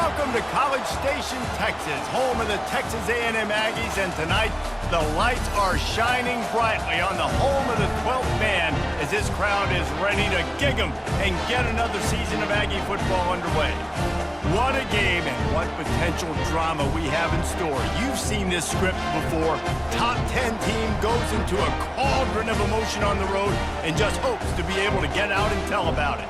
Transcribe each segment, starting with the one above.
Welcome to College Station, Texas, home of the Texas A&M Aggies, and tonight the lights are shining brightly on the home of the 12th man as this crowd is ready to gig 'em and get another season of Aggie football underway. What a game and what potential drama we have in store. You've seen this script before. Top 10 team goes into a cauldron of emotion on the road and just hopes to be able to get out and tell about it.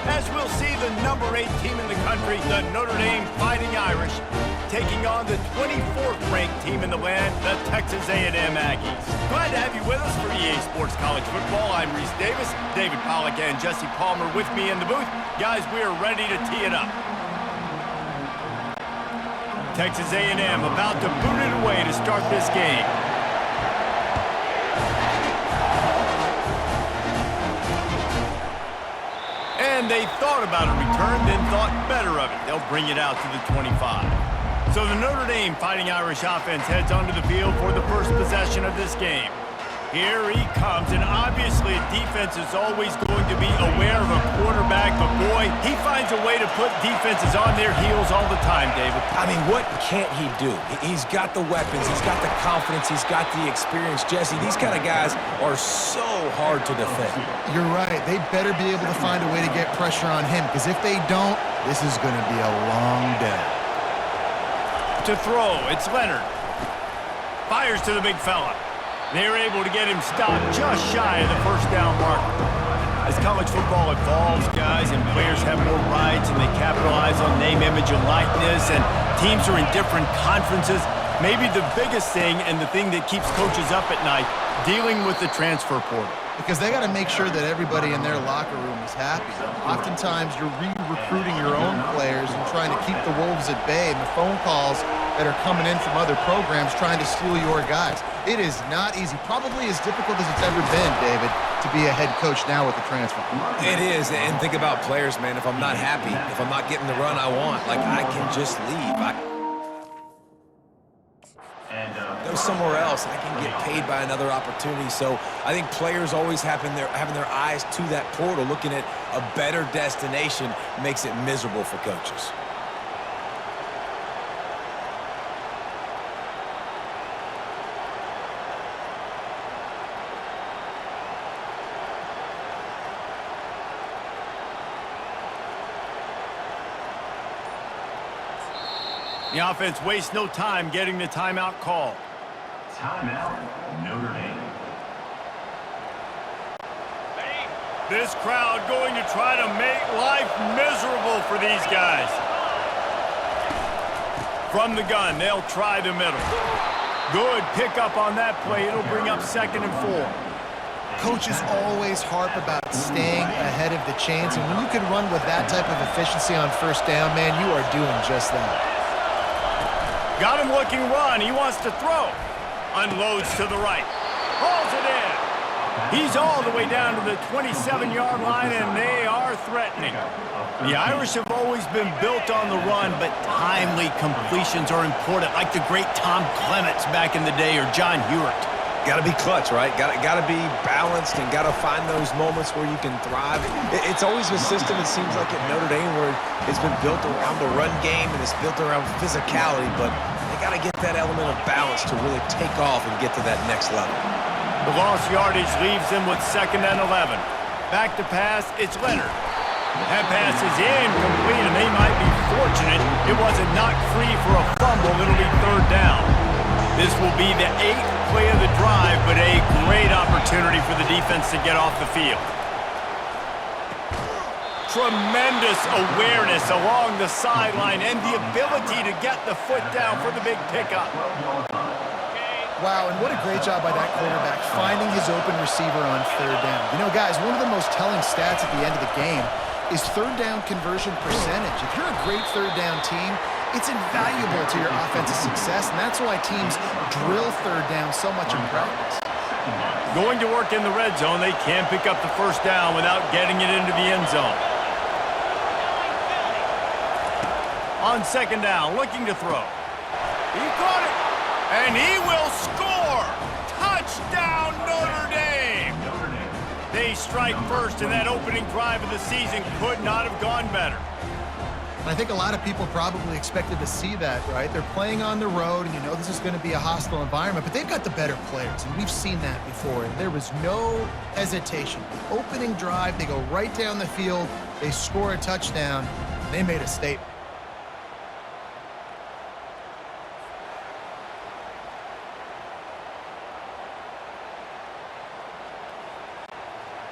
As we'll see the number 8 team in the country, the Notre Dame Fighting Irish, taking on the 24th ranked team in the land, the Texas A&M Aggies. Glad to have you with us for EA Sports College Football. I'm Reese Davis, David Pollack and Jesse Palmer with me in the booth. Guys, we are ready to tee it up. Texas A&M about to boot it away to start this game. And they thought about a return, then thought better of it. They'll bring it out to the 25. So the Notre Dame Fighting Irish offense heads onto the field for the first possession of this game. Here he comes, and obviously defense is always going to be aware of a quarterback, but boy, he finds a way to put defenses on their heels all the time, David. I mean, what can't he do? He's got the weapons, he's got the confidence, he's got the experience. Jesse, these kind of guys are so hard to defend. You're right. They better be able to find a way to get pressure on him, because if they don't, this is going to be a long day. To throw, it's Leonard. Fires to the big fella. They're able to get him stopped just shy of the first down marker. As college football evolves, guys, and players have more rights and they capitalize on name, image, and likeness, and teams are in different conferences, maybe the biggest thing and the thing that keeps coaches up at night, dealing with the transfer portal. Because they got to make sure that everybody in their locker room is happy. Oftentimes, you're re-recruiting your own players and trying to keep the wolves at bay, and the phone calls that are coming in from other programs trying to steal your guys. It is not easy. Probably as difficult as it's ever been, David, to be a head coach now with the transfer. It is, and think about players, man. If I'm not happy, if I'm not getting the run I want, like, I can just leave. Go somewhere else. I can get paid by another opportunity. So I think players always having their eyes to that portal, looking at a better destination, makes it miserable for coaches. The offense wastes no time getting the timeout call. Timeout, Notre Dame. This crowd going to try to make life miserable for these guys. From the gun, they'll try the middle. Good pickup on that play. It'll bring up 2nd and 4. Coaches always harp about staying ahead of the chains, and when you can run with that type of efficiency on first down, man, you are doing just that. Got him looking run. He wants to throw. Unloads to the right. Hauls it in. He's all the way down to the 27-yard line, and they are threatening. The Irish have always been built on the run, but timely completions are important, like the great Tom Clements back in the day or John Hewitt. Got to be clutch, right? Got to be balanced and got to find those moments where you can thrive. It's always a system, it seems like, at Notre Dame where it's been built around the run game and it's built around physicality, but they got to get that element of balance to really take off and get to that next level. The lost yardage leaves them with 2nd and 11. Back to pass, it's Leonard. That pass is incomplete, and they might be fortunate it wasn't knocked free for a fumble. It'll be 3rd down. This will be the 8th play of the drive, but a great opportunity for the defense to get off the field. Tremendous awareness along the sideline and the ability to get the foot down for the big pickup. Wow, and what a great job by that quarterback finding his open receiver on 3rd down. You know, guys, one of the most telling stats at the end of the game is 3rd down conversion percentage. If you're a great 3rd down team, it's invaluable to your offensive success, and that's why teams drill 3rd down so much in practice. Going to work in the red zone, they can't pick up the 1st down without getting it into the end zone. On 2nd down, looking to throw. He caught it, and he will score! Touchdown, Notre Dame! They strike first, and that opening drive of the season could not have gone better. I think a lot of people probably expected to see that, right? They're playing on the road, and you know this is going to be a hostile environment, but they've got the better players, and we've seen that before, and there was no hesitation. Opening drive, they go right down the field, they score a touchdown, and they made a statement.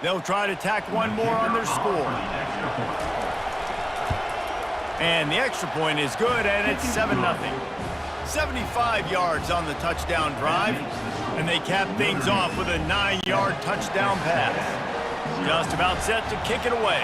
They'll try to tack one more on their score. And the extra point is good, and it's 7-0. 75 yards on the touchdown drive, and they cap things off with a 9-yard touchdown pass. Just about set to kick it away.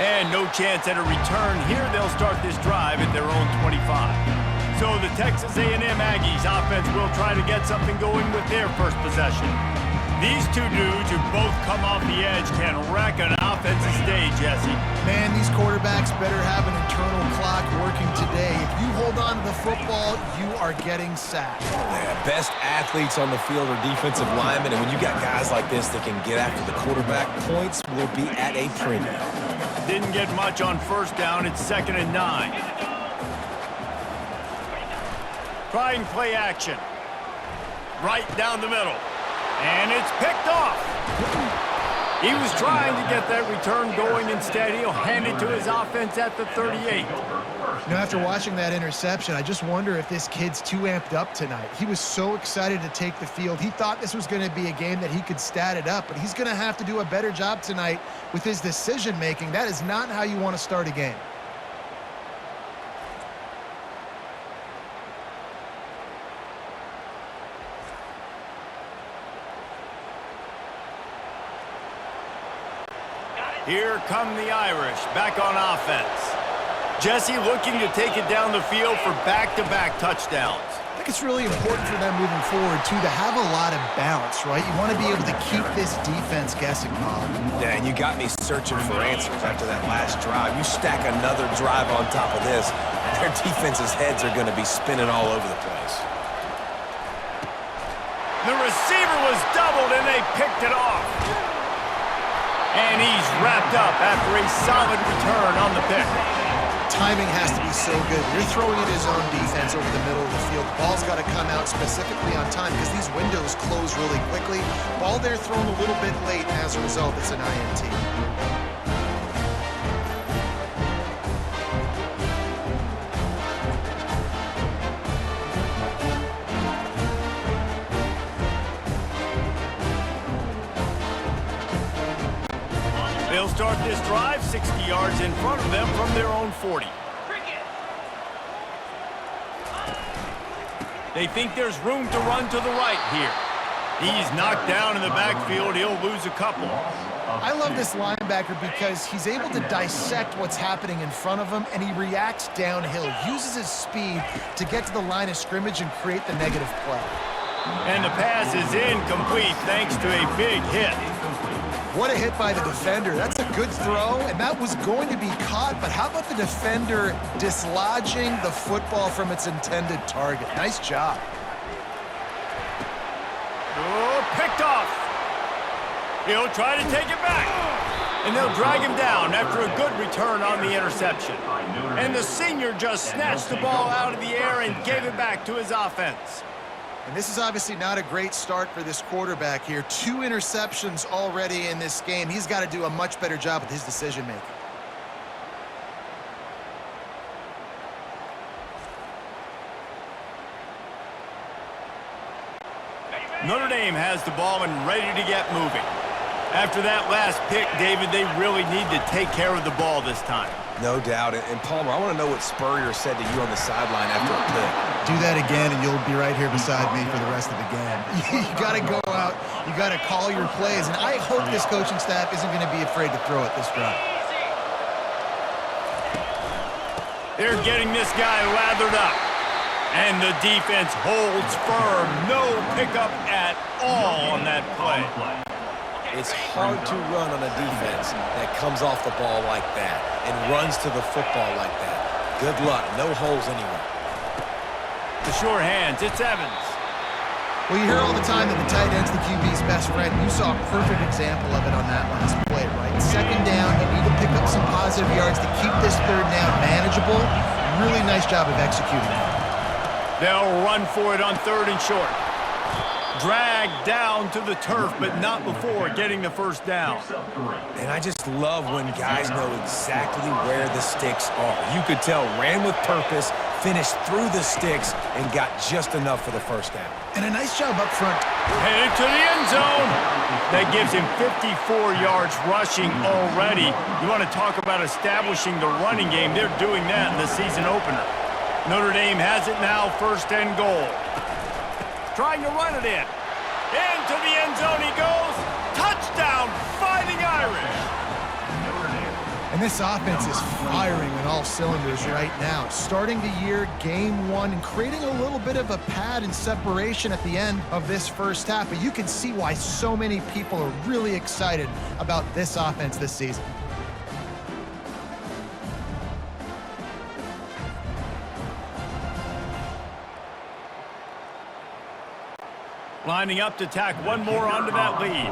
And no chance at a return here. They'll start this drive at their own 25. So the Texas A&M Aggies offense will try to get something going with their first possession. These two dudes who both come off the edge can wreck an offensive stage, Jesse. Man, these quarterbacks better have an internal clock working today. If you hold on to the football, you are getting sacked. Yeah, best athletes on the field are defensive linemen, and when you got guys like this that can get after the quarterback, points will be at a premium. Didn't get much on first down. It's 2nd and 9. Trying play action. Right down the middle. And it's picked off. He was trying to get that return going. Instead, he'll hand it to his offense at the 38. You know, after watching that interception, I just wonder if this kid's too amped up tonight. He was so excited to take the field. He thought this was going to be a game that he could stat it up, but he's going to have to do a better job tonight with his decision-making. That is not how you want to start a game. Here come the Irish, back on offense. Jesse looking to take it down the field for back-to-back touchdowns. I think it's really important for them moving forward, too, to have a lot of balance, right? You want to be able to keep this defense guessing, Bob. Yeah, and you got me searching for answers after that last drive. You stack another drive on top of this, their defense's heads are going to be spinning all over the place. The receiver was doubled, and they picked it off. And he's wrapped up after a solid return on the pick. Timing has to be so good. You're throwing in his own defense over the middle of the field. The ball's got to come out specifically on time because these windows close really quickly. Ball there thrown a little bit late, and as a result, it's an INT. They'll start this drive 60 yards in front of them from their own 40. They think there's room to run to the right here. He's knocked down in the backfield. He'll lose a couple. I love this linebacker because he's able to dissect what's happening in front of him, and he reacts downhill, uses his speed to get to the line of scrimmage and create the negative play. And the pass is incomplete thanks to a big hit. What a hit by the defender. That's a good throw, and that was going to be caught, but how about the defender dislodging the football from its intended target? Nice job. Oh, picked off. He'll try to take it back. And they'll drag him down after a good return on the interception. And the senior just snatched the ball out of the air and gave it back to his offense. And this is obviously not a great start for this quarterback here. 2 interceptions already in this game. He's got to do a much better job with his decision-making. Notre Dame has the ball and ready to get moving. After that last pick, David, they really need to take care of the ball this time. No doubt. And Palmer, I want to know what Spurrier said to you on the sideline after a pick. Do that again, and you'll be right here beside me for the rest of the game. You got to go out. You got to call your plays, and I hope this coaching staff isn't going to be afraid to throw it this drive. They're getting this guy lathered up. And the defense holds firm. No pickup at all on that play. It's hard to run on a defense that comes off the ball like that and runs to the football like that. Good luck. No holes anywhere. The sure hands. It's Evans. Well, you hear all the time that the tight end's the QB's best friend. You saw a perfect example of it on that last play, right? Second down, you need to pick up some positive yards to keep this third down manageable. Really nice job of executing that. They'll run for it on 3rd and short. Dragged down to the turf, but not before getting the first down. And I just love when guys know exactly where the sticks are. You could tell, ran with purpose, finished through the sticks, and got just enough for the first down. And a nice job up front. Headed to the end zone. That gives him 54 yards rushing already. You want to talk about establishing the running game. They're doing that in the season opener. Notre Dame has it now, 1st and goal. Trying to run it in. Into the end zone he goes. Touchdown, Fighting Irish. And this offense is firing on all cylinders right now. Starting the year, game 1, and creating a little bit of a pad and separation at the end of this first half. But you can see why so many people are really excited about this offense this season. Lining up to tack one more onto that lead.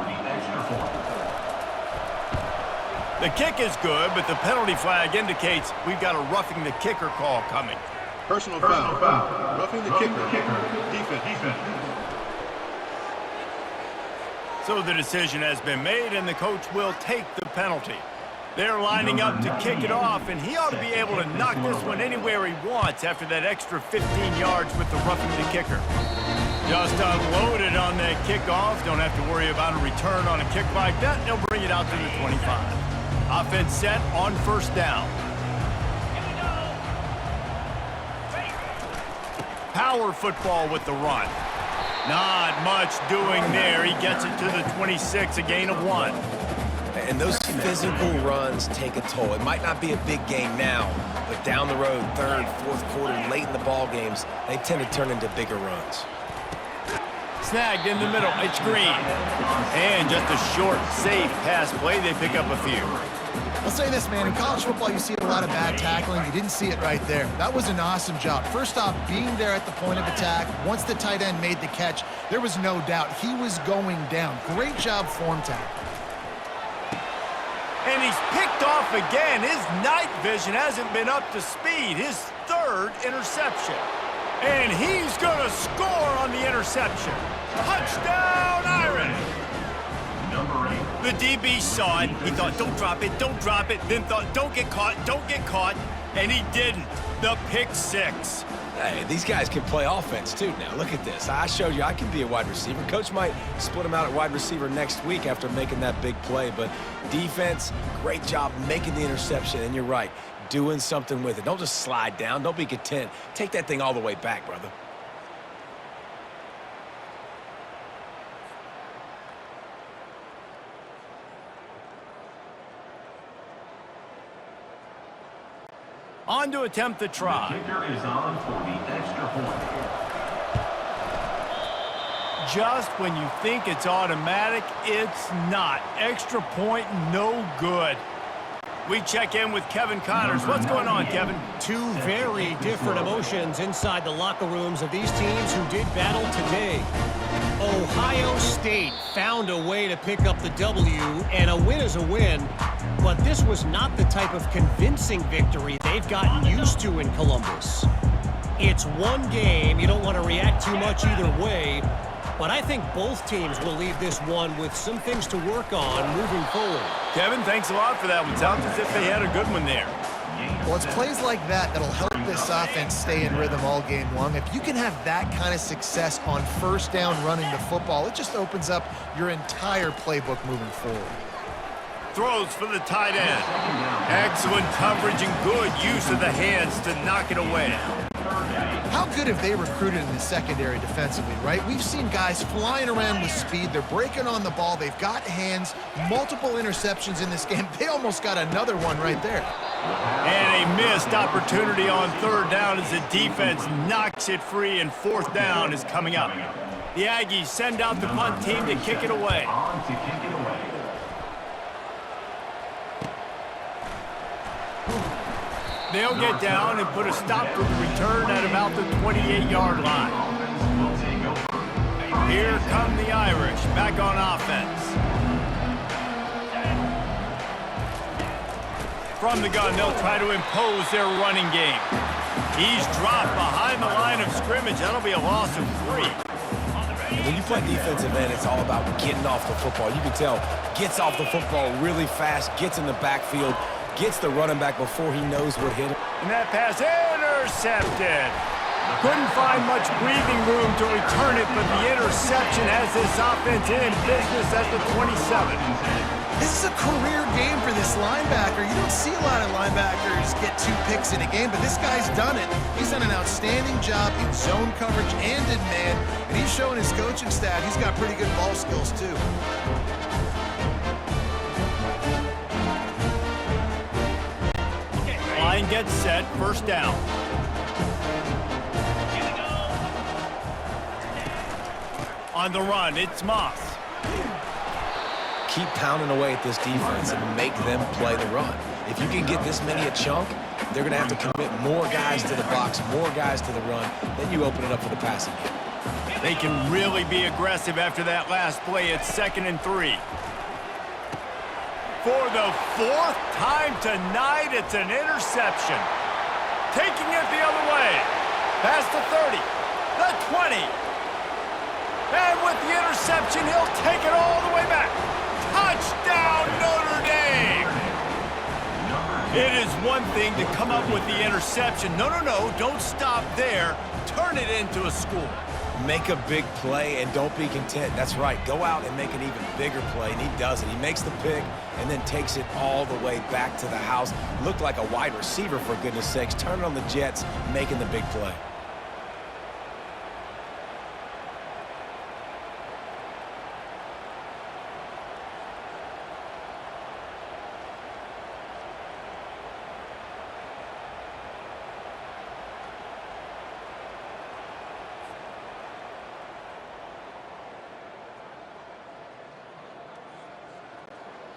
The kick is good, but the penalty flag indicates we've got a roughing the kicker call coming. Personal foul. Roughing the kicker. Defense. So the decision has been made, and the coach will take the penalty. They're lining up to kick it off, and he ought to be able to knock this one anywhere he wants after that extra 15 yards with the roughing the kicker. Just unloaded on that kickoff. Don't have to worry about a return on a kick like that. They'll bring it out to the 25. Offense set on 1st down. Power football with the run. Not much doing there. He gets it to the 26, a gain of 1. And those physical runs take a toll. It might not be a big game now, but down the road, 3rd, 4th quarter, late in the ball games, they tend to turn into bigger runs. Snagged in the middle. It's Green. And just a short, safe pass play. They pick up a few. I'll say this, man. In college football, you see a lot of bad tackling. You didn't see it right there. That was an awesome job. First off, being there at the point of attack. Once the tight end made the catch, there was no doubt he was going down. Great job form tackle. And he's picked off again. His night vision hasn't been up to speed. His 3rd interception. And he's going to score on the interception. Touchdown, Irish! Number 8. The DB saw it. He thought, don't drop it, don't drop it. Then thought, don't get caught, don't get caught. And he didn't. The pick 6. Hey, these guys can play offense, too, now. Look at this. I showed you I can be a wide receiver. Coach might split him out at wide receiver next week after making that big play. But defense, great job making the interception. And you're right, doing something with it. Don't just slide down. Don't be content. Take that thing all the way back, brother. On to attempt the try. The kicker is on for the extra point. Just when you think it's automatic, it's not. Extra point, no good. We check in with Kevin Connors. What's going on, Kevin? Two very different emotions inside the locker rooms of these teams who did battle today. Ohio State found a way to pick up the W, and a win is a win. But this was not the type of convincing victory they've gotten used to in Columbus. It's one game. You don't want to react too much either way. But I think both teams will leave this one with some things to work on moving forward. Kevin, thanks a lot for that one. Sounds as if they had a good one there. Well, it's plays like that that'll help this offense stay in rhythm all game long. If you can have that kind of success on 1st down running the football, it just opens up your entire playbook moving forward. Throws for the tight end. Excellent coverage and good use of the hands to knock it away. How good have they recruited in the secondary defensively, right? We've seen guys flying around with speed. They're breaking on the ball. They've got hands. Multiple interceptions in this game. They almost got another one right there. And a missed opportunity on 3rd down as the defense knocks it free, and 4th down is coming up. The Aggies send out the punt team to kick it away. On to kick it away. They'll get down and put a stop to the return at about the 28-yard line. Here come the Irish, back on offense. From the gun, they'll try to impose their running game. He's dropped behind the line of scrimmage. That'll be a loss of 3. And when you play defensive end, it's all about getting off the football. You can tell, gets off the football really fast, gets in the backfield, gets the running back before he knows what hit him. And that pass intercepted. Couldn't find much breathing room to return it, but the interception has this offense in business at the 27. This is a career game for this linebacker. You don't see a lot of linebackers get 2 picks in a game, but this guy's done it. He's done an outstanding job in zone coverage and in man, and he's showing his coaching staff he's got pretty good ball skills too. Line gets set, first down. On the run, it's Moss. Keep pounding away at this defense and make them play the run. If you can get this many a chunk, they're going to have to commit more guys to the box, more guys to the run. Then you open it up for the passing game. They can really be aggressive after that last play. It's 2nd and 3. For the 4th time tonight, it's an interception. Taking it the other way. Past the 30, the 20. And with the interception, he'll take it all the way back. Touchdown, Notre Dame! It is one thing to come up with the interception. No, don't stop there. Turn it into a score. Make a big play and don't be content. That's right. Go out and make an even bigger play, and he does it. He makes the pick and then takes it all the way back to the house. Looked like a wide receiver, for goodness sakes. Turn it on the Jets, making the big play.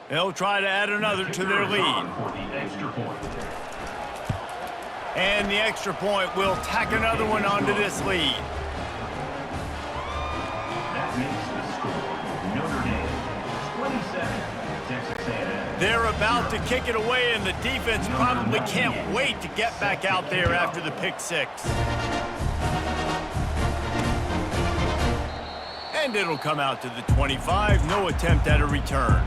They'll try to add another to their lead. For the extra point. And the extra point will tack another one onto this lead. That makes the score Notre Dame 27, Texas A&M. They're about to kick it away, and the defense probably can't wait to get back out there after the pick 6. And it'll come out to the 25. No attempt at a return.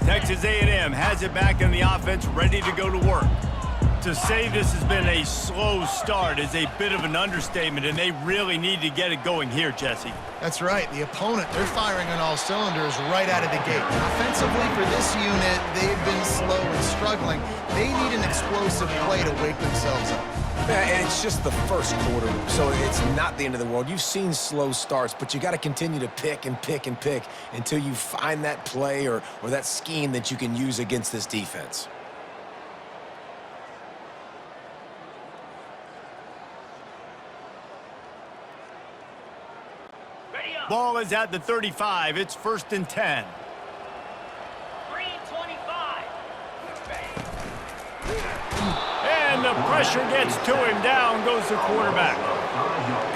Texas A&M has it back in the offense, ready to go to work. To say this has been a slow start is a bit of an understatement, and they really need to get it going here, Jesse. That's right. The opponent, they're firing on all cylinders right out of the gate. Offensively for this unit, they've been slow and struggling. They need an explosive play to wake themselves up. And it's just the first quarter, so it's not the end of the world. You've seen slow starts, but you got to continue to pick and pick and pick until you find that play or that scheme that you can use against this defense. Ball is at the 35. It's 1st and 10. And the pressure gets to him. Down goes the quarterback.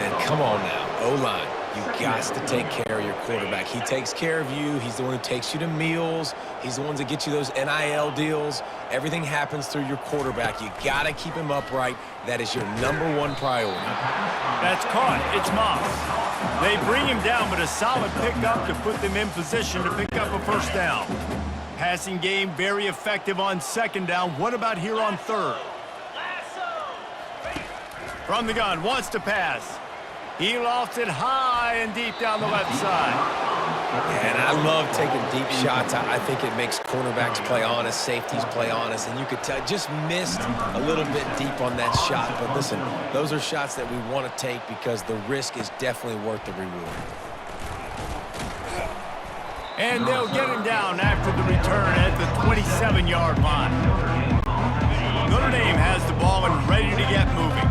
And come on now, O-line. You got to take care of your quarterback. He takes care of you. He's the one who takes you to meals. He's the one that gets you those NIL deals. Everything happens through your quarterback. You got to keep him upright. That is your #1 priority. That's caught. It's Moss. They bring him down, but a solid pickup to put them in position to pick up a 1st down. Passing game very effective on 2nd down. What about here on 3rd? From the gun, wants to pass. He lofts it high and deep down the left side. And I love taking deep shots. I think it makes cornerbacks play honest, safeties play honest, and you could tell just missed a little bit deep on that shot. But listen, those are shots that we want to take because the risk is definitely worth the reward. And they'll get him down after the return at the 27-yard line. Notre Dame has the ball and ready to get moving.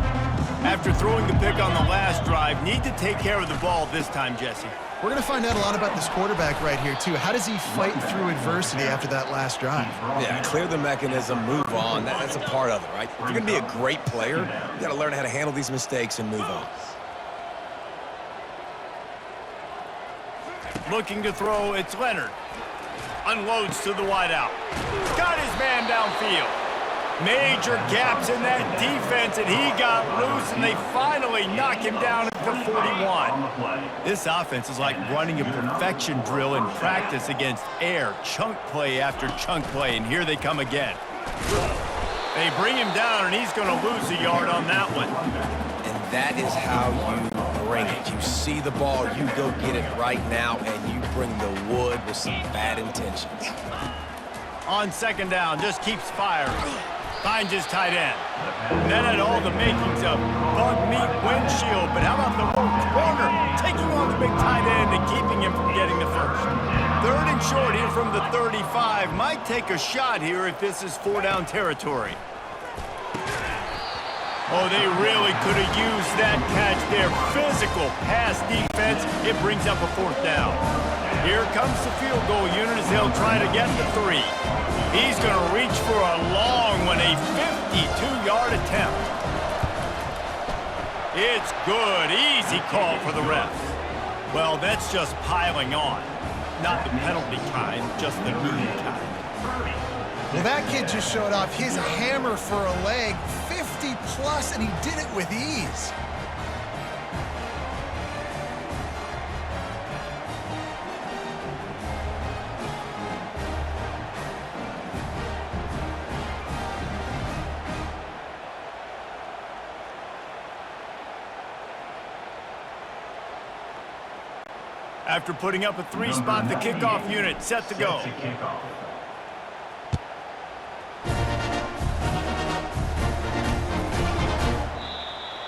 After throwing the pick on the last drive, need to take care of the ball this time, Jesse. We're going to find out a lot about this quarterback right here, too. How does he fight through adversity after that last drive? Yeah, clear the mechanism, move on. That's a part of it, right? If you're going to be a great player, you got to learn how to handle these mistakes and move on. Looking to throw, it's Leonard. Unloads to the wideout. Got his man downfield. Major gaps in that defense, and he got loose, and they finally knock him down at the 41. This offense is like running a perfection drill in practice against air, chunk play after chunk play, and here they come again. They bring him down, and he's going to lose a yard on that one. And that is how you bring it. You see the ball, you go get it right now, and you bring the wood with some bad intentions. On second down, just keeps firing. Finds his tight end. That had all the makings of bug meat windshield, but how about the road corner taking on the big tight end and keeping him from getting the first? Third and short here from the 35. Might take a shot here if this is 4-down territory. Oh, they really could have used that catch there. Physical pass defense. It brings up a 4th down. Here comes the field goal unit as they'll try to get the 3. He's going to reach for a long one, a 52-yard attempt. It's good. Easy call for the ref. Well, that's just piling on. Not the penalty kind, just the new kind. Well, that kid just showed off his hammer for a leg, 50-plus, and he did it with ease. After putting up a 3-spot, the kickoff unit set to go.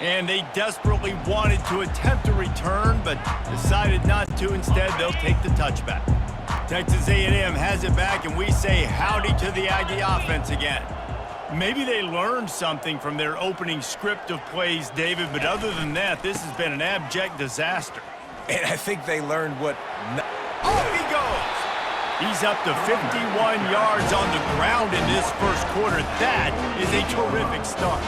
And they desperately wanted to attempt a return, but decided not to. Instead, they'll take the touchback. Texas A&M has it back, and we say howdy to the Aggie offense again. Maybe they learned something from their opening script of plays, David, but other than that, this has been an abject disaster. And I think they learned what... Off he goes! He's up to 51 yards on the ground in this first quarter. That is a terrific start.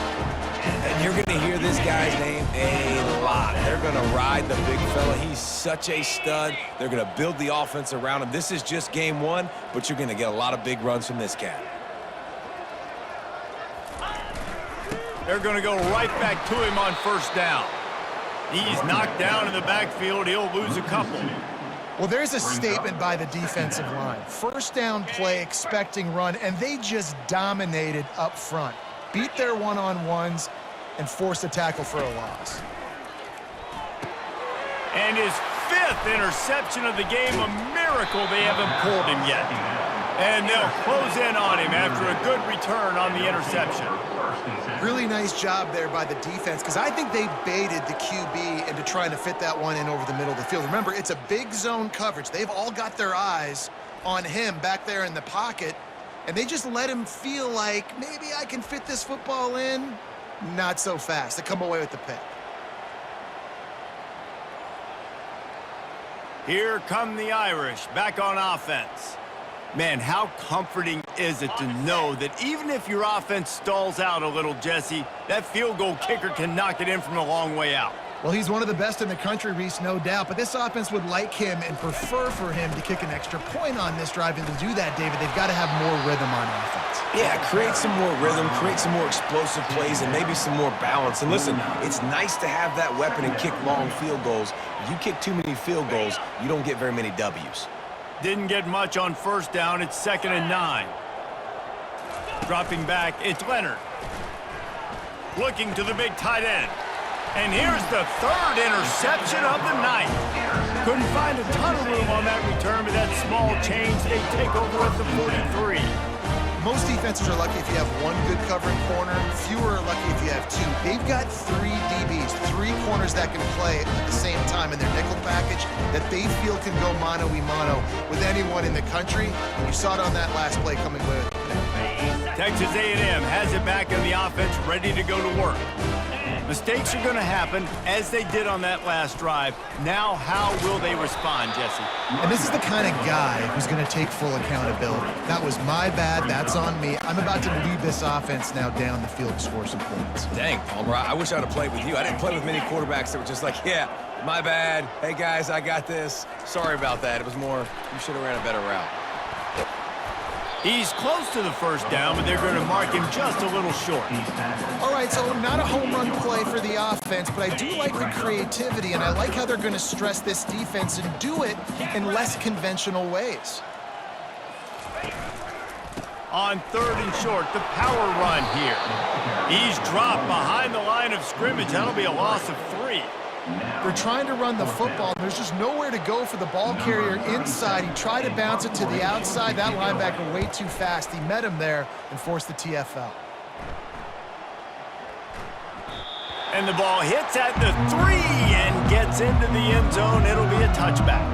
And you're going to hear this guy's name a lot. They're going to ride the big fella. He's such a stud. They're going to build the offense around him. This is just game 1, but you're going to get a lot of big runs from this cat. They're going to go right back to him on first down. He's knocked down in the backfield. He'll lose a couple. Well, there's a statement by the defensive line. First down play, expecting run, and they just dominated up front. Beat their one-on-ones and forced a tackle for a loss. And his 5th interception of the game, a miracle they haven't pulled him yet. And they'll close in on him after a good return on the interception. Really nice job there by the defense, because I think they baited the QB into trying to fit that one in over the middle of the field. Remember, it's a big zone coverage. They've all got their eyes on him back there in the pocket, and they just let him feel like, maybe I can fit this football in. Not so fast. They come away with the pick. Here come the Irish, back on offense. Man, how comforting is it to know that even if your offense stalls out a little, Jesse, that field goal kicker can knock it in from a long way out. Well, he's one of the best in the country, Reese, no doubt. But this offense would like him and prefer for him to kick an extra point on this drive. And to do that, David, they've got to have more rhythm on offense. Yeah, create some more rhythm, create some more explosive plays, and maybe some more balance. And listen, it's nice to have that weapon and kick long field goals. If you kick too many field goals, you don't get very many W's. Didn't get much on first down. It's 2nd and 9. Dropping back, it's Leonard. Looking to the big tight end. And here's the 3rd interception of the night. Couldn't find a ton of room on that return, but that small change, they take over at the 43. Most defenses are lucky if you have one good covering corner. Fewer are lucky if you have 2. They've got 3 DBs, 3 corners that can play at the same time in their nickel package that they feel can go mano-a-mano with anyone in the country. And you saw it on that last play coming with it. Texas A&M has it back in the offense, ready to go to work. Mistakes are going to happen, as they did on that last drive. Now, how will they respond, Jesse? And this is the kind of guy who's going to take full accountability. That was my bad. That's on me. I'm about to lead this offense now down the field to score some points. Dang, Palmer, I wish I would have played with you. I didn't play with many quarterbacks that were just like, yeah, my bad. Hey, guys, I got this. Sorry about that. It was more, you should have ran a better route. He's close to the first down, but they're going to mark him just a little short. All right, so not a home run play for the offense, but I do like the creativity, and I like how they're going to stress this defense and do it in less conventional ways. On 3rd and short, the power run here. He's dropped behind the line of scrimmage. That'll be a loss of 3. They're trying to run the football. There's just nowhere to go for the ball carrier inside. He tried to bounce it to the outside. That linebacker way too fast. He met him there and forced the TFL. And the ball hits at the 3 and gets into the end zone. It'll be a touchback.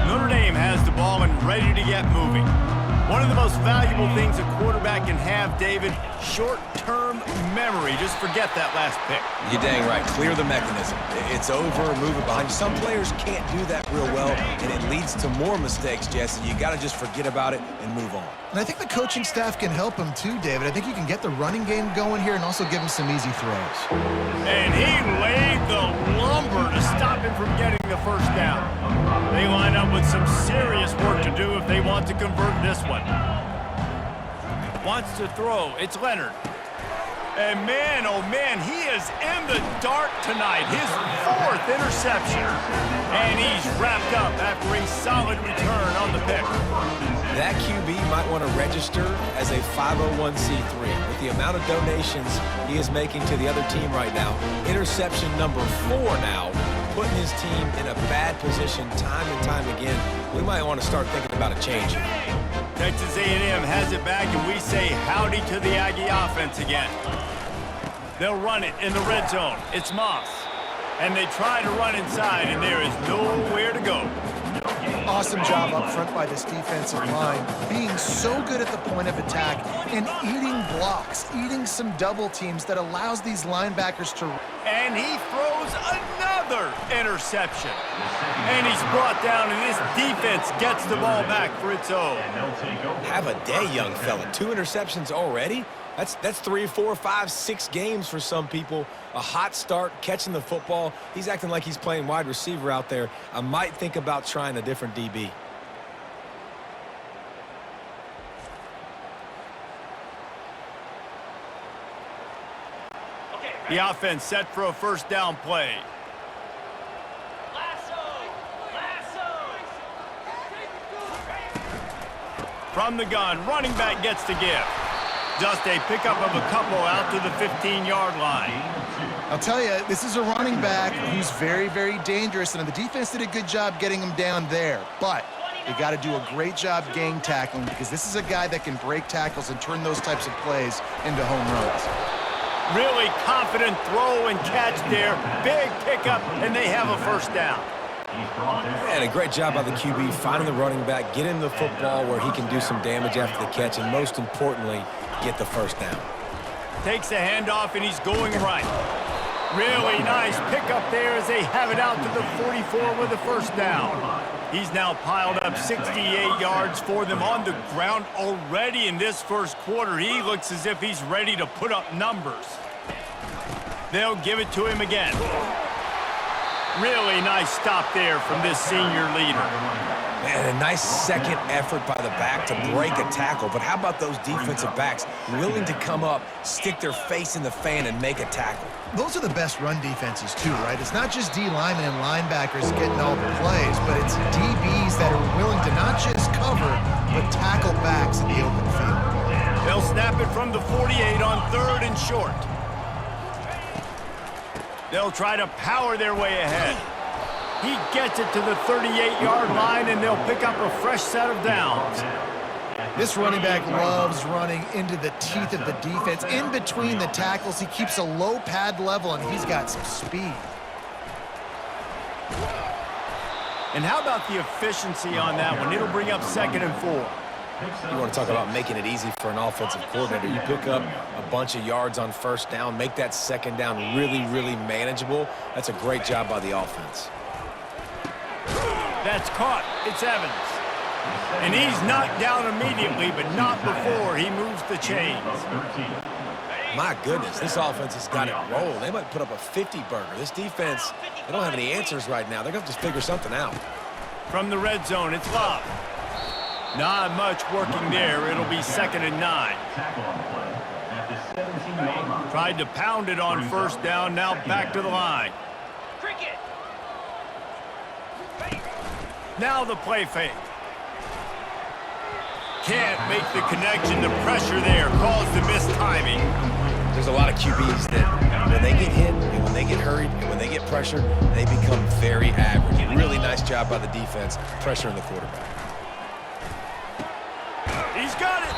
Notre Dame has the ball and ready to get moving. One of the most valuable things a quarterback can have, David, short-term memory. Just forget that last pick. You're dang right. Clear the mechanism. It's over, move it behind you. Some players can't do that real well, and it leads to more mistakes, Jesse. You got to just forget about it and move on. And I think the coaching staff can help him too, David. I think you can get the running game going here and also give him some easy throws. And he laid the lumber to stop him from getting the first down. They line up with some serious work to do if they want to convert this one. Wants to throw. It's Leonard. And man, oh man, he is in the dark tonight. His 4th interception. And he's wrapped up after a solid return on the pick. That QB might want to register as a 501c3. With the amount of donations he is making to the other team right now, interception number 4 now, putting his team in a bad position time and time again. We might want to start thinking about a change. Texas A&M has it back, and we say howdy to the Aggie offense again. They'll run it in the red zone. It's Moss. And they try to run inside, and there is nowhere to go. Awesome job up front by this defensive line, being so good at the point of attack and eating blocks, eating some double teams that allows these linebackers to... And he throws another interception. And he's brought down, and this defense gets the ball back for its own. Have a day, young fella. 2 interceptions already? That's 3, 4, 5, 6 games for some people. A hot start, catching the football. He's acting like he's playing wide receiver out there. I might think about trying a different DB. The offense set for a first down play. From the gun, running back gets to give. Just a pickup of a couple out to the 15-yard line. I'll tell you, this is a running back who's very, very dangerous, and the defense did a good job getting him down there. But they got to do a great job gang tackling because this is a guy that can break tackles and turn those types of plays into home runs. Really confident throw and catch there. Big pickup, and they have a first down. And a great job by the QB finding the running back, get him the football where he can do some damage after the catch, and most importantly, get the first down. Takes the handoff, and he's going right. Really nice pickup there as they have it out to the 44 with a first down. He's now piled up 68 yards for them on the ground already in this first quarter. He looks as if he's ready to put up numbers. They'll give it to him again. Really nice stop there from this senior leader. Man, a nice second effort by the back to break a tackle. But how about those defensive backs willing to come up, stick their face in the fan, and make a tackle? Those are the best run defenses too, right? It's not just D linemen and linebackers getting all the plays, but it's DBs that are willing to not just cover, but tackle backs in the open field. They'll snap it from the 48 on 3rd and short. They'll try to power their way ahead. He gets it to the 38-yard line, and they'll pick up a fresh set of downs. This running back loves running into the teeth of the defense. In between the tackles, he keeps a low pad level, and he's got some speed. And how about the efficiency on that one? It'll bring up 2nd and 4. You want to talk about making it easy for an offensive coordinator. You pick up a bunch of yards on first down, make that second down really, really manageable. That's a great job by the offense. That's caught. It's Evans. And he's knocked down immediately, but not before he moves the chains. My goodness, this offense has got it rolled. They might put up a 50-burger. This defense, they don't have any answers right now. They're going to have to figure something out. From the red zone, it's Love. Not much working there. It'll be 2nd and 9. Tried to pound it on first down, now back to the line. Now the play fake. Can't make the connection. The pressure there caused the mistiming. There's a lot of QBs that when they get hit and when they get hurried and when they get pressured, they become very average. Really nice job by the defense pressuring the quarterback. He's got it.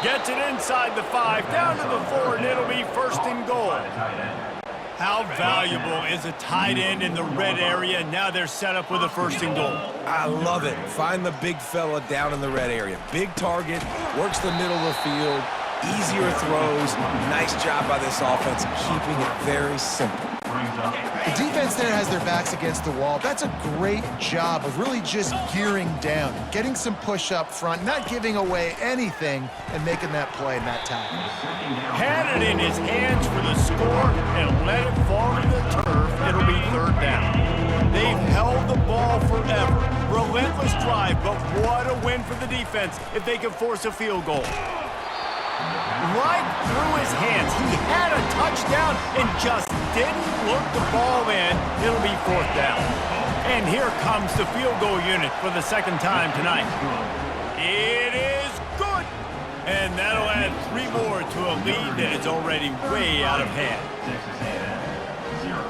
Gets it inside the 5, down to the 4, and it'll be 1st and goal. How valuable is a tight end in the red area? Now they're set up with a 1st and goal. I love it. Find the big fella down in the red area. Big target, works the middle of the field, easier throws. Nice job by this offense, keeping it very simple. The defense there has their backs against the wall. That's a great job of really just gearing down, getting some push up front, not giving away anything, and making that play and that tackle. Had it in his hands for the score and let it fall to the turf. It'll be 3rd down. They've held the ball forever. Relentless drive, but what a win for the defense if they can force a field goal. Right through his hands. He had a touchdown and just didn't look the ball in. It'll be 4th down. And here comes the field goal unit for the 2nd time tonight. It is good. And that'll add 3 more to a lead that is already way out of hand. Texas A&M 0.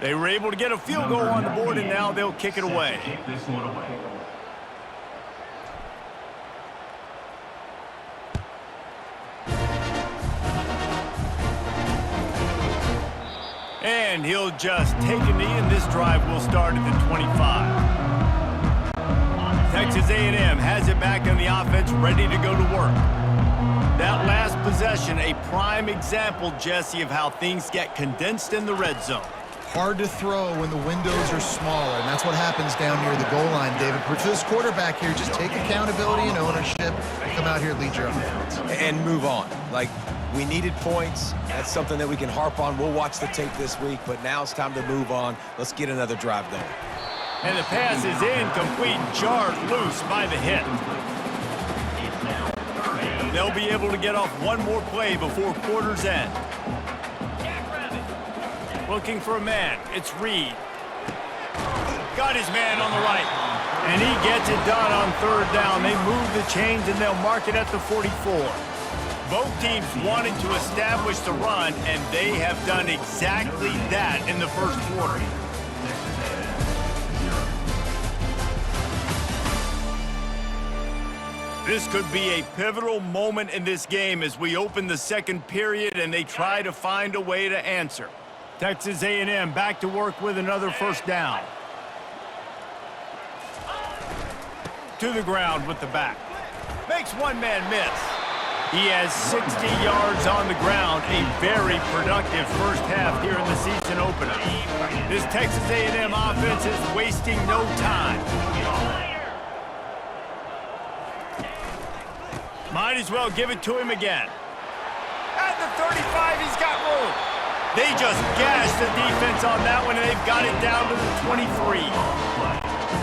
They were able to get a field goal on the board, and now they'll kick it away. Kick this one away. And he'll just take a knee, and this drive will start at the 25. Texas A&M has it back on the offense, ready to go to work. That last possession, a prime example, Jesse, of how things get condensed in the red zone. Hard to throw when the windows are smaller, and that's what happens down near the goal line, David. But for this quarterback here, just take accountability and ownership and come out here and lead your offense. And move on. Like, we needed points. That's something that we can harp on. We'll watch the tape this week, but now it's time to move on. Let's get another drive going. And the pass is incomplete, jarred loose by the hit. They'll be able to get off one more play before quarter's end. Looking for a man. It's Reed. Got his man on the right. And he gets it done on 3rd down. They move the chains, and they'll mark it at the 44. Both teams wanted to establish the run, and they have done exactly that in the 1st quarter. This could be a pivotal moment in this game as we open the 2nd period and they try to find a way to answer. Texas A&M back to work with another 1st down. To the ground with the back. Makes one man miss. He has 60 yards on the ground. A very productive 1st half here in the season opener. This Texas A&M offense is wasting no time. Might as well give it to him again. At the 35, he's got room. They just gashed the defense on that one, and they've got it down to the 23.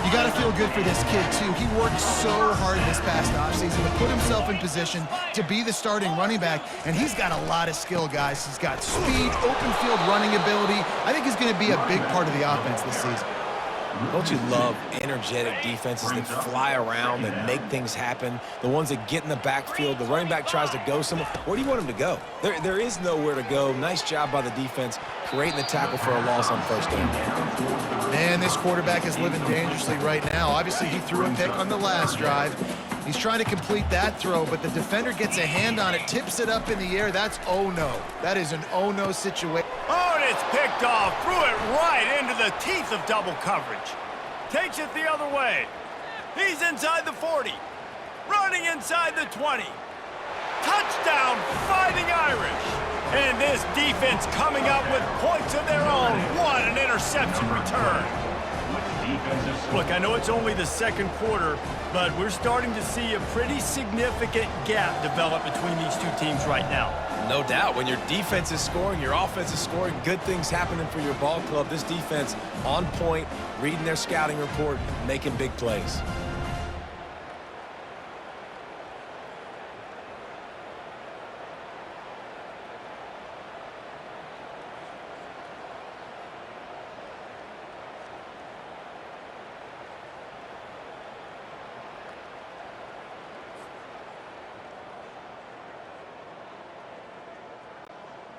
You got to feel good for this kid, too. He worked so hard this past offseason to put himself in position to be the starting running back, and he's got a lot of skill, guys. He's got speed, open field running ability. I think he's going to be a big part of the offense this season. Don't you love energetic defenses that fly around, that make things happen, the ones that get in the backfield, the running back tries to go somewhere. Where do you want him to go? There is nowhere to go. Nice job by the defense creating the tackle for a loss on first down. Man, this quarterback is living dangerously right now. Obviously, he threw a pick on the last drive. He's trying to complete that throw, but the defender gets a hand on it, tips it up in the air. That's oh-no. That is an oh-no situation. Oh, and it's picked off. Threw it right into the teeth of double coverage. Takes it the other way. He's inside the 40. Running inside the 20. Touchdown, Fighting Irish. And this defense coming up with points of their own. What an interception return. Look, I know it's only the second quarter, but we're starting to see a pretty significant gap develop between these two teams right now. No doubt. When your defense is scoring, your offense is scoring, good things happening for your ball club. This defense on point, reading their scouting report, making big plays.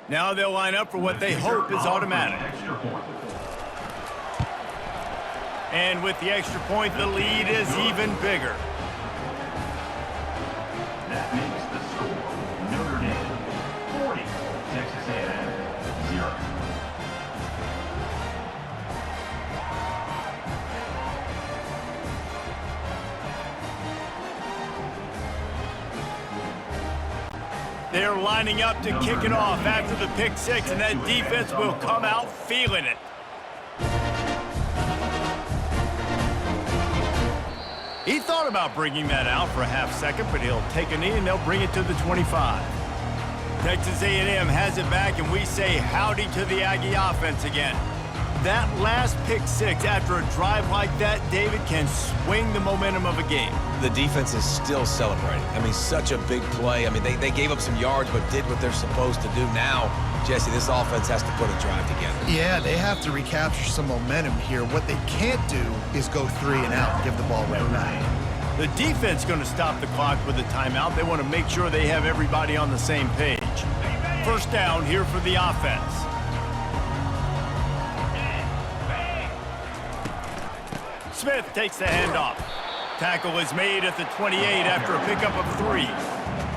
Now they'll line up for what they hope is automatic. And with the extra point, the lead is even bigger. That makes the score Notre Dame 40, Texas A&M 0. They're lining up to kick it off after the pick six, and that defense will come out feeling it. He thought about bringing that out for a half second, but he'll take a knee and they'll bring it to the 25. Texas A&M has it back, and we say howdy to the Aggie offense again. That last pick six after a drive like that, David, can swing the momentum of a game. The defense is still celebrating. I mean, such a big play. I mean, they gave up some yards but did what they're supposed to do. Now, Jesse, this offense has to put a drive together. Yeah, they have to recapture some momentum here. What they can't do is go 3 and out and give the ball right back. The defense going to stop the clock with a timeout. They want to make sure they have everybody on the same page. First down here for the offense. Smith takes the handoff. Tackle is made at the 28 after a pickup of 3.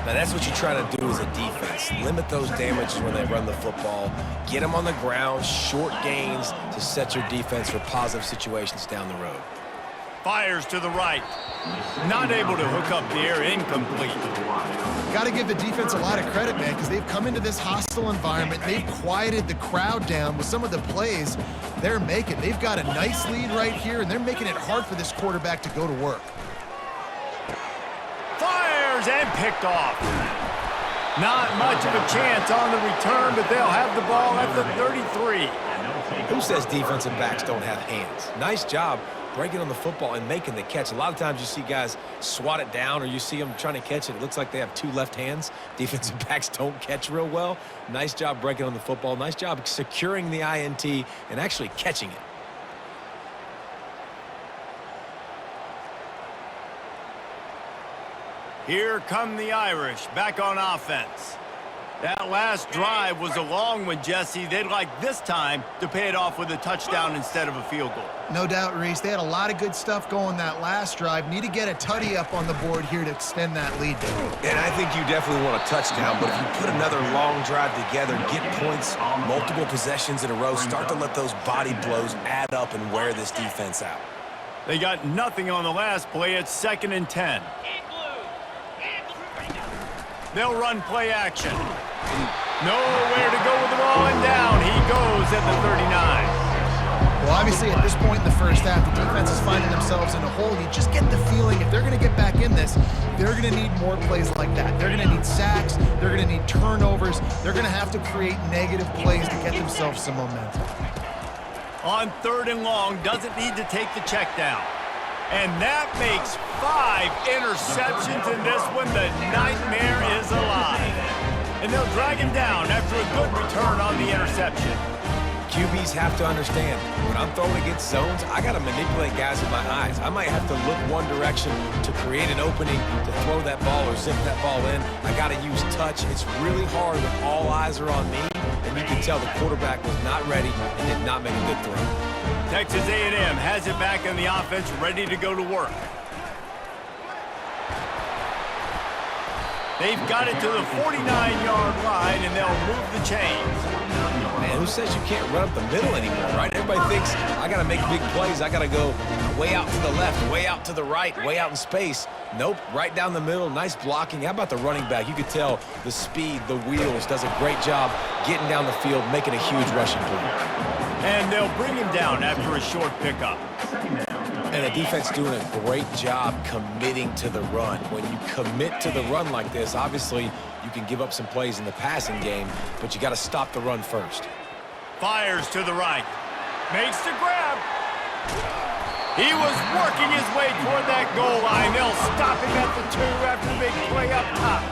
Now, that's what you try to do as a defense. Limit those damages when they run the football. Get them on the ground, short gains to set your defense for positive situations down the road. Fires to the right. Not able to hook up the air, incomplete. Got to give the defense a lot of credit, man, because they've come into this hostile environment. They've quieted the crowd down with some of the plays they're making. They've got a nice lead right here, and they're making it hard for this quarterback to go to work. Fires and picked off. Not much of a chance on the return, but they'll have the ball at the 33. Who says defensive backs don't have hands? Nice job breaking on the football and making the catch. A lot of times you see guys swat it down or you see them trying to catch it. It looks like they have 2 left hands. Defensive backs don't catch real well. Nice job breaking on the football. Nice job securing the INT and actually catching it. Here come the Irish back on offense. That last drive was a long one, Jesse. They'd like this time to pay it off with a touchdown instead of a field goal. No doubt, Reese. They had a lot of good stuff going that last drive. Need to get a tutty up on the board here to extend that lead. And I think you definitely want a touchdown, but if you put another long drive together, get points, multiple possessions in a row, start to let those body blows add up and wear this defense out. They got nothing on the last play. It's 2nd and 10. They'll run play action. Nowhere to go with the ball, and down he goes at the 39. Well, obviously, at this point in the first half, the defense is finding themselves in a hole. You just get the feeling if they're going to get back in this, they're going to need more plays like that. They're going to need sacks. They're going to need turnovers. They're going to have to create negative plays to get themselves some momentum. On 3rd and long, doesn't need to take the check down. And that makes 5 interceptions in this one. The nightmare is alive. And they'll drag him down after a good return on the interception. QBs have to understand, when I'm throwing against zones, I got to manipulate guys with my eyes. I might have to look one direction to create an opening to throw that ball or zip that ball in. I got to use touch. It's really hard when all eyes are on me, and you can tell the quarterback was not ready and did not make a good throw. Texas A&M has it back in the offense, ready to go to work. They've got it to the 49-yard line, and they'll move the chains. Man, who says you can't run up the middle anymore, right? Everybody thinks I got to make big plays. I got to go way out to the left, way out to the right, way out in space. Nope, right down the middle, nice blocking. How about the running back? You could tell the speed, the wheels, does a great job getting down the field, making a huge rushing play. And they'll bring him down after a short pickup. And the defense doing a great job committing to the run. When you commit to the run like this, obviously you can give up some plays in the passing game, but you got to stop the run first. Fires to the right. Makes the grab. He was working his way toward that goal line. They'll stop him at the 2 after the big play up top.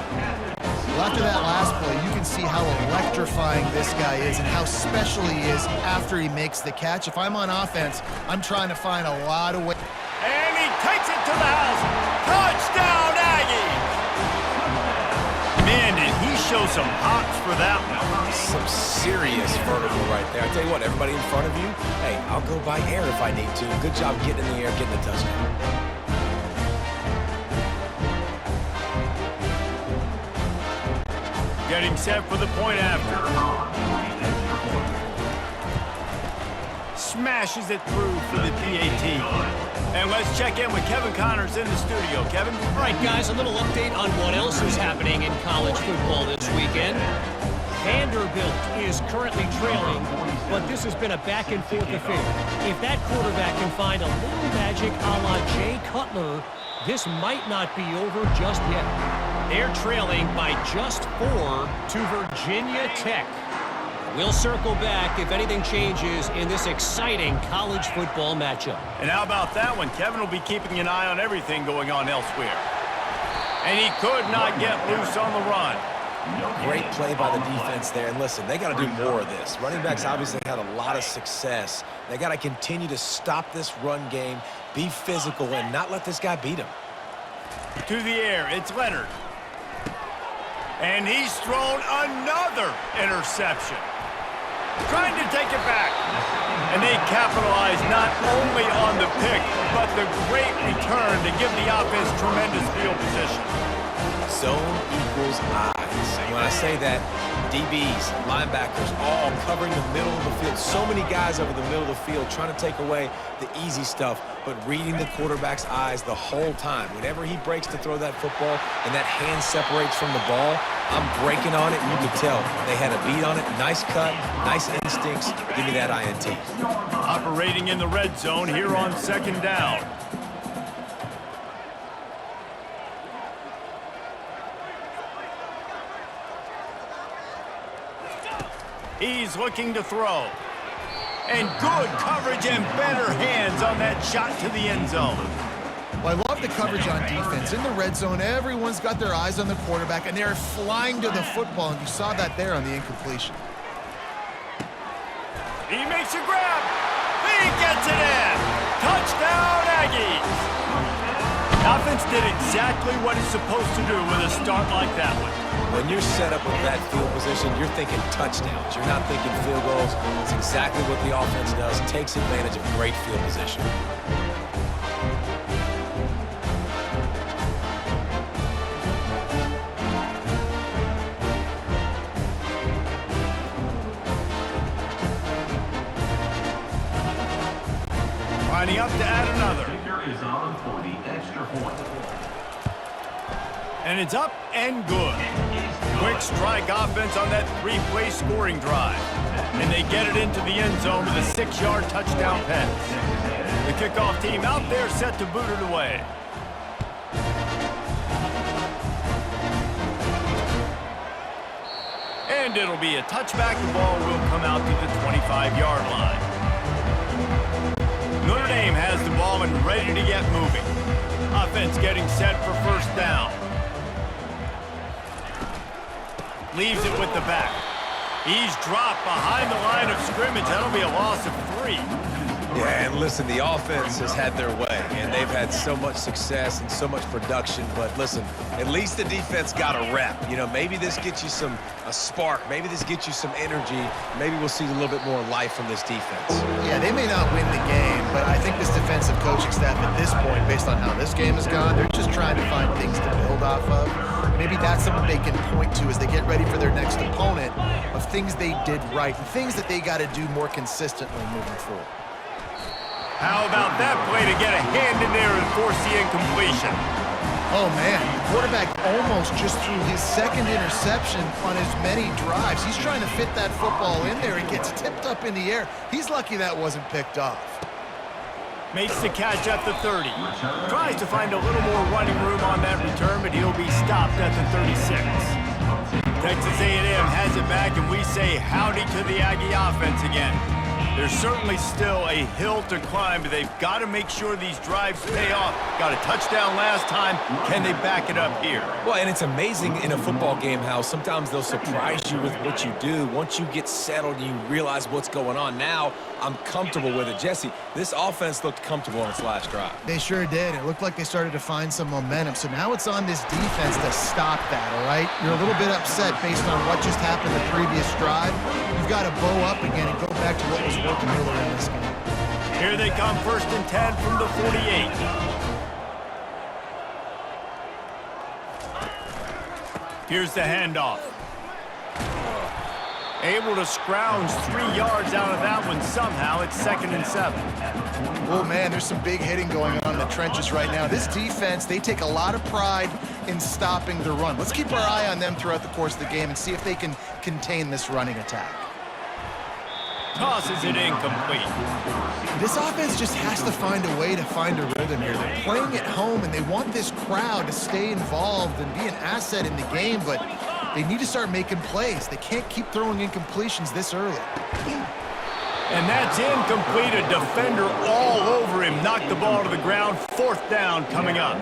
Well, after that last play, you can see how electrifying this guy is and how special he is after he makes the catch. If I'm on offense, I'm trying to find a lot of ways. And he takes it to the house. Touchdown, Aggies! Man, did he show some hops for that one. Some serious vertical right there. I tell you what, everybody in front of you, hey, I'll go by air if I need to. Good job getting in the air, getting the touchdown. Getting set for the point after. Smashes it through for the PAT. And let's check in with Kevin Connors in the studio. Kevin? All right, guys, a little update on what else is happening in college football this weekend. Vanderbilt is currently trailing, but this has been a back-and-forth affair. If that quarterback can find a little magic a la Jay Cutler, this might not be over just yet. They're trailing by just 4 to Virginia Tech. We'll circle back if anything changes in this exciting college football matchup. And how about that one? Kevin will be keeping an eye on everything going on elsewhere. And he could not get loose on the run. Great play by the defense there. And listen, they got to do more of this. Running backs obviously had a lot of success. They got to continue to stop this run game, be physical, and not let this guy beat him. To the air, it's Leonard. And he's thrown another interception. Trying to take it back. And they capitalize not only on the pick, but the great return to give the offense tremendous field position. Zone equals eyes. And when I say that, DBs, linebackers, all covering the middle of the field. So many guys over the middle of the field trying to take away the easy stuff, but reading the quarterback's eyes the whole time. Whenever he breaks to throw that football and that hand separates from the ball, I'm breaking on it, and you can tell they had a beat on it. Nice cut, nice instincts. Give me that INT. Operating in the red zone here on 2nd down. He's looking to throw. And good coverage and better hands on that shot to the end zone. Well, I love the coverage on defense. In the red zone, everyone's got their eyes on the quarterback, and they're flying to the football, and you saw that there on the incompletion. He makes a grab. He gets it in. Touchdown, Aggies. Offense did exactly what it's supposed to do with a start like that one. When you're set up with that field position, you're thinking touchdowns. You're not thinking field goals. It's exactly what the offense does. Takes advantage of great field position. Lining up to add another. Is on for the extra point. And it's up and good. Quick strike offense on that 3-play scoring drive. And they get it into the end zone with a 6-yard touchdown pass. The kickoff team out there set to boot it away. And it'll be a touchback. The ball will come out to the 25-yard line. Notre Dame has the ball and ready to get moving. Offense getting set for 1st down. Leaves it with the back. He's dropped behind the line of scrimmage. That'll be a loss of 3. Yeah, and listen, the offense has had their way, and they've had so much success and so much production. But listen, at least the defense got a rep. You know, maybe this gets you a spark. Maybe this gets you some energy. Maybe we'll see a little bit more life from this defense. Yeah, they may not win the game, but I think this defensive coaching staff at this point, based on how this game has gone, they're just trying to find things to build off of. Maybe that's something they can point to as they get ready for their next opponent, of things they did right and things that they got to do more consistently moving forward. How about that play to get a hand in there and force the incompletion? Oh, man, the quarterback almost just threw his second interception on as many drives. He's trying to fit that football in there. It gets tipped up in the air. He's lucky that wasn't picked off. Makes the catch at the 30. Tries to find a little more running room on that return, but he'll be stopped at the 36. Texas A&M has it back, and we say howdy to the Aggie offense again. There's certainly still a hill to climb, but they've got to make sure these drives pay off. Got a touchdown last time. Can they back it up here? Well, and it's amazing in a football game how sometimes they'll surprise you with what you do. Once you get settled and you realize what's going on, now I'm comfortable with it. Jesse, this offense looked comfortable on its last drive. They sure did. It looked like they started to find some momentum. So now it's on this defense to stop that, all right? You're a little bit upset based on what just happened the previous drive. You've got to bow up again and go back to what was working earlier in this game. Here they come, 1st and 10 from the 48. Here's the handoff. Able to scrounge 3 yards out of that one somehow. It's 2nd and 7. Oh, man, there's some big hitting going on in the trenches right now. This defense, they take a lot of pride in stopping the run. Let's keep our eye on them throughout the course of the game and see if they can contain this running attack. Tosses it incomplete. This offense just has to find a way to find a rhythm here. They're playing at home, and they want this crowd to stay involved and be an asset in the game, but they need to start making plays. They can't keep throwing incompletions this early. And that's incomplete. A defender all over him. Knocked the ball to the ground. 4th down coming up.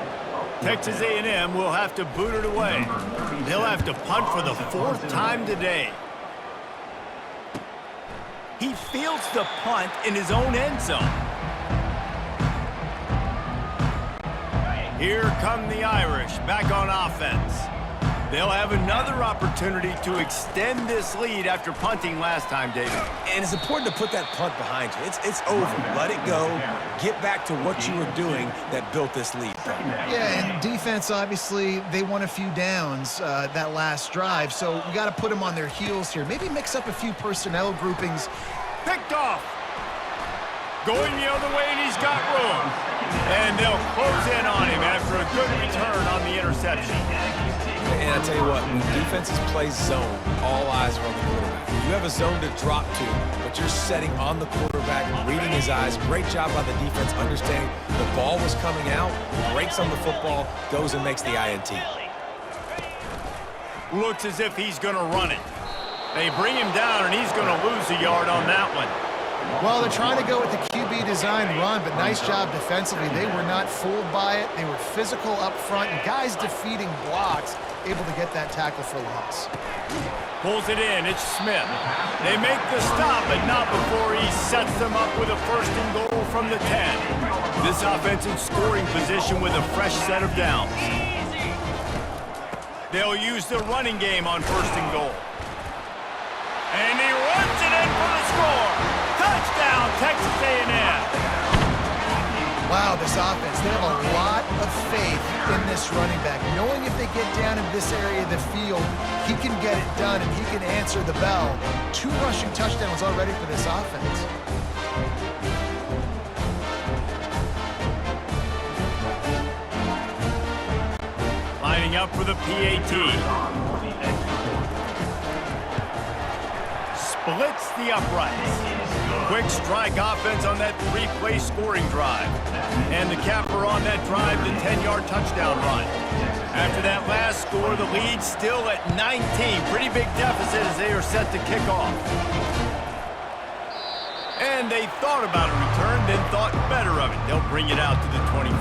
Texas A&M will have to boot it away. They'll have to punt for the 4th time today. He fields the punt in his own end zone. Here come the Irish back on offense. They'll have another opportunity to extend this lead after punting last time, David. And it's important to put that punt behind you. It's over. Let it go. Get back to what you were doing that built this lead. Yeah, and defense, obviously, they won a few downs that last drive, so we got to put them on their heels here. Maybe mix up a few personnel groupings. Picked off. Going the other way, and he's got room. And they'll close in on him after a good return on the interception. And I tell you what, when defenses play zone, all eyes are on the quarterback. You have a zone to drop to, but you're setting on the quarterback, reading his eyes. Great job by the defense, understanding the ball was coming out, breaks on the football, goes and makes the INT. Looks as if he's going to run it. They bring him down, and he's going to lose a yard on that one. Well, they're trying to go with the QB design run, but nice job defensively. They were not fooled by it. They were physical up front, and guys defeating blocks, able to get that tackle for loss. Pulls it in. It's Smith. They make the stop, but not before he sets them up with a 1st and goal from the 10. This offense in scoring position with a fresh set of downs. They'll use the running game on 1st and goal. And he runs it in for the score. Touchdown, Texas A&M. Wow, this offense, they have a lot of faith in this running back. Knowing if they get down in this area of the field, he can get it done and he can answer the bell. 2 rushing touchdowns already for this offense. Lining up for the PAT. Splits the uprights. Quick strike offense on that 3-play scoring drive. And the capper on that drive, the 10-yard touchdown run. After that last score, the lead still at 19. Pretty big deficit as they are set to kick off. And they thought about a return, then thought better of it. They'll bring it out to the 25.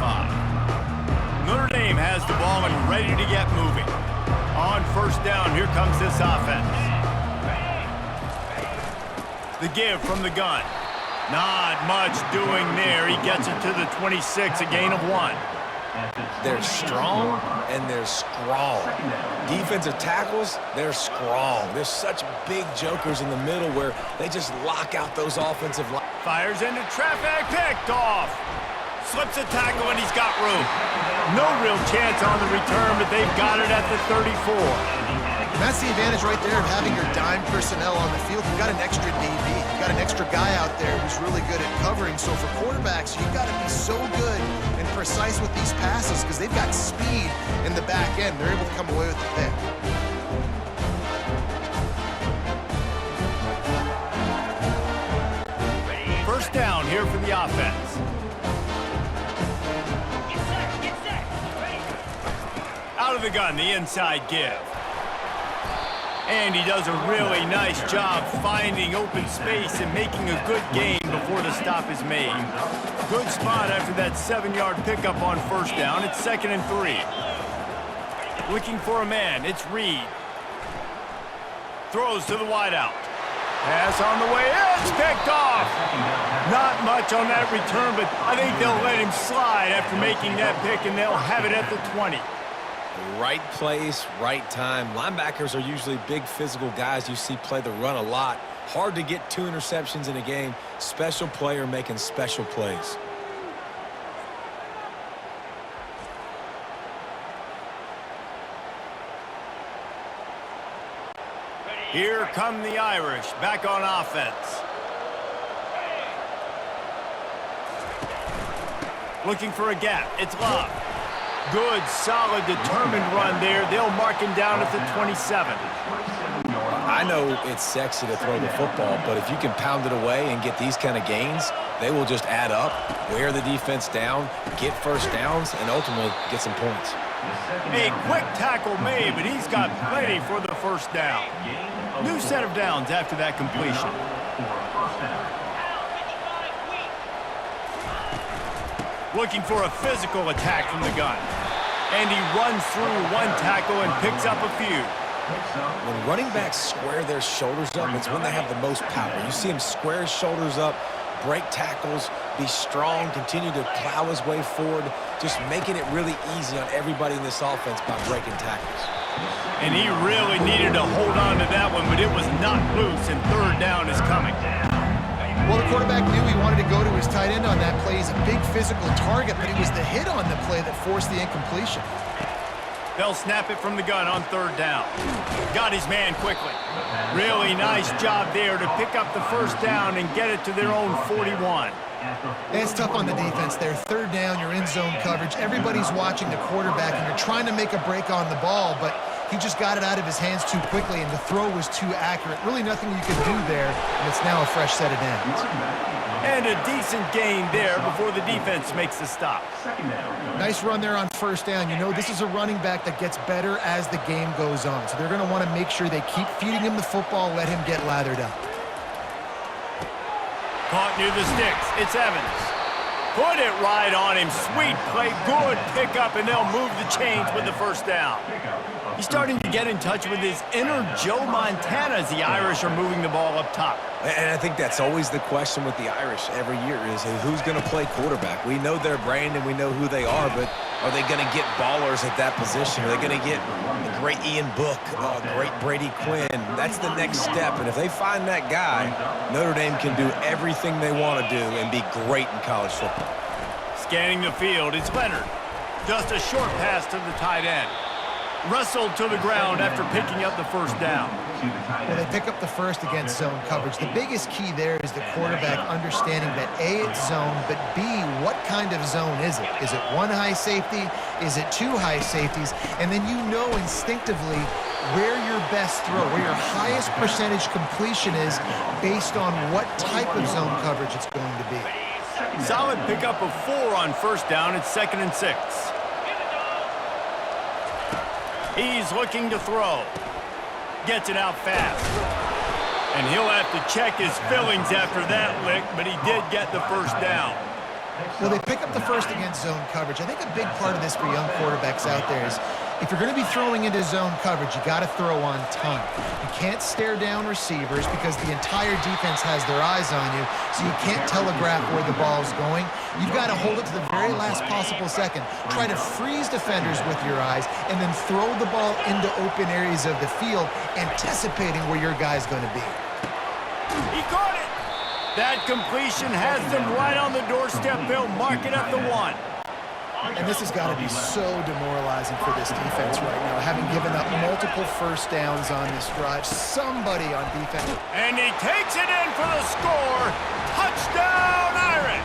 Notre Dame has the ball and ready to get moving. On 1st down, here comes this offense. The give from the gun. Not much doing there. He gets it to the 26, a gain of 1. They're strong and they're strong. Defensive tackles, they're strong. There's such big jokers in the middle where they just lock out those offensive lines. Fires into traffic, picked off. Slips a tackle and he's got room. No real chance on the return, but they've got it at the 34. And that's the advantage right there of having your dime personnel on the field. You've got an extra DB. You've got an extra guy out there who's really good at covering. So for quarterbacks, you've got to be so good and precise with these passes because they've got speed in the back end. They're able to come away with the pick. First down here for the offense. Out of the gun, the inside give. And he does a really nice job finding open space and making a good gain before the stop is made. Good spot after that 7-yard pickup on first down. It's 2nd and 3. Looking for a man. It's Reed. Throws to the wideout. Pass on the way. It's picked off. Not much on that return, but I think they'll let him slide after making that pick, and they'll have it at the 20. Right place, right time. Linebackers are usually big physical guys you see play the run a lot. Hard to get 2 interceptions in a game. Special player making special plays. Here come the Irish, back on offense. Looking for a gap. It's Love. Good, solid, determined run there. They'll mark him down at the 27. I know it's sexy to throw the football, but if you can pound it away and get these kind of gains, they will just add up, wear the defense down, get first downs, and ultimately get some points. A quick tackle made, but he's got plenty for the first down. New set of downs after that completion. Looking for a physical attack from the gun. And he runs through one tackle and picks up a few. When running backs square their shoulders up, it's when they have the most power. You see him square his shoulders up, break tackles, be strong, continue to plow his way forward, just making it really easy on everybody in this offense by breaking tackles. And he really needed to hold on to that one, but it was not loose, and third down is coming. Well, the quarterback knew he wanted to go to his tight end on that play. He's a big physical target, but it was the hit on the play that forced the incompletion. They'll snap it from the gun on third down. Got his man quickly. Really nice job there to pick up the first down and get it to their own 41. It's tough on the defense there. Third down, you're in zone coverage. Everybody's watching the quarterback, and you're trying to make a break on the ball, but he just got it out of his hands too quickly, and the throw was too accurate. Really nothing you could do there, and it's now a fresh set of downs. And a decent gain there before the defense makes the stop. Nice run there on first down. You know, this is a running back that gets better as the game goes on, so they're going to want to make sure they keep feeding him the football, let him get lathered up. Caught near the sticks. It's Evans. Put it right on him. Sweet play. Good pickup, and they'll move the chains with the first down. He's starting to get in touch with his inner Joe Montana as the Irish are moving the ball up top. And I think that's always the question with the Irish every year is who's going to play quarterback. We know their brand and we know who they are, but are they going to get ballers at that position? Are they going to get a great Ian Book, a great Brady Quinn? That's the next step. And if they find that guy, Notre Dame can do everything they want to do and be great in college football. Scanning the field, it's Leonard. Just a short pass to the tight end. Wrestled to the ground after picking up the first down. Well, they pick up the first against zone coverage. The biggest key there is the quarterback understanding that A, it's zone, but B, what kind of zone is it? Is it one high safety? Is it two high safeties? And then you know instinctively where your best throw, where your highest percentage completion is based on what type of zone coverage it's going to be. Solid pickup of 4 on first down. It's 2nd and 6. He's looking to throw. Gets it out fast. And he'll have to check his fillings after that lick, but he did get the first down. Well, they pick up the first against zone coverage. I think a big part of this for young quarterbacks out there is If you're going to be throwing into zone coverage, you got to throw on time. You can't stare down receivers because the entire defense has their eyes on you, so you can't telegraph where the ball's going. You've got to hold it to the very last possible second. Try to freeze defenders with your eyes, and then throw the ball into open areas of the field, anticipating where your guy's going to be. He caught it! That completion has them right on the doorstep. They'll mark it at the 1. And this has got to be so demoralizing for this defense right now, having given up multiple first downs on this drive. Somebody on defense. And he takes it in for the score. Touchdown, Irish!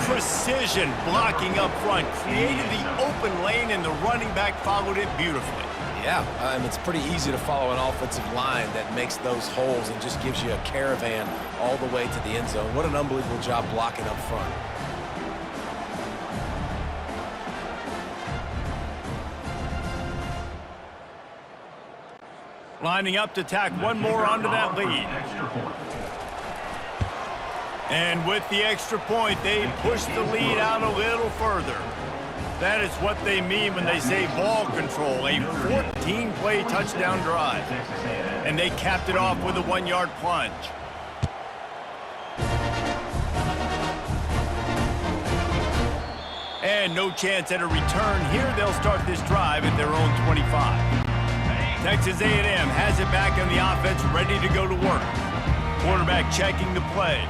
Precision blocking up front, created the open lane, and the running back followed it beautifully. Yeah, and it's pretty easy to follow an offensive line that makes those holes and just gives you a caravan all the way to the end zone. What an unbelievable job blocking up front. Lining up to tack one more onto that lead. And with the extra point, they push the lead out a little further. That is what they mean when they say ball control, a 14-play touchdown drive. And they capped it off with a 1-yard plunge. And no chance at a return here. They'll start this drive at their own 25. Texas A&M has it back on the offense, ready to go to work. Quarterback checking the play.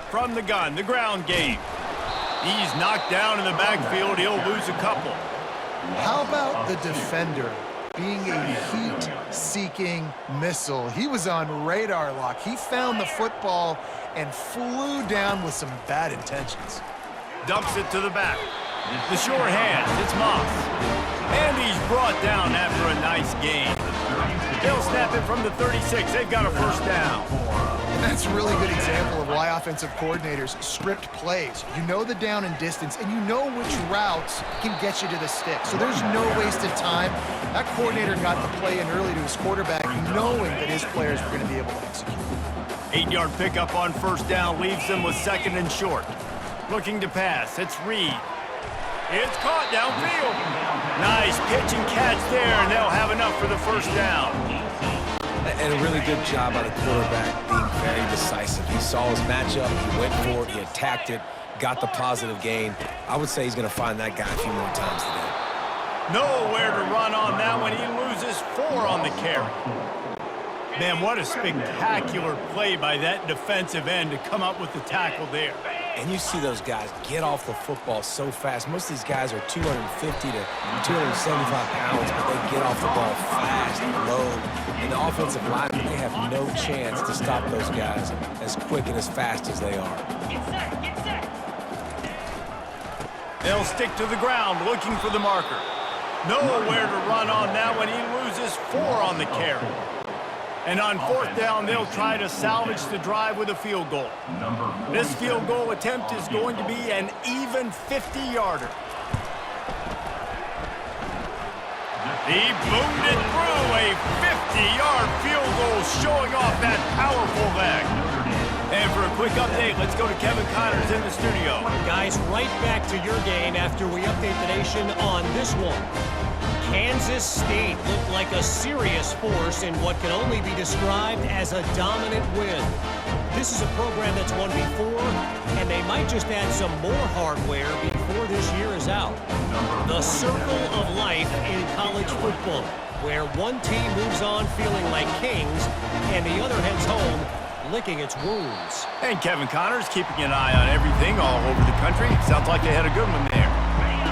From the gun, the ground game. He's knocked down in the backfield. He'll lose a couple. How about the defender being a heat-seeking missile? He was on radar lock. He found the football and flew down with some bad intentions. Dumps it to the back. The sure hands, it's Moss. And he's brought down after a nice gain. They'll snap it from the 36. They've got a first down. And that's a really good example of why offensive coordinators script plays. You know the down and distance, and you know which routes can get you to the stick. So there's no wasted time. That coordinator got the play in early to his quarterback, knowing that his players were going to be able to execute. 8-yard pickup on first down leaves them with 2nd and short. Looking to pass, it's Reed. It's caught downfield. Nice pitch and catch there, and they'll have enough for the first down. And a really good job by the quarterback being very decisive. He saw his matchup, he went for it, he attacked it, got the positive gain. I would say he's going to find that guy a few more times today. Nowhere to run on that one. He loses 4 on the carry. Man, what a spectacular play by that defensive end to come up with the tackle there. And you see those guys get off the football so fast. Most of these guys are 250 to 275 pounds, but they get off the ball fast and low. And the offensive linemen, they have no chance to stop those guys as quick and as fast as they are. They'll stick to the ground looking for the marker. Nowhere to run on that one. He loses 4 on the carry. And on 4th down, they'll try to salvage the drive with a field goal. This field goal attempt is going to be an even 50-yarder. He boomed it through, a 50-yard field goal showing off that powerful leg. And for a quick update, let's go to Kevin Connors in the studio. Guys, right back to your game after we update the nation on this one. Kansas State looked like a serious force in what can only be described as a dominant win. This is a program that's won before, and they might just add some more hardware before this year is out. The circle of life in college football, where one team moves on feeling like kings, and the other heads home licking its wounds. And Kevin Connors keeping an eye on everything all over the country. Sounds like they had a good one there.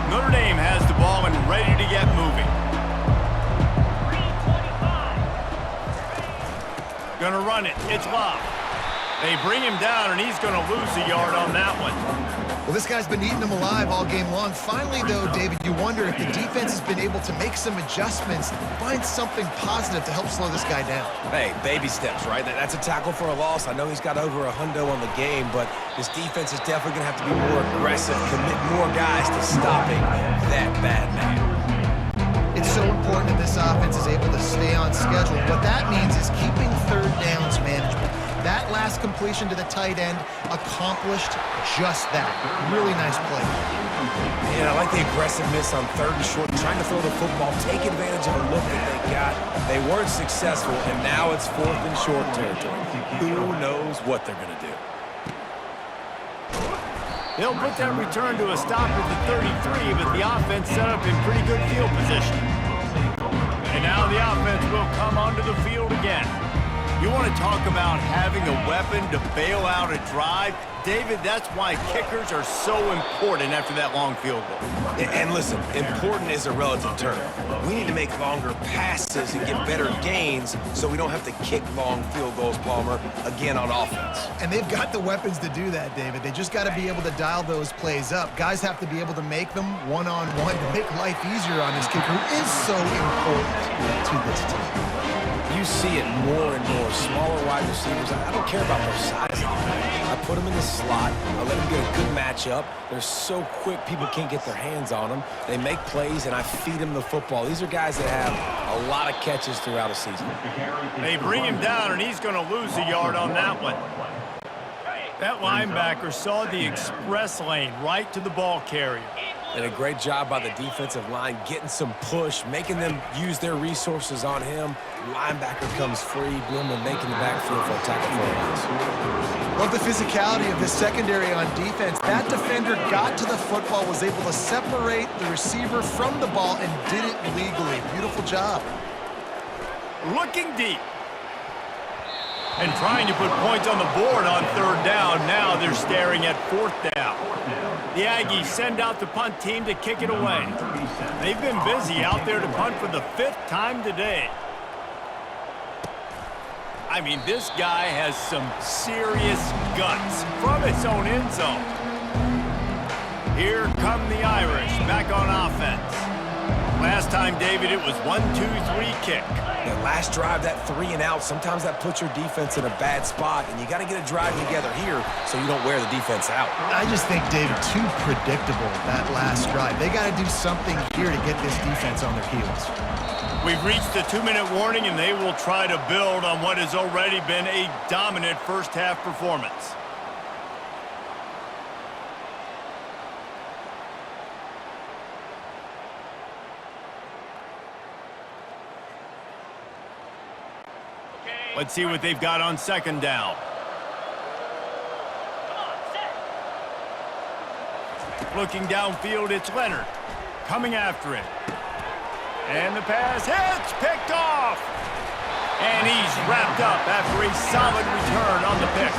Notre Dame has the ball and ready to get moving. Gonna run it. It's Love. They bring him down, and he's gonna lose a yard on that one. Well, this guy's been eating them alive all game long. Finally, though, David, you wonder if the defense has been able to make some adjustments, find something positive to help slow this guy down. Hey, baby steps, right? That's a tackle for a loss. I know he's got over a hundo on the game, but this defense is definitely going to have to be more aggressive, commit more guys to stopping that bad man. It's so important that this offense is able to stay on schedule. What that means is keeping 3rd downs manageable. That last completion to the tight end accomplished just that. Really nice play. And I like the aggressiveness on 3rd and short, trying to throw the football, take advantage of a look that they got. They weren't successful, and now it's 4th and short territory. Who knows what they're going to do? They'll put that return to a stop at the 33, but the offense set up in pretty good field position. And now the offense will come onto the field again. You want to talk about having a weapon to bail out a drive? David, that's why kickers are so important after that long field goal. And listen, important is a relative term. We need to make longer passes and get better gains so we don't have to kick long field goals, Palmer, again on offense. And they've got the weapons to do that, David. They just got to be able to dial those plays up. Guys have to be able to make them one-on-one to make life easier on this kicker, who is so important to this team. You see it more and more. Smaller wide receivers, I don't care about their size. I put them in the slot. I let them get a good matchup. They're so quick, people can't get their hands on them. They make plays, and I feed them the football. These are guys that have a lot of catches throughout a season. They bring him down, and he's going to lose a yard on that one. That linebacker saw the express lane right to the ball carrier. And a great job by the defensive line, getting some push, making them use their resources on him. Linebacker comes free, boom, and making the backfield for a tackle for a loss. Love the physicality of this secondary on defense. That defender got to the football, was able to separate the receiver from the ball, and did it legally. Beautiful job. Looking deep. And trying to put points on the board on 3rd down. Now they're staring at 4th down. The Aggies send out the punt team to kick it away. They've been busy out there to punt for the 5th time today. I mean, this guy has some serious guts from its own end zone. Here come the Irish back on offense. Last time, David, it was 1-2-3 kick. That last drive, that 3 and out, sometimes that puts your defense in a bad spot, and you got to get a drive together here so you don't wear the defense out. I just think, David, too predictable, that last drive. They got to do something here to get this defense on their heels. We've reached the 2-minute warning, and they will try to build on what has already been a dominant first-half performance. Let's see what they've got on 2nd down. Looking downfield, it's Leonard. Coming after it. And the pass hits, picked off. And he's wrapped up after a solid return on the pick.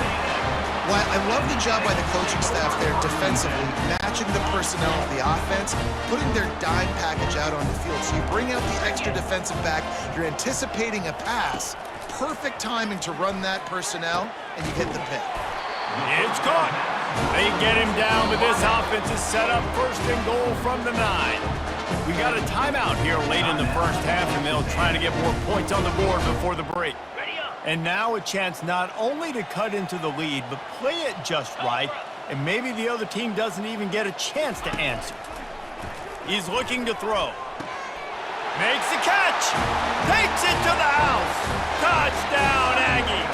Well, I love the job by the coaching staff there defensively, matching the personnel of the offense, putting their dime package out on the field. So you bring out the extra defensive back, you're anticipating a pass. Perfect timing to run that personnel, and you get the pick. It's caught. They get him down, but this offense is set up 1st and goal from the 9. We got a timeout here late in the first half, and they'll try to get more points on the board before the break. And now a chance not only to cut into the lead, but play it just right, and maybe the other team doesn't even get a chance to answer. He's looking to throw. Makes the catch. Takes it to the house. Touchdown, Aggie.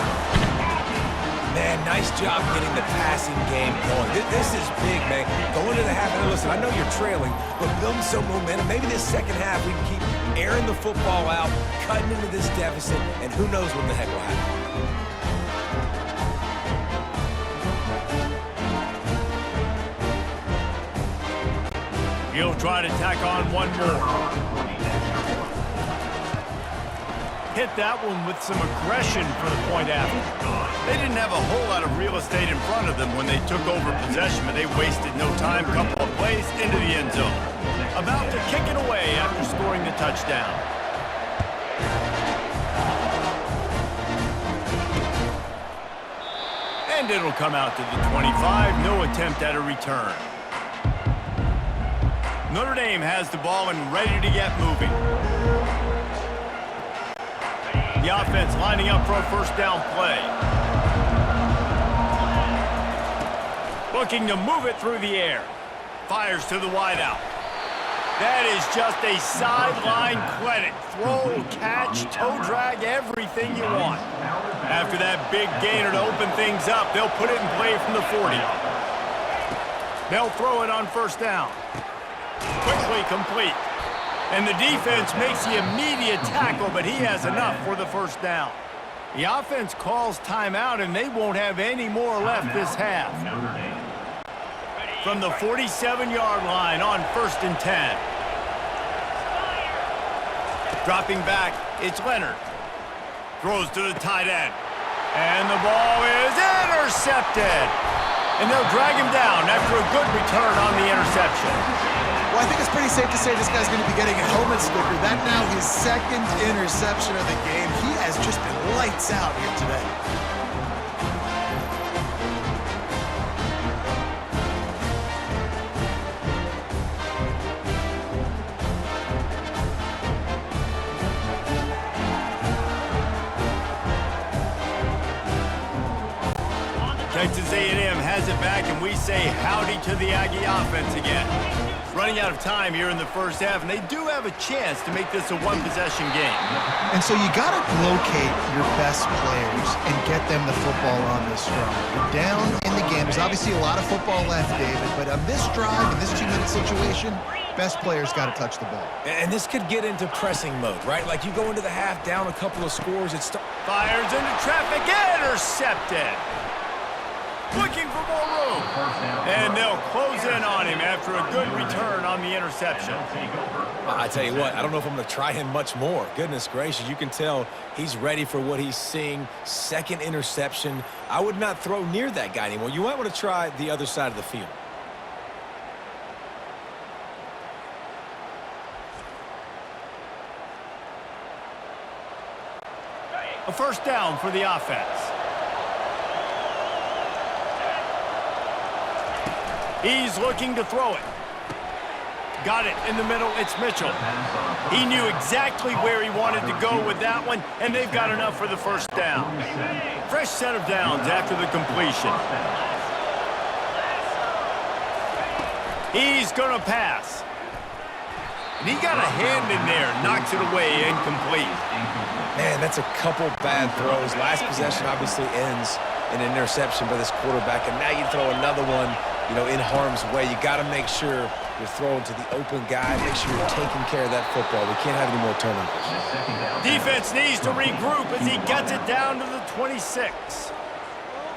Man, nice job getting the passing game going. This is big, man. Going into the half, and listen, I know you're trailing, but building some momentum. Maybe this second half we can keep airing the football out, cutting into this deficit, and who knows what the heck will happen. He'll try to tack on one more. Hit that one with some aggression for the point after. They didn't have a whole lot of real estate in front of them when they took over possession, but they wasted no time. Couple of plays into the end zone. About to kick it away after scoring the touchdown. And it'll come out to the 25. No attempt at a return. Notre Dame has the ball and ready to get moving. The offense lining up for a 1st down play. Looking to move it through the air. Fires to the wideout. That is just a sideline credit. Throw, catch, toe drag, everything you want. After that big gainer to open things up, they'll put it in play from the 40. They'll throw it on first down. Quickly complete. And the defense makes the immediate tackle, but he has enough for the first down. The offense calls timeout, and they won't have any more left this half. From the 47-yard line on 1st and 10. Dropping back, it's Leonard. Throws to the tight end. And the ball is intercepted. And they'll drag him down after a good return on the interception. Well, I think it's pretty safe to say this guy's going to be getting a helmet sticker. That now his 2nd interception of the game. He has just been lights out here today. Texas A&M has it back, and we say howdy to the Aggie offense again. Running out of time here in the first half, and they do have a chance to make this a one-possession game. And so you got to locate your best players and get them the football on this run. You're down in the game. There's obviously a lot of football left, David, but on this drive, in this 2-minute situation, best players got to touch the ball. And this could get into pressing mode, right? Like you go into the half down a couple of scores. Fires into traffic, intercepted. Looking for more room. And they'll close in on him after a good return on the interception. I tell you what, I don't know if I'm going to try him much more. Goodness gracious, you can tell he's ready for what he's seeing. 2nd interception. I would not throw near that guy anymore. You might want to try the other side of the field. A first down for the offense. He's looking to throw it. Got it in the middle. It's Mitchell. He knew exactly where he wanted to go with that one, and they've got enough for the first down. Fresh set of downs after the completion. He's going to pass. And he got a hand in there, knocks it away, incomplete. Man, that's a couple bad throws. Last possession obviously ends in an interception by this quarterback, and now you throw another one, in harm's way. You got to make sure you're throwing to the open guy. Make sure you're taking care of that football. We can't have any more turnovers. Defense needs to regroup as he gets it down to the 26.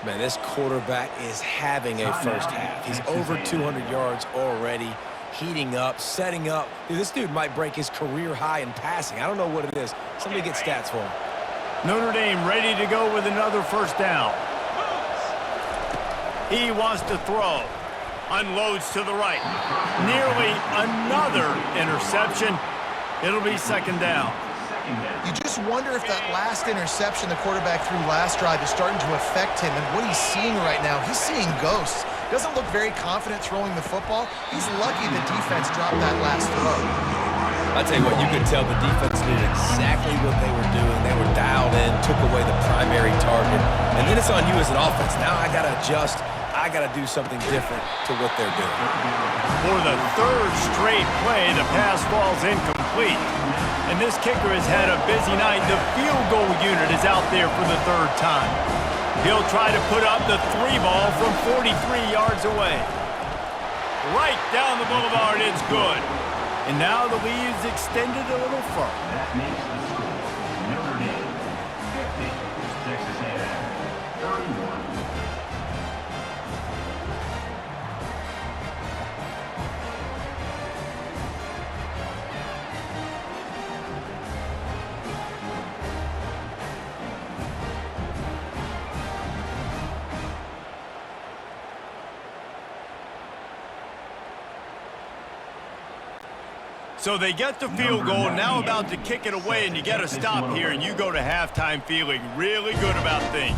Man, this quarterback is having a first half. He's over 200 yards already, heating up, setting up. Dude, this dude might break his career high in passing. I don't know what it is. Somebody get stats for him. Notre Dame ready to go with another first down. He wants to throw. Unloads to the right. Nearly another interception. It'll be 2nd down. You just wonder if that last interception the quarterback threw last drive is starting to affect him and what he's seeing right now. He's seeing ghosts. Doesn't look very confident throwing the football. He's lucky the defense dropped that last throw. I'll tell you what, you could tell the defense knew exactly what they were doing. They were dialed in, took away the primary target, and then it's on you as an offense. Now I got to adjust. I got to do something different to what they're doing. For the 3rd straight play, the pass falls incomplete. And this kicker has had a busy night. The field goal unit is out there for the 3rd time. He'll try to put up the 3 ball from 43 yards away. Right down the boulevard, it's good. And now the lead is extended a little further. That makes the score Notre Dame 50, Texas A&M 31. So they get the field goal, now about to kick it away, and you get a stop here, and you go to halftime feeling really good about things.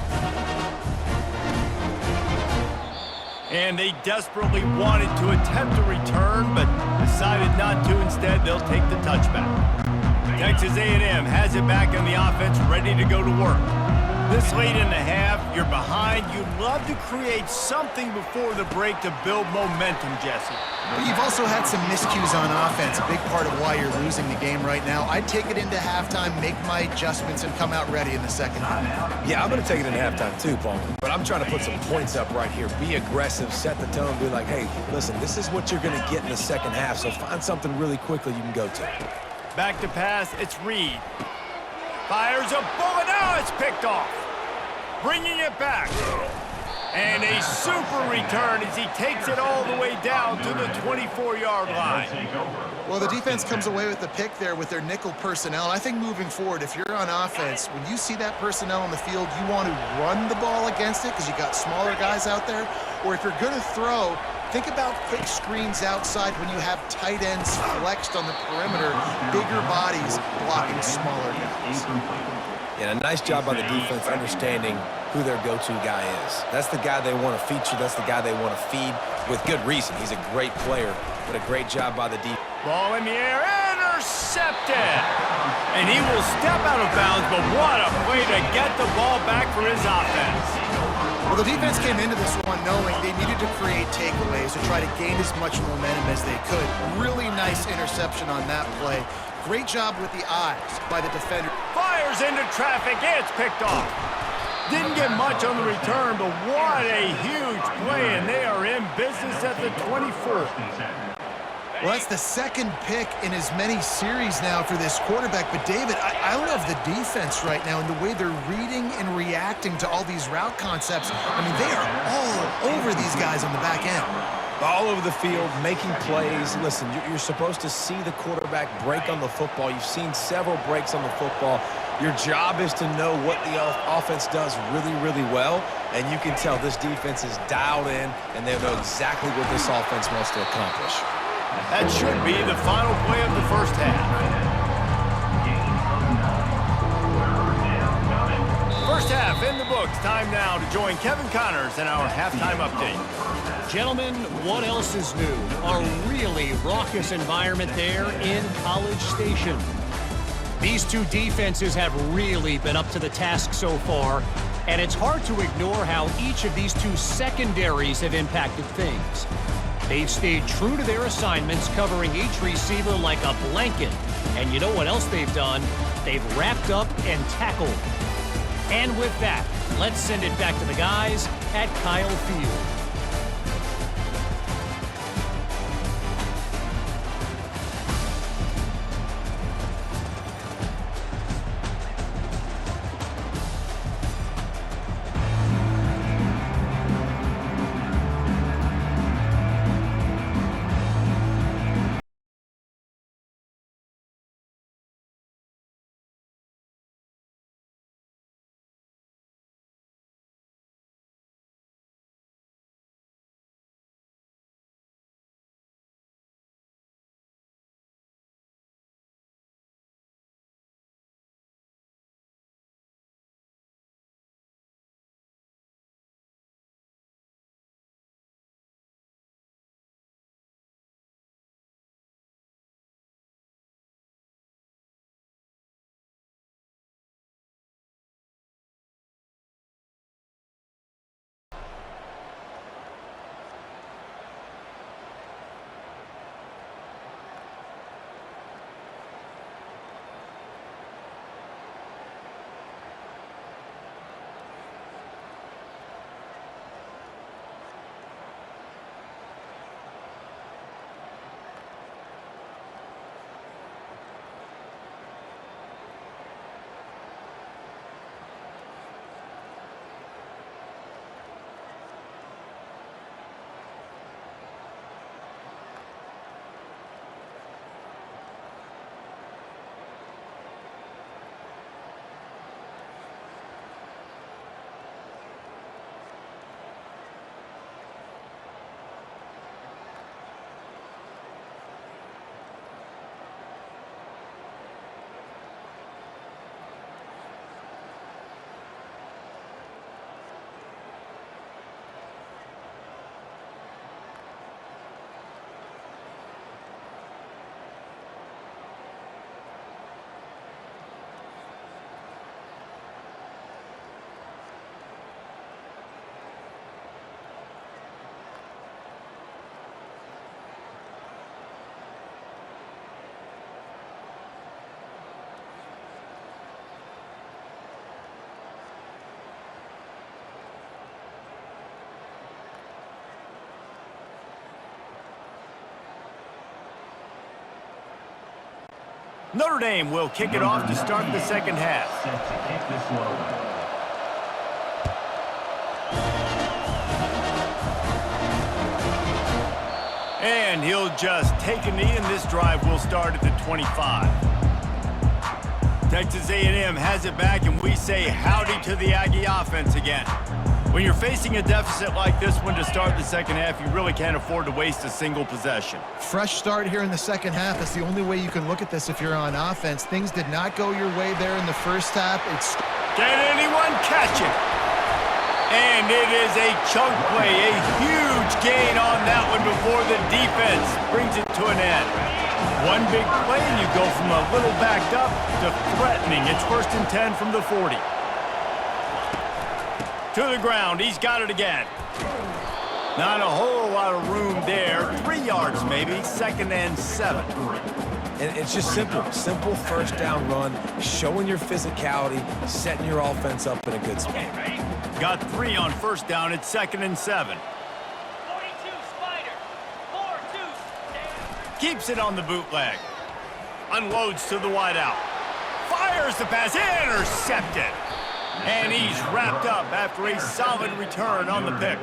And they desperately wanted to attempt a return, but decided not to. Instead, they'll take the touchback. Texas A&M has it back on the offense, ready to go to work. This late in the half, you're behind. You'd love to create something before the break to build momentum, Jesse. But you've also had some miscues on offense, a big part of why you're losing the game right now. I'd take it into halftime, make my adjustments, and come out ready in the second half. Yeah, I'm going to take it in halftime too, Paul. But I'm trying to put some points up right here. Be aggressive, set the tone, be like, hey, listen, this is what you're going to get in the second half, so find something really quickly you can go to. Back to pass, it's Reed. Fires a bullet, now it's picked off. Bringing it back. And a super return as he takes it all the way down to the 24-yard line. Well, the defense comes away with the pick there with their nickel personnel. I think moving forward, if you're on offense, when you see that personnel on the field, you want to run the ball against it because you got smaller guys out there. Or if you're going to throw, think about quick screens outside when you have tight ends flexed on the perimeter, bigger bodies blocking smaller guys. And a nice job by the defense understanding who their go-to guy is. That's the guy they want to feature. That's the guy they want to feed with good reason. He's a great player, but a great job by the defense. Ball in the air, intercepted. And he will step out of bounds, but what a play to get the ball back for his offense. Well, the defense came into this one knowing they needed to create takeaways to try to gain as much momentum as they could. Really nice interception on that play. Great job with the eyes by the defender. Fires into traffic, it's picked off. Didn't get much on the return, but what a huge play, and they are in business at the 24. Well, that's the second pick in as many series now for this quarterback. But, David, I love the defense right now and the way they're reading and reacting to all these route concepts. I mean, they are all over these guys on the back end. All over the field, making plays. Listen, you're supposed to see the quarterback break on the football. You've seen several breaks on the football. Your job is to know what the offense does really, really well, and you can tell this defense is dialed in, and they know exactly what this offense wants to accomplish. That should be the final play of the first half. First half in the books. Time now to join Kevin Connors in our halftime update. Gentlemen, what else is new? A really raucous environment there in College Station. These two defenses have really been up to the task so far, and it's hard to ignore how each of these two secondaries have impacted things. They've stayed true to their assignments, covering each receiver like a blanket. And you know what else they've done? They've wrapped up and tackled. And with that, let's send it back to the guys at Kyle Field. Notre Dame will kick it off to start the second half. Set to kick this one away. And he'll just take a knee, and this drive will start at the 25. Texas A&M has it back, and we say howdy to the Aggie offense again. When you're facing a deficit like this one to start the second half, you really can't afford to waste a single possession. Fresh start here in the second half. That's the only way you can look at this if you're on offense. Things did not go your way there in the first half. Can anyone catch it? And it is a chunk play, a huge gain on that one before the defense brings it to an end. One big play, and you go from a little backed up to threatening. It's 1st and 10 from the 40. To the ground, he's got it again. Not a whole lot of room there. 3 yards maybe, 2nd and 7. And it's just simple. Simple first down run, showing your physicality, setting your offense up in a good spot. Got 3 on 1st down. It's 2nd and 7. 42 Spider. 4-2. Keeps it on the bootleg. Unloads to the wideout. Fires the pass. Intercepted. And he's wrapped up after a solid return on the pick.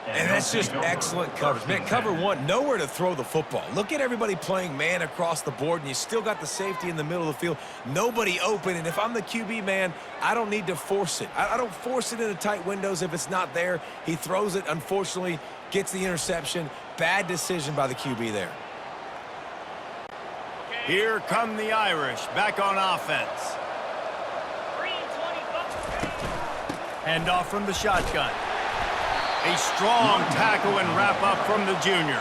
And that's just excellent coverage. Man, cover one, nowhere to throw the football. Look at everybody playing man across the board, and you still got the safety in the middle of the field. Nobody open, and if I'm the QB, man, I don't need to force it. I don't force it into tight windows if it's not there. He throws it, unfortunately, gets the interception. Bad decision by the QB there. Here come the Irish, back on offense. 3 and 25. Handoff from the shotgun. A strong tackle and wrap up from the junior.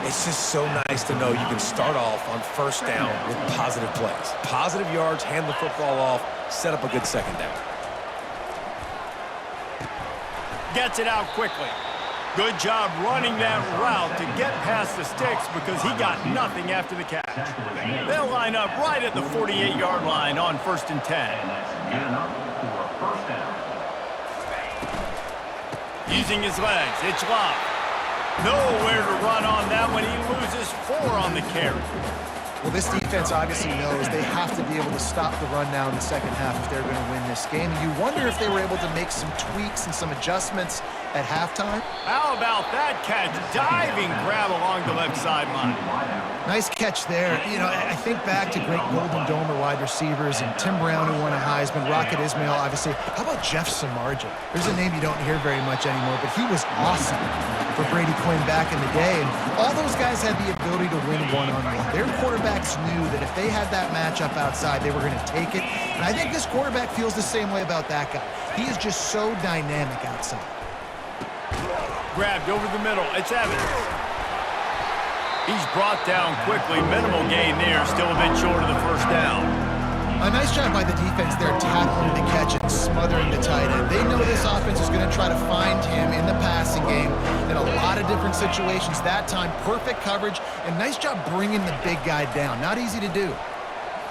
It's just so nice to know you can start off on 1st down with positive plays. Positive yards, hand the football off, set up a good 2nd down. Gets it out quickly. Good job running that route to get past the sticks because he got nothing after the catch. They'll line up right at the 48-yard line on 1st and 10. And that's good enough for a 1st down. Using his legs, it's locked. Nowhere to run on that one. He loses 4 on the carry. Well, this defense obviously knows they have to be able to stop the run now in the second half if they're going to win this game. You wonder if they were able to make some tweaks and some adjustments at halftime. How about that catch? Diving grab along the left sideline. Nice catch there. You know, I think back to great Golden Domer wide receivers and Tim Brown, who won a Heisman, Rocket Ismail, obviously. How about Jeff Samardzija? There's a name you don't hear very much anymore, but he was awesome for Brady Quinn back in the day. And all those guys had the ability to win one-on-one. Their quarterbacks knew that if they had that matchup outside, they were going to take it. And I think this quarterback feels the same way about that guy. He is just so dynamic outside. Grabbed over the middle. It's Evans. He's brought down quickly. Minimal gain there. Still a bit short of the 1st down. A nice job by the defense there, tackling the catch and smothering the tight end. They know this offense is going to try to find him in the passing game in a lot of different situations. That time, perfect coverage, and nice job bringing the big guy down. Not easy to do.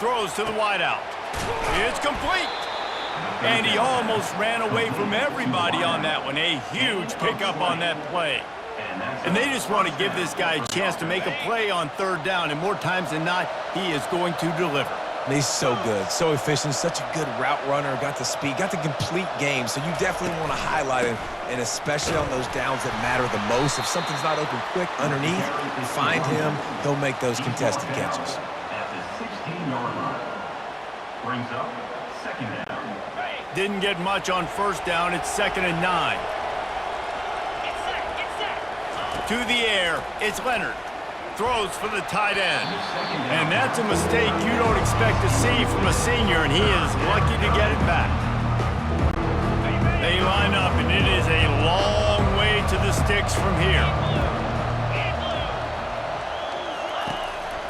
Throws to the wideout. It's complete. And he almost ran away from everybody on that one. A huge pickup on that play. And they just want to give this guy a chance to make a play on 3rd down, and more times than not, he is going to deliver. He's so good, so efficient, such a good route runner, got the speed, got the complete game, so you definitely want to highlight him, and especially on those downs that matter the most. If something's not open quick underneath, find him, he'll make those contested catches. At the 16-yard line. Brings up 2nd down. Didn't get much on 1st down. It's 2nd and 9. Get set. To the air, it's Leonard. Throws for the tight end. And that's a mistake you don't expect to see from a senior, and he is lucky to get it back. They line up, and it is a long way to the sticks from here.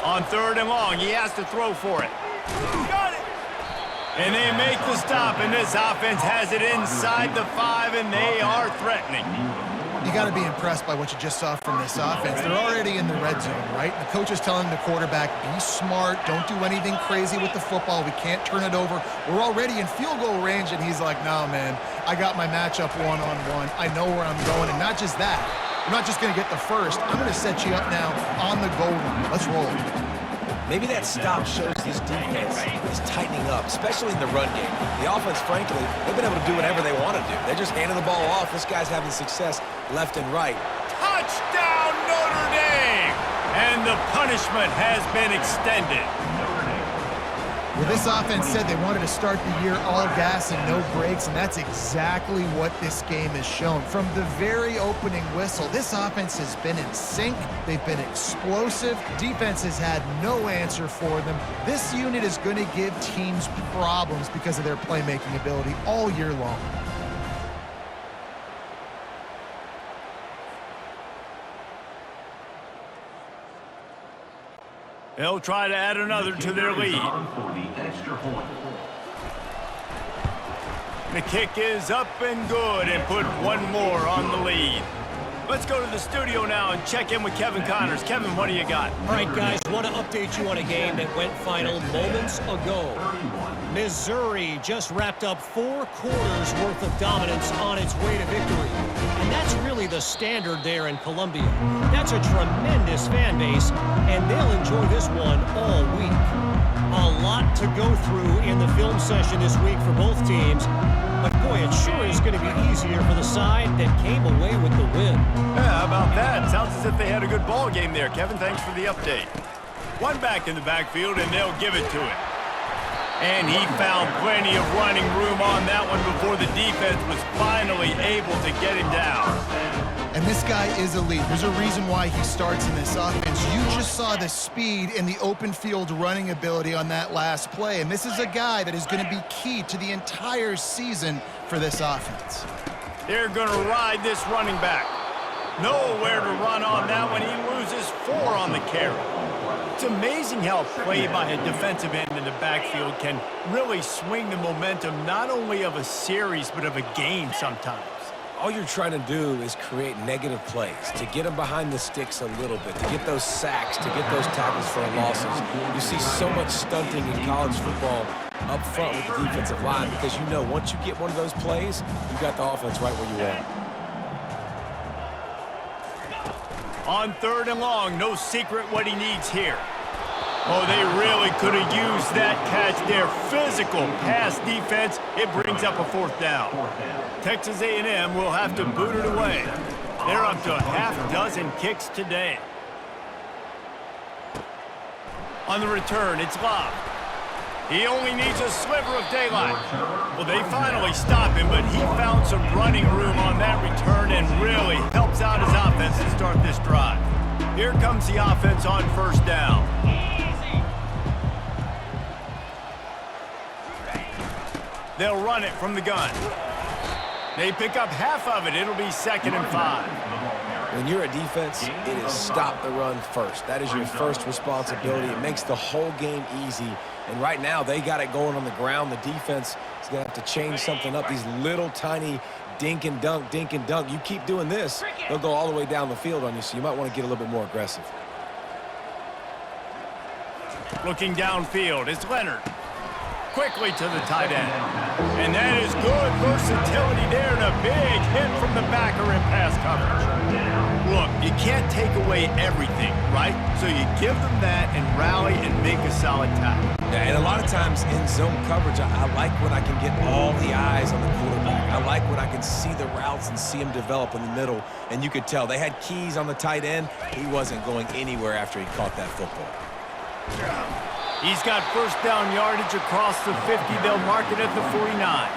On 3rd and long, he has to throw for it. Got it! And they make the stop, and this offense has it inside the 5, and they are threatening. You got to be impressed by what you just saw from this offense. They're already in the red zone, right? The coach is telling the quarterback, be smart, don't do anything crazy with the football. We can't turn it over. We're already in field goal range, and he's like, nah, man, I got my matchup one-on-one. I know where I'm going, and not just that. I'm not just going to get the first. I'm going to set you up now on the goal line. Let's roll. Maybe that stop shows this defense is tightening up, especially in the run game. The offense, frankly, they've been able to do whatever they want to do. They're just handing the ball off. This guy's having success left and right. Touchdown, Notre Dame! And the punishment has been extended. Well, this offense said they wanted to start the year all gas and no brakes, and that's exactly what this game has shown. From the very opening whistle, this offense has been in sync. They've been explosive. Defense has had no answer for them. This unit is going to give teams problems because of their playmaking ability all year long. They'll try to add another to their lead. The kick is up and good and put one more on the lead. Let's go to the studio now and check in with Kevin Connors. Kevin, what do you got? All right, guys, want to update you on a game that went final moments ago. Missouri just wrapped up 4 quarters worth of dominance on its way to victory. And that's really the standard there in Columbia. That's a tremendous fan base, and they'll enjoy this one all week. A lot to go through in the film session this week for both teams. But boy, it sure is going to be easier for the side that came away with the win. Yeah, how about that? Sounds as if they had a good ball game there. Kevin, thanks for the update. One back in the backfield, and they'll give it to him. And he found plenty of running room on that one before the defense was finally able to get him down. And this guy is elite. There's a reason why he starts in this offense. You just saw the speed and the open field running ability on that last play. And this is a guy that is going to be key to the entire season for this offense. They're going to ride this running back. Nowhere to run on that one. He loses 4 on the carry. It's amazing how a play by a defensive end in the backfield can really swing the momentum not only of a series but of a game sometimes. All you're trying to do is create negative plays, to get them behind the sticks a little bit, to get those sacks, to get those tackles for losses. You see so much stunting in college football up front with the defensive line because you know once you get one of those plays, you got the offense right where you want it. On 3rd and long, no secret what he needs here. Oh, they really could have used that catch there. Physical pass defense. It brings up a 4th down. Texas A&M will have to boot it away. They're up to a half-dozen kicks today. On the return, it's Love. He only needs a sliver of daylight. Well, they finally stop him, but he found some running room on that return and really helps out his offense to start this drive. Here comes the offense on 1st down. They'll run it from the gun. They pick up half of it. It'll be 2nd and 5. When you're a defense, it is stop the run first. That is your first responsibility. It makes the whole game easy. And right now, they got it going on the ground. The defense is going to have to change something up. These little tiny dink and dunk, dink and dunk. You keep doing this, they'll go all the way down the field on you, so you might want to get a little bit more aggressive. Looking downfield, it's Leonard. Quickly to the tight end. And that is good versatility there and a big hit from the backer in pass coverage. Look, you can't take away everything, right? So you give them that and rally and make a solid tackle. Yeah, and a lot of times in zone coverage, I like when I can get all the eyes on the quarterback. I like when I can see the routes and see them develop in the middle. And you could tell they had keys on the tight end. He wasn't going anywhere after he caught that football. He's got 1st down yardage across the 50. They'll mark it at the 49.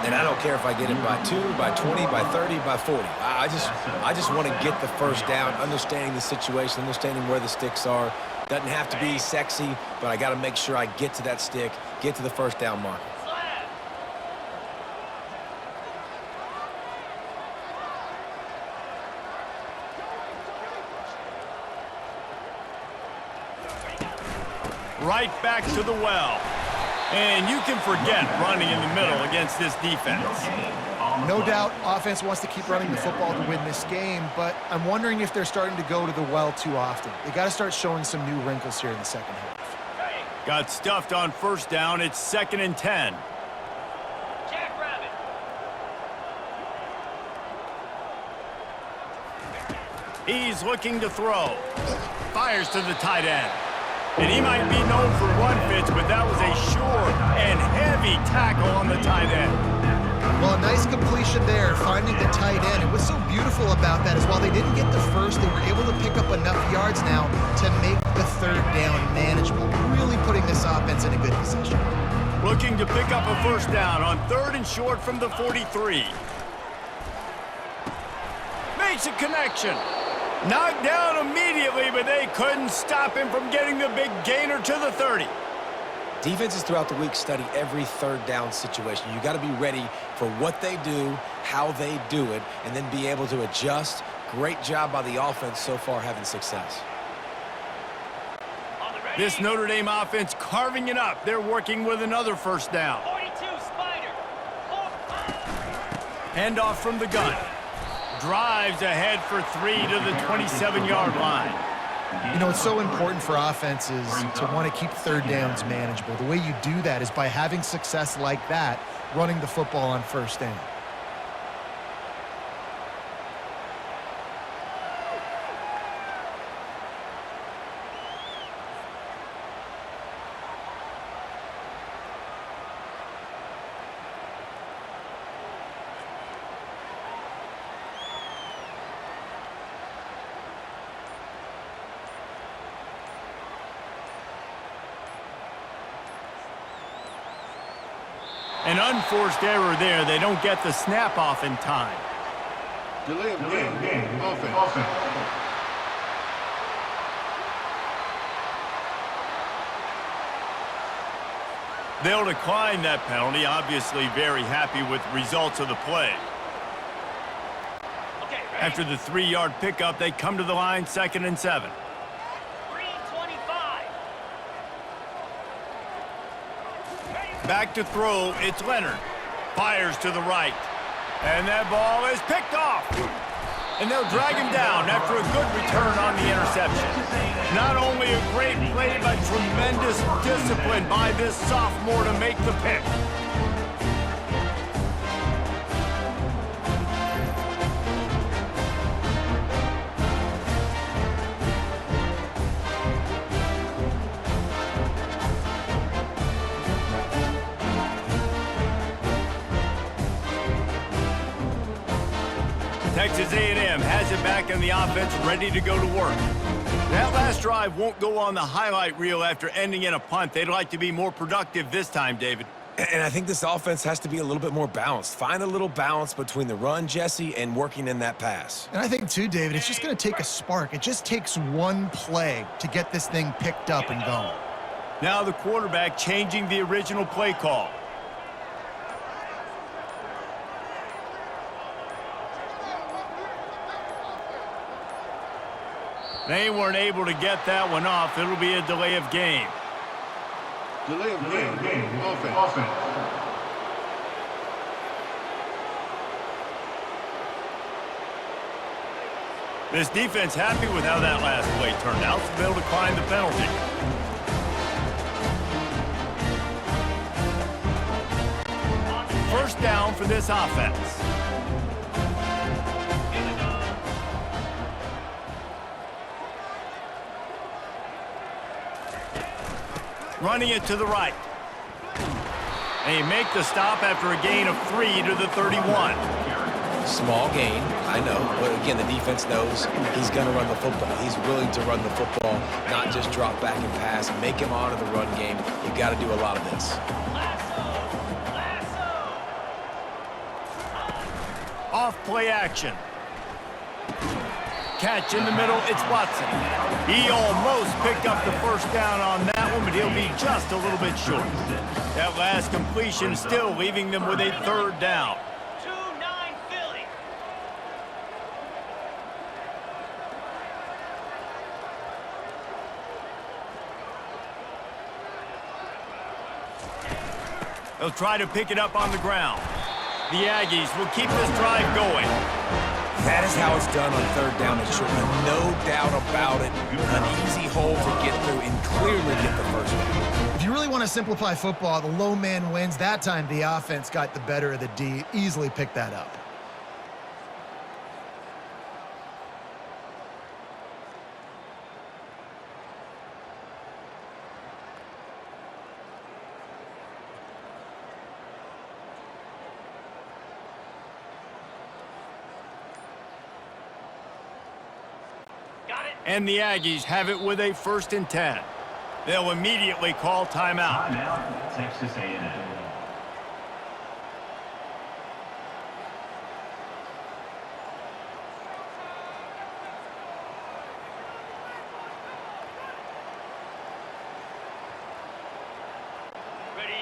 And I don't care if I get it by 2, by 20, by 30, by 40. I just want to get the 1st down, understanding the situation, understanding where the sticks are. Doesn't have to be sexy, but I got to make sure I get to that stick, get to the 1st down mark. Right back to the well. And you can forget running in the middle against this defense. No doubt offense wants to keep running the football to win this game, but I'm wondering if they're starting to go to the well too often. They got to start showing some new wrinkles here in the 2nd half. Got stuffed on 1st down. It's 2nd and 10. Jackrabbit. He's looking to throw. Fires to the tight end. And he might be known for run fits, but that was a sure and heavy tackle on the tight end. Well, a nice completion there, finding the tight end. And what's so beautiful about that is while they didn't get the first, they were able to pick up enough yards now to make the third down manageable, really putting this offense in a good position. Looking to pick up a first down on 3rd and short from the 43. Makes a connection. Knocked down immediately, but they couldn't stop him from getting the big gainer to the 30. Defenses throughout the week study every third down situation. You got to be ready for what they do, how they do it, and then be able to adjust. Great job by the offense so far having success. This Notre Dame offense carving it up. They're working with another first down. 42, Spider. Handoff from the gun. Drives ahead for 3 to the 27-yard line. You know, it's so important for offenses to want to keep third downs manageable. The way you do that is by having success like that, running the football on first down. An unforced error there. They don't get the snap off in time. Delay of game. Offense. They'll decline that penalty. Obviously very happy with results of the play. Okay, ready. After the 3-yard pickup, they come to the line 2nd and 7. 325. Back to throw, it's Leonard. Fires to the right. And that ball is picked off. And they'll drag him down after a good return on the interception. Not only a great play, but tremendous discipline by this sophomore to make the pick. Texas A&M has it back in the offense, ready to go to work. That last drive won't go on the highlight reel after ending in a punt. They'd like to be more productive this time, David. And I think this offense has to be a little bit more balanced. Find a little balance between the run, Jesse, and working in that pass. And I think, too, David, it's just going to take a spark. It just takes one play to get this thing picked up and going. Now the quarterback changing the original play call. They weren't able to get that one off. It'll be a delay of game. Delay of game. Offense. This defense happy with how that last play turned out, so they'll decline the penalty. First down for this offense. Running it to the right. They make the stop after a gain of 3 to the 31. Small gain, I know, but again, the defense knows he's going to run the football. He's willing to run the football, not just drop back and pass, make him honor the run game. You got to do a lot of this. Off play action. Catch in the middle, it's Watson. He almost picked up the first down on that one, but he'll be just a little bit short. That last completion still leaving them with a third down. 2-9 Philly. They'll try to pick it up on the ground. The Aggies will keep this drive going. That is how it's done on third down. It should be no doubt about it. An easy hole to get through and clearly get the first down. If you really want to simplify football, the low man wins. That time, the offense got the better of the D. Easily picked that up. And the Aggies have it with a 1st and 10. They'll immediately call timeout. Timeout, Texas A&M.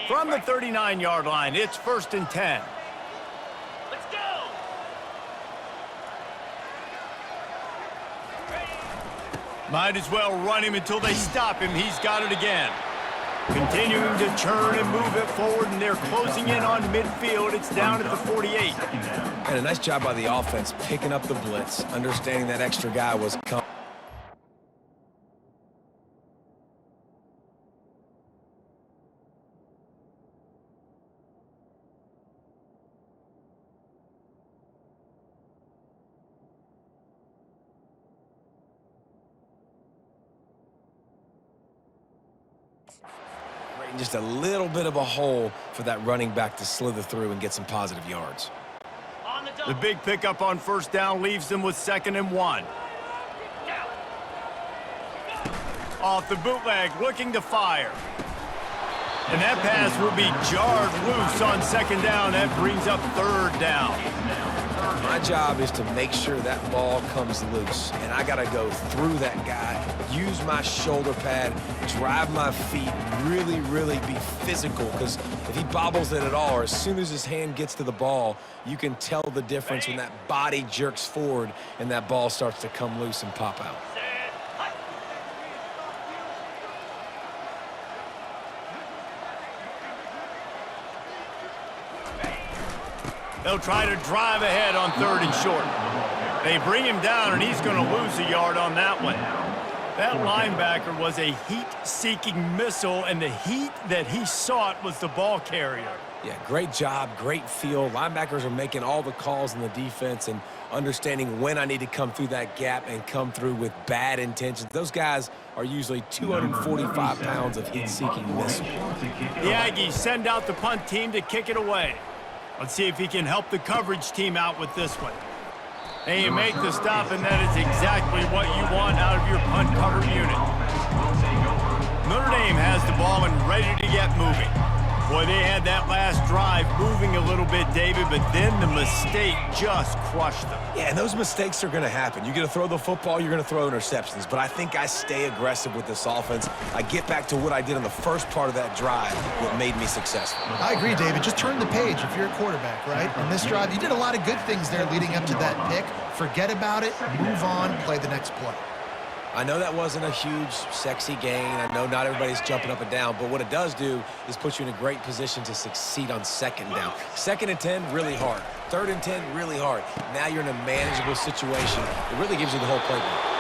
From the 39-yard line, it's 1st and 10. Let's go. Might as well run him until they stop him. He's got it again. Continuing to churn and move it forward, and they're closing in on midfield. It's down at the 48. And a nice job by the offense picking up the blitz, understanding that extra guy was coming. Just a little bit of a hole for that running back to slither through and get some positive yards. On the The double. big pickup on 1st down leaves them with 2nd and 1. Off the bootleg, looking to fire. And that pass will be jarred loose on 2nd down. That brings up 3rd down. My job is to make sure that ball comes loose, and I got to go through that guy, use my shoulder pad, drive my feet, really be physical, because if he bobbles it at all, or as soon as his hand gets to the ball, you can tell the difference when that body jerks forward and that ball starts to come loose and pop out. They'll try to drive ahead on 3rd and short. They bring him down, and he's going to lose a yard on that one. That linebacker was a heat-seeking missile, and the heat that he sought was the ball carrier. Yeah, great job, great feel. Linebackers are making all the calls in the defense and understanding when I need to come through that gap and come through with bad intentions. Those guys are usually 245 pounds of heat-seeking missile. The Aggies send out the punt team to kick it away. Let's see if he can help the coverage team out with this one. They make the stop, and that is exactly what you want out of your punt cover unit. Notre Dame has the ball and ready to get moving. Boy, they had that last drive moving a little bit, David, but then the mistake just crushed them. Yeah, and those mistakes are going to happen. You're going to throw the football, you're going to throw interceptions, but I think I stay aggressive with this offense. I get back to what I did in the first part of that drive that made me successful. I agree, David. Just turn the page if you're a quarterback, right? On this drive, you did a lot of good things there leading up to that pick. Forget about it, move on, play the next play. I know that wasn't a huge, sexy gain. I know not everybody's jumping up and down, but what it does do is put you in a great position to succeed on 2nd down. 2nd and 10, really hard. 3rd and 10, really hard. Now you're in a manageable situation. It really gives you the whole playbook.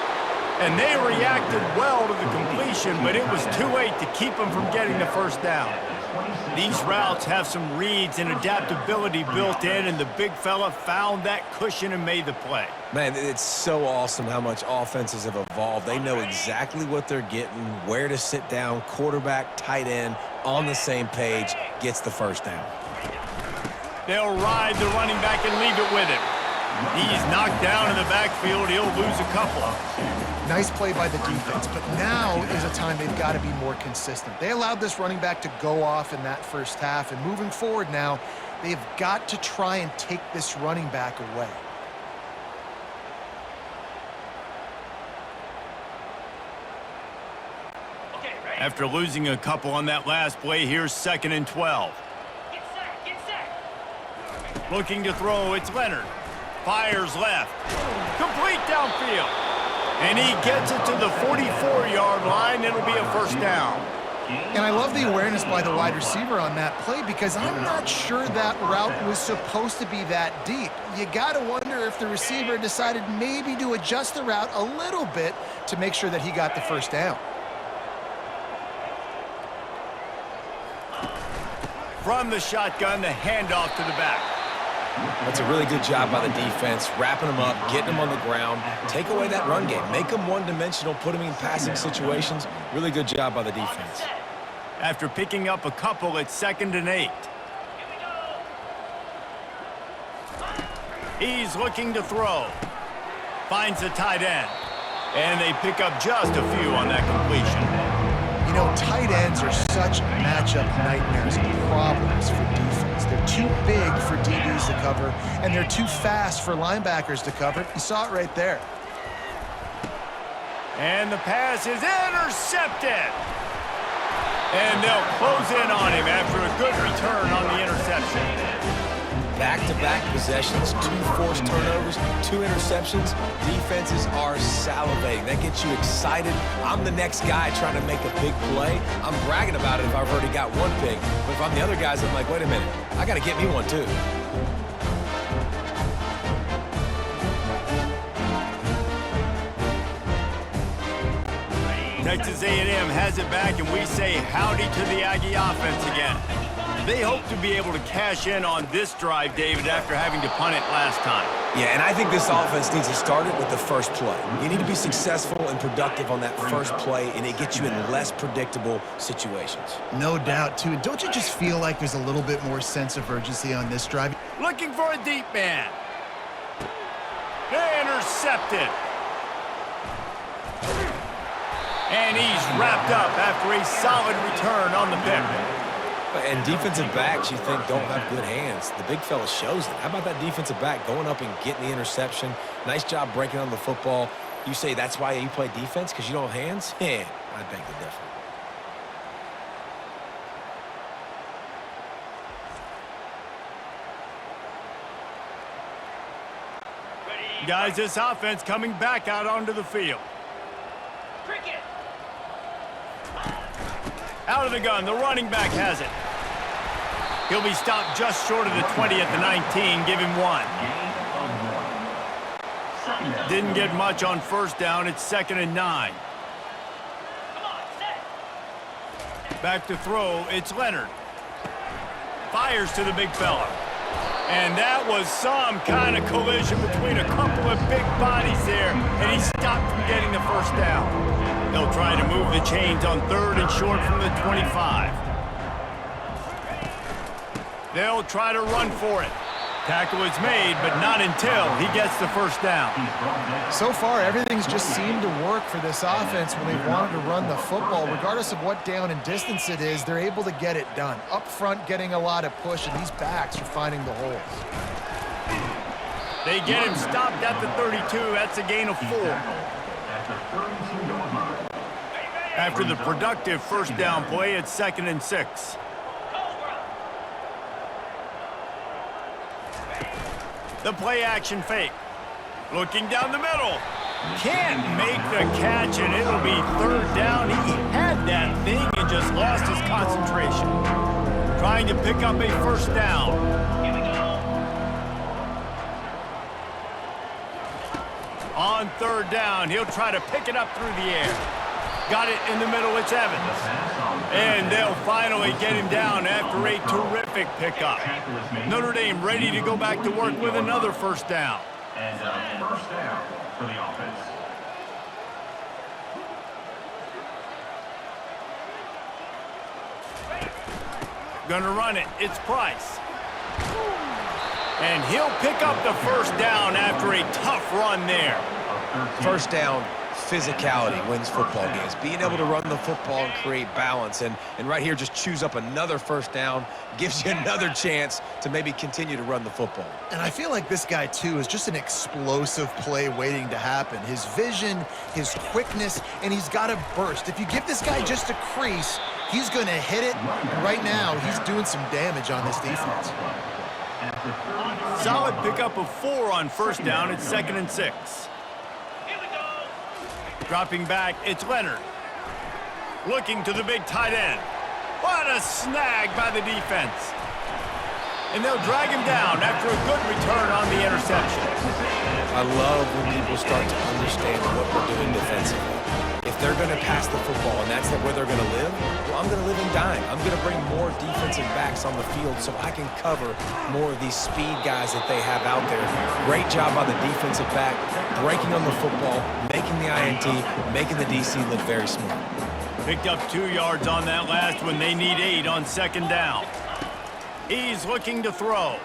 And they reacted well to the completion, but it was too late to keep them from getting the 1st down. These routes have some reads and adaptability built in, and the big fella found that cushion and made the play. Man, it's so awesome how much offenses have evolved. They know exactly what they're getting, where to sit down, quarterback, tight end, on the same page, gets the 1st down. They'll ride the running back and leave it with him. He's knocked down in the backfield. He'll lose a couple. Nice play by the defense, but now is a time they've got to be more consistent. They allowed this running back to go off in that 1st half, and moving forward now, they've got to try and take this running back away. After losing a couple on that last play, here's 2nd and 12. Get set, get set. Looking to throw, it's Leonard. Fires left. Complete downfield. And he gets it to the 44-yard line. It'll be a 1st down. And I love the awareness by the wide receiver on that play because I'm not sure that route was supposed to be that deep. You got to wonder if the receiver decided maybe to adjust the route a little bit to make sure that he got the 1st down. From the shotgun, the handoff to the back. That's a really good job by the defense, wrapping them up, getting them on the ground, take away that run game, make them one-dimensional, put them in passing situations. Really good job by the defense. After picking up a couple, it's 2nd and 8. He's looking to throw. Finds the tight end. And they pick up just a few on that completion. You know, tight ends are such matchup nightmares and problems for defense. They're too big for DBs to cover, and they're too fast for linebackers to cover. You saw it right there. And the pass is intercepted. And they'll close in on him after a good return on the interception. Back-to-back possessions, 2 forced turnovers, 2 interceptions. Defenses are salivating. That gets you excited. I'm the next guy trying to make a big play. I'm bragging about it if I've already got 1 pick. But if I'm the other guys, I'm like, wait a minute, I got to get me one too. Texas A&M has it back, and we say howdy to the Aggie offense again. They hope to be able to cash in on this drive, David, after having to punt it last time. Yeah, and I think this offense needs to start it with the first play. You need to be successful and productive on that first play, and it gets you in less predictable situations. No doubt, too. And don't you just feel like there's a little bit more sense of urgency on this drive? Looking for a deep man. Intercepted. And he's wrapped up after a solid return on the pick. And defensive backs, you think, don't have good hands. The big fella shows it. How about that defensive back going up and getting the interception? Nice job breaking on the football. You say that's why you play defense, because you don't have hands? Yeah, I beg to differ. Guys, this offense coming back out onto the field. Cricket. Out of the gun, the running back has it. He'll be stopped just short of the 20 at the 19, give him 1. Didn't get much on first down, it's 2nd and 9. Come on, set. Back to throw, it's Leonard. Fires to the big fella. And that was some kind of collision between a couple of big bodies there, and he stopped from getting the first down. They'll try to move the chains on 3rd and short from the 25. They'll try to run for it. Tackle is made, but not until he gets the first down. So far, everything's just seemed to work for this offense when they wanted to run the football. Regardless of what down and distance it is, they're able to get it done. Up front, getting a lot of push, and these backs are finding the holes. They get him stopped at the 32. That's a gain of 4. After the productive first down play, it's 2nd and 6. The play action fake. Looking down the middle. Can't make the catch, and it'll be 3rd down. He had that thing and just lost his concentration. Trying to pick up a first down. Here we go. On 3rd down, he'll try to pick it up through the air. Got it in the middle, it's Evans. And they'll finally get him down after a terrific pickup. Notre Dame ready to go back to work with another first down. And first down for the offense. Gonna run it, it's Price. And he'll pick up the first down after a tough run there. First down, physicality wins football games. Being able to run the football and create balance. And right here, just choose up another first down, gives you another chance to maybe continue to run the football. And I feel like this guy, too, is just an explosive play waiting to happen. His vision, his quickness, and he's got a burst. If you give this guy just a crease, he's going to hit it. And right now, he's doing some damage on this defense. Solid pickup of 4 on first down. It's 2nd and 6. Dropping back, it's Leonard. Looking to the big tight end. What a snag by the defense. And they'll drag him down after a good return on the interception. I love when people start to understand what we're doing defensively. If they're going to pass the football and that's where they're going to live, well, I'm going to live in dime. I'm going to bring more defensive backs on the field so I can cover more of these speed guys that they have out there. Great job by the defensive back, breaking on the football, making the INT, making the DC look very smart. Picked up 2 yards on that last one. They need 8 on 2nd down. He's looking to throw.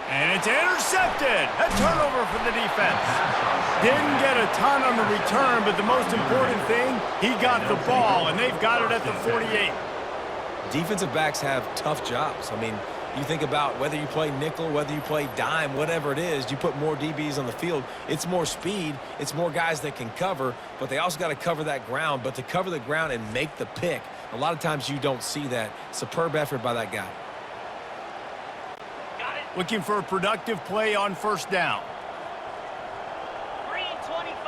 And it's intercepted. A turnover for the defense. Didn't get a ton on the return, but the most important thing, he got the ball, and they've got it at the 48. Defensive backs have tough jobs. I mean, you think about whether you play nickel, whether you play dime, whatever it is, you put more DBs on the field. It's more speed. It's more guys that can cover, but they also got to cover that ground. But to cover the ground and make the pick, a lot of times you don't see that. Superb effort by that guy. Got it. Looking for a productive play on first down. Green 25.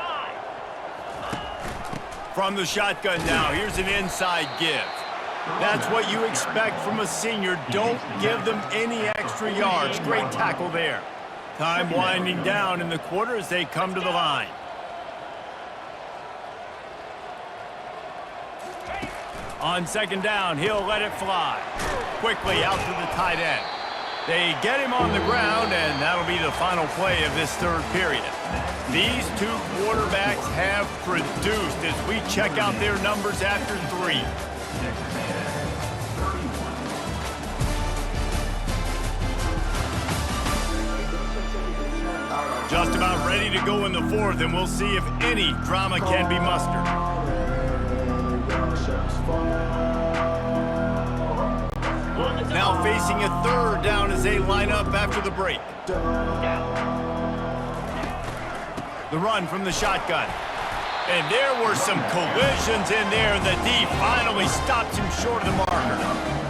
From the shotgun now, here's an inside give. That's what you expect from a senior. Don't give them any extra yards. Great tackle there. Time winding down in the quarter as they come to the line. On second down, he'll let it fly. Quickly out to the tight end. They get him on the ground, and that'll be the final play of this third period. These two quarterbacks have produced as we check out their numbers after 3. Just about ready to go in the fourth, and we'll see if any drama can be mustered. Now facing a third down as they line up after the break. The run from the shotgun. And there were some collisions in there, and the D finally stops him short of the marker.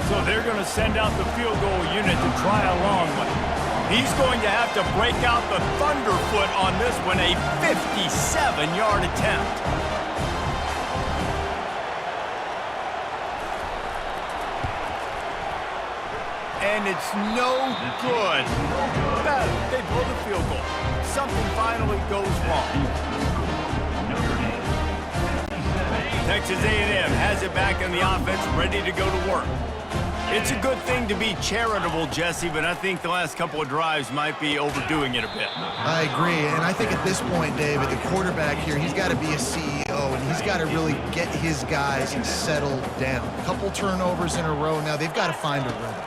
So they're going to send out the field goal unit to try a long one. He's going to have to break out the thunderfoot on this one, a 57-yard attempt. And it's no good. They blow the field goal. Something finally goes wrong. Texas A&M has it back in the offense, ready to go to work. It's a good thing to be charitable, Jesse, but I think the last couple of drives might be overdoing it a bit. I agree, and I think at this point, David, the quarterback here, he's got to be a CEO, and he's got to really get his guys settled down. A couple turnovers in a row now. They've got to find a rhythm.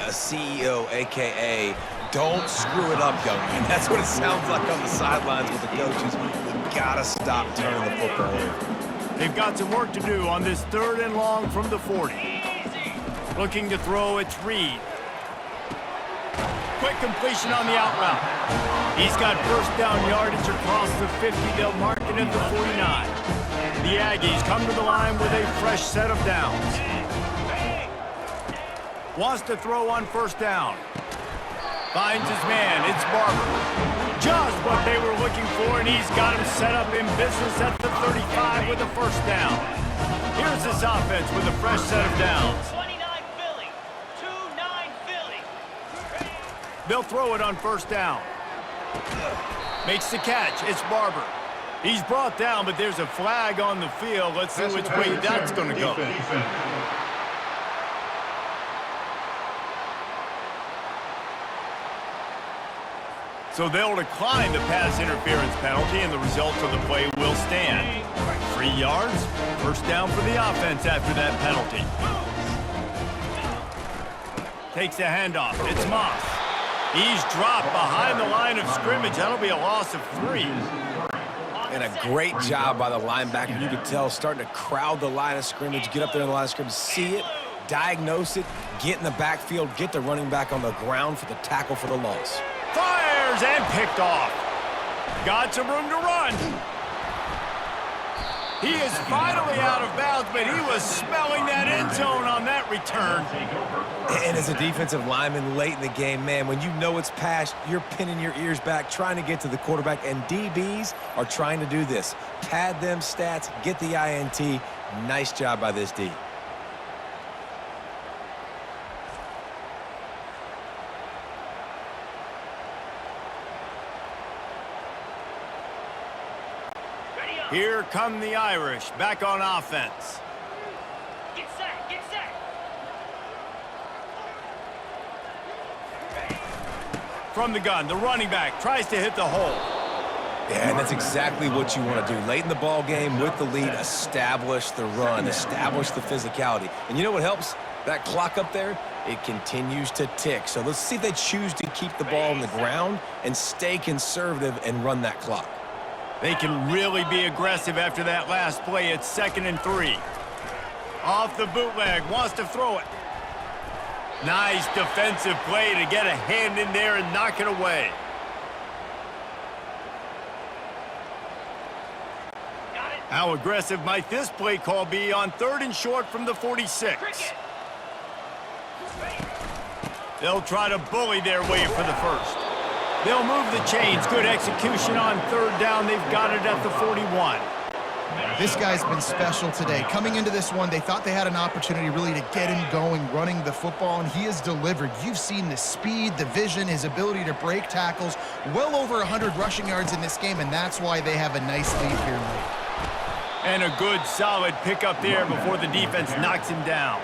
CEO, a.k.a. don't screw it up, young man. That's what it sounds like on the sidelines with the coaches. You got to stop turning the football over. They've got some work to do on this third and long from the 40. Looking to throw, it's Reed. Quick completion on the out route. He's got first down yardage across the 50. They'll mark it at the 49. The Aggies come to the line with a fresh set of downs. Wants to throw on first down. Finds his man. It's Barber. Just what they were looking for, and he's got him set up in business at the 35 with the first down. Here's this offense with a fresh set of downs. 29 Philly. 2-9 Philly. They'll throw it on first down. Makes the catch. It's Barber. He's brought down, but there's a flag on the field. Let's see which way that's going to go. So they'll decline the pass interference penalty, and the result of the play will stand. 3 yards, first down for the offense after that penalty. Takes the handoff. It's Moss. He's dropped behind the line of scrimmage. That'll be a loss of 3. And a great job by the linebacker. You could tell, starting to crowd the line of scrimmage, get up there in the line of scrimmage, see it, diagnose it, get in the backfield, get the running back on the ground for the tackle for the loss. Fires and picked off. Got some room to run. He is finally out of bounds, but he was smelling that end zone on that return. And as a defensive lineman late in the game, man, when you know it's past, you're pinning your ears back, trying to get to the quarterback, and DBs are trying to do this. Pad them stats, get the INT. Nice job by this D. Here come the Irish, back on offense. Get set, get set. From the gun, the running back tries to hit the hole. Yeah, and that's exactly what you want to do. Late in the ball game with the lead, establish the run, establish the physicality. And you know what helps? That clock up there, it continues to tick. So let's see if they choose to keep the ball on the ground and stay conservative and run that clock. They can really be aggressive after that last play. It's 2nd and 3. Off the bootleg, wants to throw it. Nice defensive play to get a hand in there and knock it away. How aggressive might this play call be on 3rd and short from the 46? They'll try to bully their way for the first. They'll move the chains. Good execution on 3rd down. They've got it at the 41. This guy's been special today. Coming into this one, they thought they had an opportunity really to get him going, running the football, and he has delivered. You've seen the speed, the vision, his ability to break tackles. Well over 100 rushing yards in this game, and that's why they have a nice lead here late. And a good, solid pickup there before the defense knocks him down.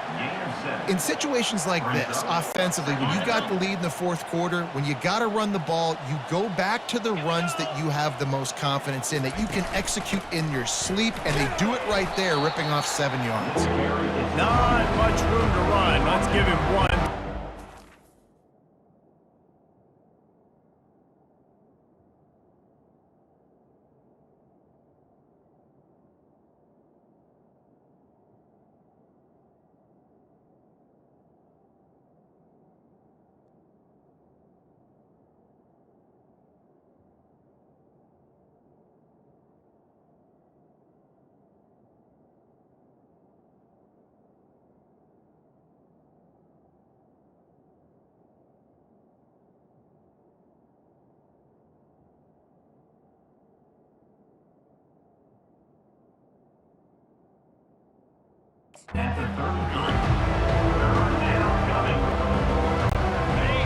In situations like this, offensively, when you've got the lead in the 4th quarter, when you got to run the ball, you go back to the runs that you have the most confidence in, that you can execute in your sleep, and they do it right there, ripping off 7 yards. Not much room to run. Let's give him 1.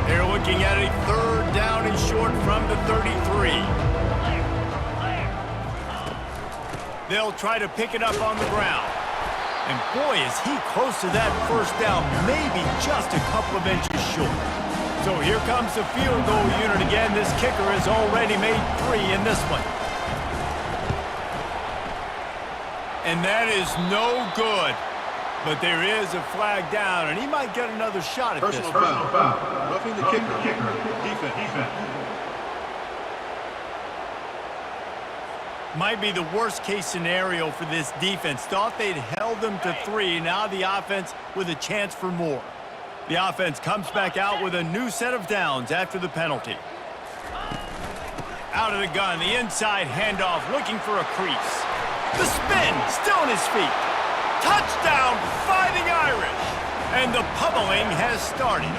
They're looking at a 3rd down and short from the 33. They'll try to pick it up on the ground. And boy, is he close to that 1st down, maybe just a couple of inches short. So here comes the field goal unit again. This kicker has already made 3 in this one. And that is no good. But there is a flag down, and he might get another shot at this. Personal foul. Roughing the kicker. Defense. Might be the worst-case scenario for this defense. Thought they'd held them to 3. Now the offense with a chance for more. The offense comes back out with a new set of downs after the penalty. Out of the gun, the inside handoff, looking for a crease. The spin, still on his feet. Touchdown, Fighting Irish! And the pummeling has started.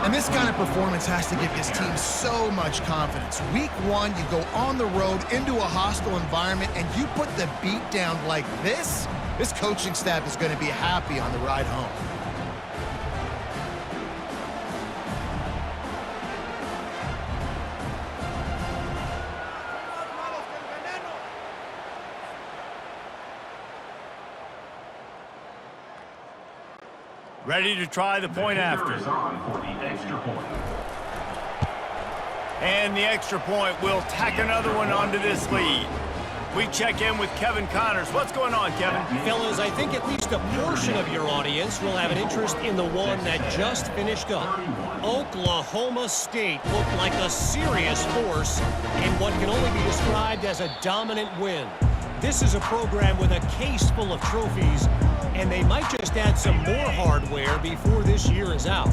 And this kind of performance has to give this team so much confidence. Week 1, you go on the road into a hostile environment, and you put the beat down like this, this coaching staff is going to be happy on the ride home. Ready to try the point after. And the extra point will tack another one onto this lead. We check in with Kevin Connors. What's going on, Kevin? Fellas, I think at least a portion of your audience will have an interest in the one that just finished up. Oklahoma State looked like a serious force in what can only be described as a dominant win. This is a program with a case full of trophies, and they might just add some more hardware before this year is out.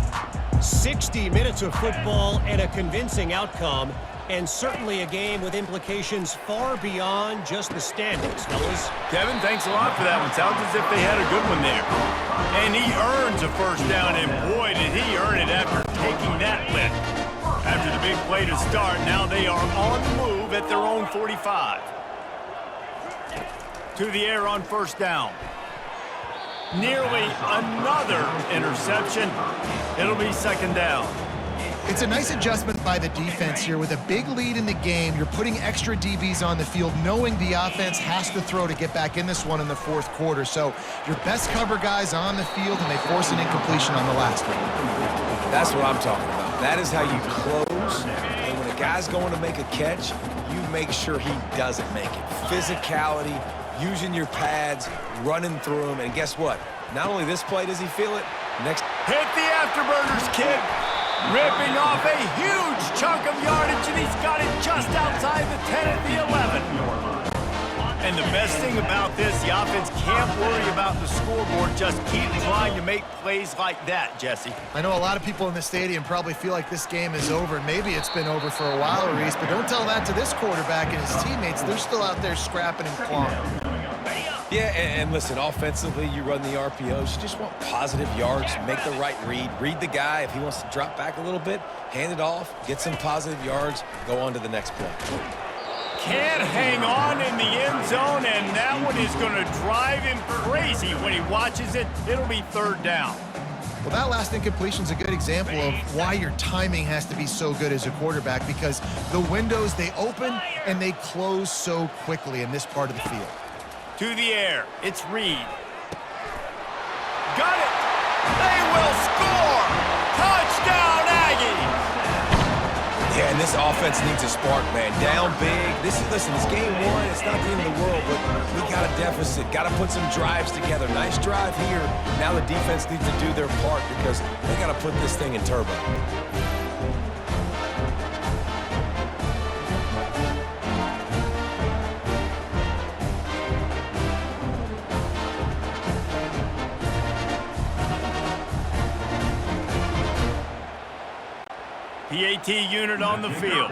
60 minutes of football and a convincing outcome, and certainly a game with implications far beyond just the standings, fellas. Kevin, thanks a lot for that one. Sounds as if they had a good one there. And he earns a 1st down, and boy, did he earn it after taking that lick. After the big play to start, now they are on the move at their own 45. To the air on 1st down. Nearly another interception. It'll be 2nd down. It's a nice adjustment by the defense here. With a big lead in the game, you're putting extra DBs on the field, knowing the offense has to throw to get back in this one in the 4th quarter. So your best cover guys on the field, and they force an incompletion on the last one. That's what I'm talking about. That is how you close. And when a guy's going to make a catch, you make sure he doesn't make it. Physicality, using your pads, running through them, and guess what? Not only this play does he feel it, next... Hit the afterburners, kid! Ripping off a huge chunk of yardage, and he's got it just outside the 10 at the 11. And the best thing about this, the offense can't worry about the scoreboard. Just keep trying to make plays like that, Jesse. I know a lot of people in the stadium probably feel like this game is over. Maybe it's been over for a while, Reese, but don't tell that to this quarterback and his teammates. They're still out there scrapping and clawing. Yeah, and listen, offensively, you run the RPOs. You just want positive yards, make the right read. Read the guy. If he wants to drop back a little bit, hand it off, get some positive yards, go on to the next play. Can't hang on in the end zone, and that one is going to drive him crazy when he watches it. It'll be third down. Well, that last incompletion is a good example of why your timing has to be so good as a quarterback, because the windows, they open and they close so quickly in this part of the field. To the air, it's Reed. Got it! They will score! Touchdown, Aggies! Yeah, and this offense needs a spark, man. Down big. Listen, it's game one. It's not the end of the world, but we got a deficit. Got to put some drives together. Nice drive here. Now the defense needs to do their part because they got to put this thing in turbo. PAT unit on the field.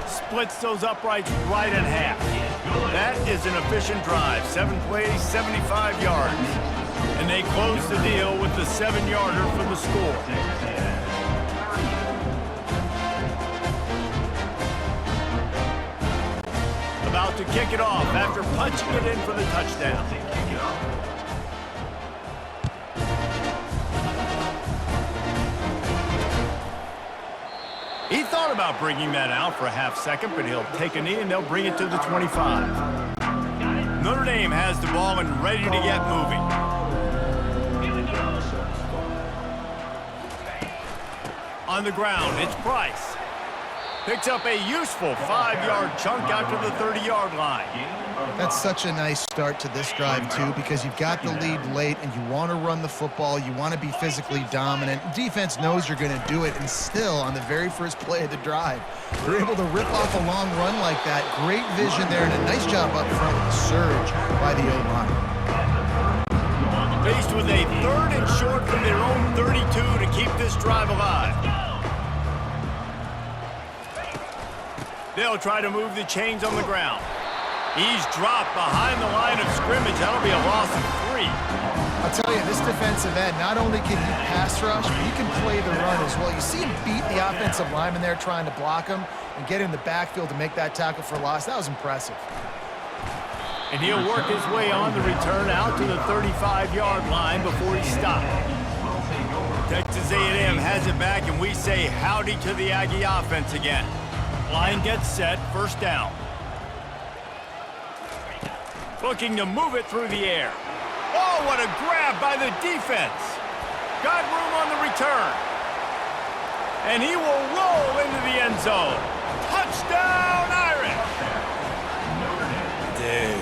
Splits those uprights right in half. That is an efficient drive. 7 plays, 75 yards. And they close the deal with the 7-yarder for the score. About to kick it off after punching it in for the touchdown. He thought about bringing that out for a half second, but he'll take a knee and they'll bring it to the 25. Notre Dame has the ball and ready to get moving. On the ground, it's Price. Picks up a useful 5-yard chunk out to the 30-yard line. That's such a nice start to this drive, too, because you've got the lead late and you want to run the football. You want to be physically dominant. Defense knows you're going to do it, and still, on the very first play of the drive, they're able to rip off a long run like that. Great vision there, and a nice job up front with the surge by the O-line. Faced with a 3rd and short from their own 32 to keep this drive alive. They'll try to move the chains on the ground. He's dropped behind the line of scrimmage. That'll be a loss of 3. I'll tell you, this defensive end, not only can he pass rush, but he can play the run as well. You see him beat the offensive lineman there trying to block him and get in the backfield to make that tackle for loss. That was impressive. And he'll work his way on the return out to the 35-yard line before he stopped. Texas A&M has it back, and we say howdy to the Aggie offense again. Line gets set, first down. Looking to move it through the air. Oh, what a grab by the defense. Got room on the return. And he will roll into the end zone. Touchdown, Irish! Dude,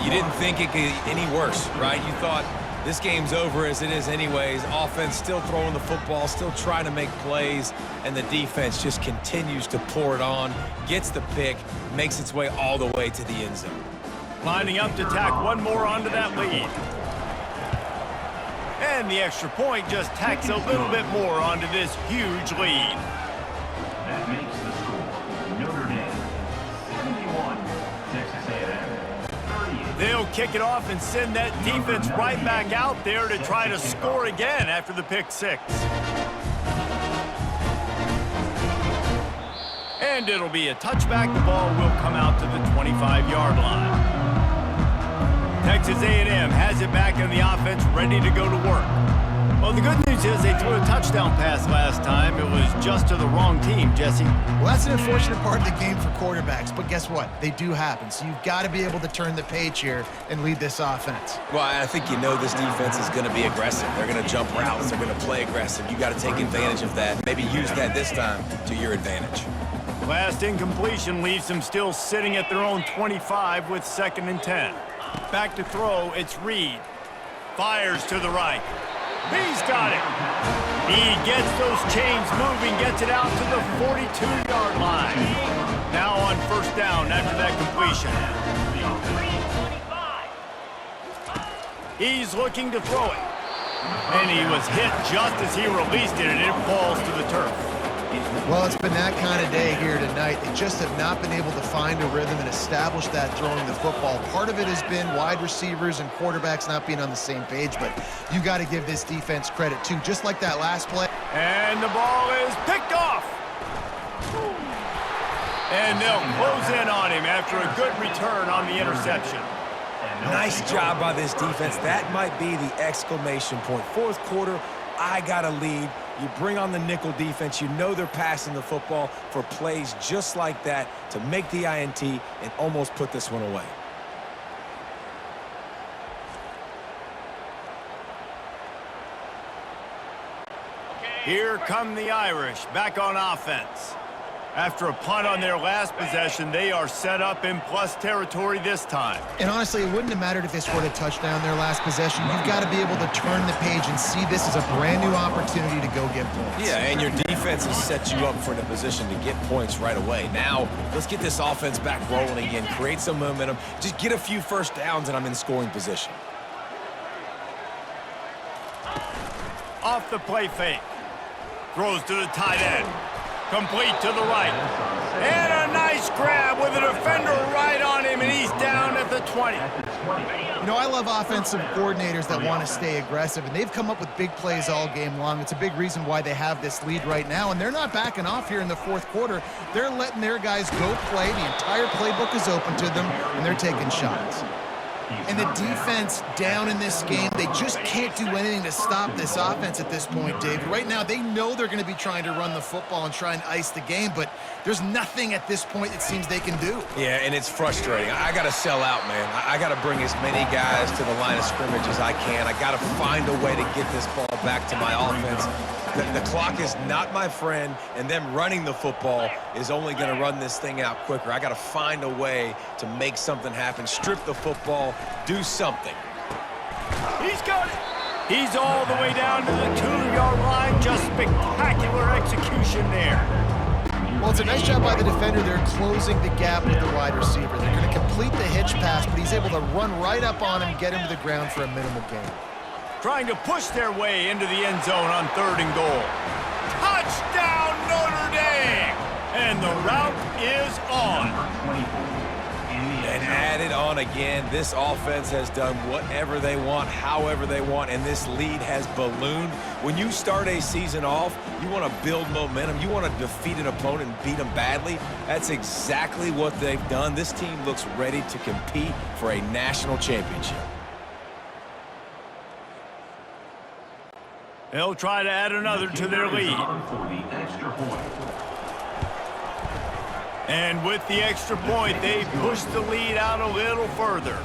you didn't think it could get any worse, right? You thought this game's over as it is anyways. Offense still throwing the football, still trying to make plays, and the defense just continues to pour it on, gets the pick, makes its way all the way to the end zone. Lining up to tack one more onto that lead. And the extra point just tacks a little bit more onto this huge lead. That makes the score Notre Dame 71, Texas A&M 38. They'll kick it off and send that defense right back out there to try to score again after the pick 6. And it'll be a touchback. The ball will come out to the 25-yard line. Texas A&M has it back in the offense, ready to go to work. Well, the good news is they threw a touchdown pass last time. It was just to the wrong team, Jesse. Well, that's an unfortunate part of the game for quarterbacks, but guess what? They do happen, so you've got to be able to turn the page here and lead this offense. Well, I think you know this defense is going to be aggressive. They're going to jump routes. They're going to play aggressive. You got to take advantage of that. Maybe use that this time to your advantage. Last incompletion leaves them still sitting at their own 25 with 2nd and 10. Back to throw, it's Reed. Fires to the right. He's got it. He gets those chains moving, gets it out to the 42-yard line. Now on first down after that completion. He's looking to throw it. And he was hit just as he released it, and it falls to the turf. Well, it's been that kind of day here tonight. They just have not been able to find a rhythm and establish that throwing the football. Part of it has been wide receivers and quarterbacks not being on the same page, but you got to give this defense credit too, just like that last play. And the ball is picked off. And they'll close in on him after a good return on the interception. Nice job by this defense. That might be the exclamation point. Fourth quarter, I got a lead. You bring on the nickel defense. You know they're passing the football for plays just like that to make the INT and almost put this one away. Here come the Irish back on offense. After a punt on their last possession, they are set up in plus territory this time. And honestly, it wouldn't have mattered if they scored a touchdown their last possession. You've got to be able to turn the page and see this as a brand new opportunity to go get points. Yeah, and your defense has set you up for the position to get points right away. Now, let's get this offense back rolling again, create some momentum, just get a few first downs, and I'm in scoring position. Off the play fake. Throws to the tight end. Complete to the right. And a nice grab with a defender right on him, and he's down at the 20. You know, I love offensive coordinators that want to stay aggressive, and they've come up with big plays all game long. It's a big reason why they have this lead right now, and they're not backing off here in the fourth quarter. They're letting their guys go play. The entire playbook is open to them, and they're taking shots. And the defense down in this game, they just can't do anything to stop this offense at this point, David. Right now, they know they're going to be trying to run the football and try and ice the game, but there's nothing at this point it seems they can do. Yeah, and it's frustrating. I got to sell out, man. I got to bring as many guys to the line of scrimmage as I can. I got to find a way to get this ball back to my offense. The clock is not my friend, and them running the football is only going to run this thing out quicker. I got to find a way to make something happen, strip the football, do something. He's got it. He's all the way down to the 2-yard line. Just spectacular execution there. Well, it's a nice job by the defender. They're closing the gap with the wide receiver. They're going to complete the hitch pass, but he's able to run right up on him, get him to the ground for a minimal gain. Trying to push their way into the end zone on 3rd and goal. Touchdown, Notre Dame! And the route is on. And added on again. This offense has done whatever they want, however they want, and this lead has ballooned. When you start a season off, you want to build momentum. You want to defeat an opponent and beat them badly. That's exactly what they've done. This team looks ready to compete for a national championship. They'll try to add another to their lead. And with the extra point, they pushed the lead out a little further.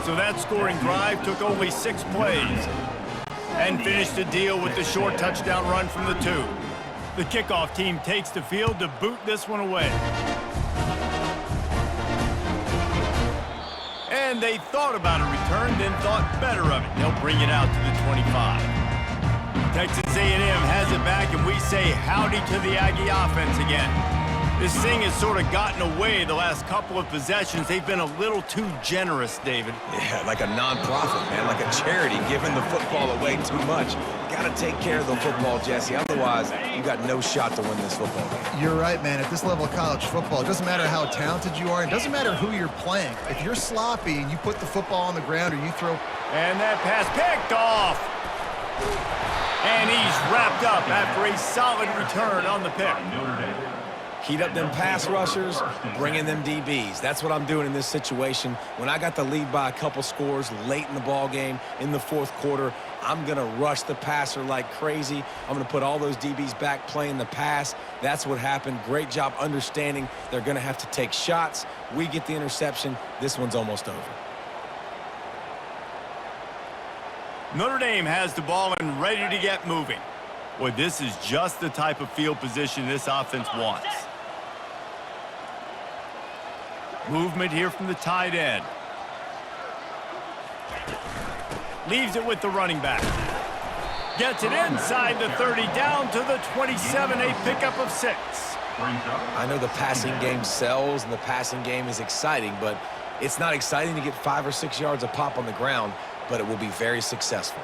So that scoring drive took only 6 plays and finished the deal with the short touchdown run from the 2. The kickoff team takes the field to boot this one away. And they thought about a return, then thought better of it. They'll bring it out to the 25. Texas A&M has it back, and we say howdy to the Aggie offense again. This thing has sort of gotten away the last couple of possessions. They've been a little too generous, David. Yeah, like a nonprofit, man, like a charity, giving the football away too much. Got to take care of the football, Jesse. Otherwise, you got no shot to win this football game. You're right, man. At this level of college football, it doesn't matter how talented you are. It doesn't matter who you're playing. If you're sloppy and you put the football on the ground or you throw... And that pass picked off. And he's wrapped up after a solid return on the pick. Heat up them pass rushers, bring in them DBs. That's what I'm doing in this situation. When I got the lead by a couple scores late in the ball game in the fourth quarter, I'm going to rush the passer like crazy. I'm going to put all those DBs back playing the pass. That's what happened. Great job understanding they're going to have to take shots. We get the interception. This one's almost over. Notre Dame has the ball and ready to get moving. Boy, this is just the type of field position this offense wants. Movement here from the tight end. Leaves it with the running back. Gets it inside the 30, down to the 27, a pickup of 6. I know the passing game sells and the passing game is exciting, but it's not exciting to get 5 or 6 yards a pop on the ground, but it will be very successful.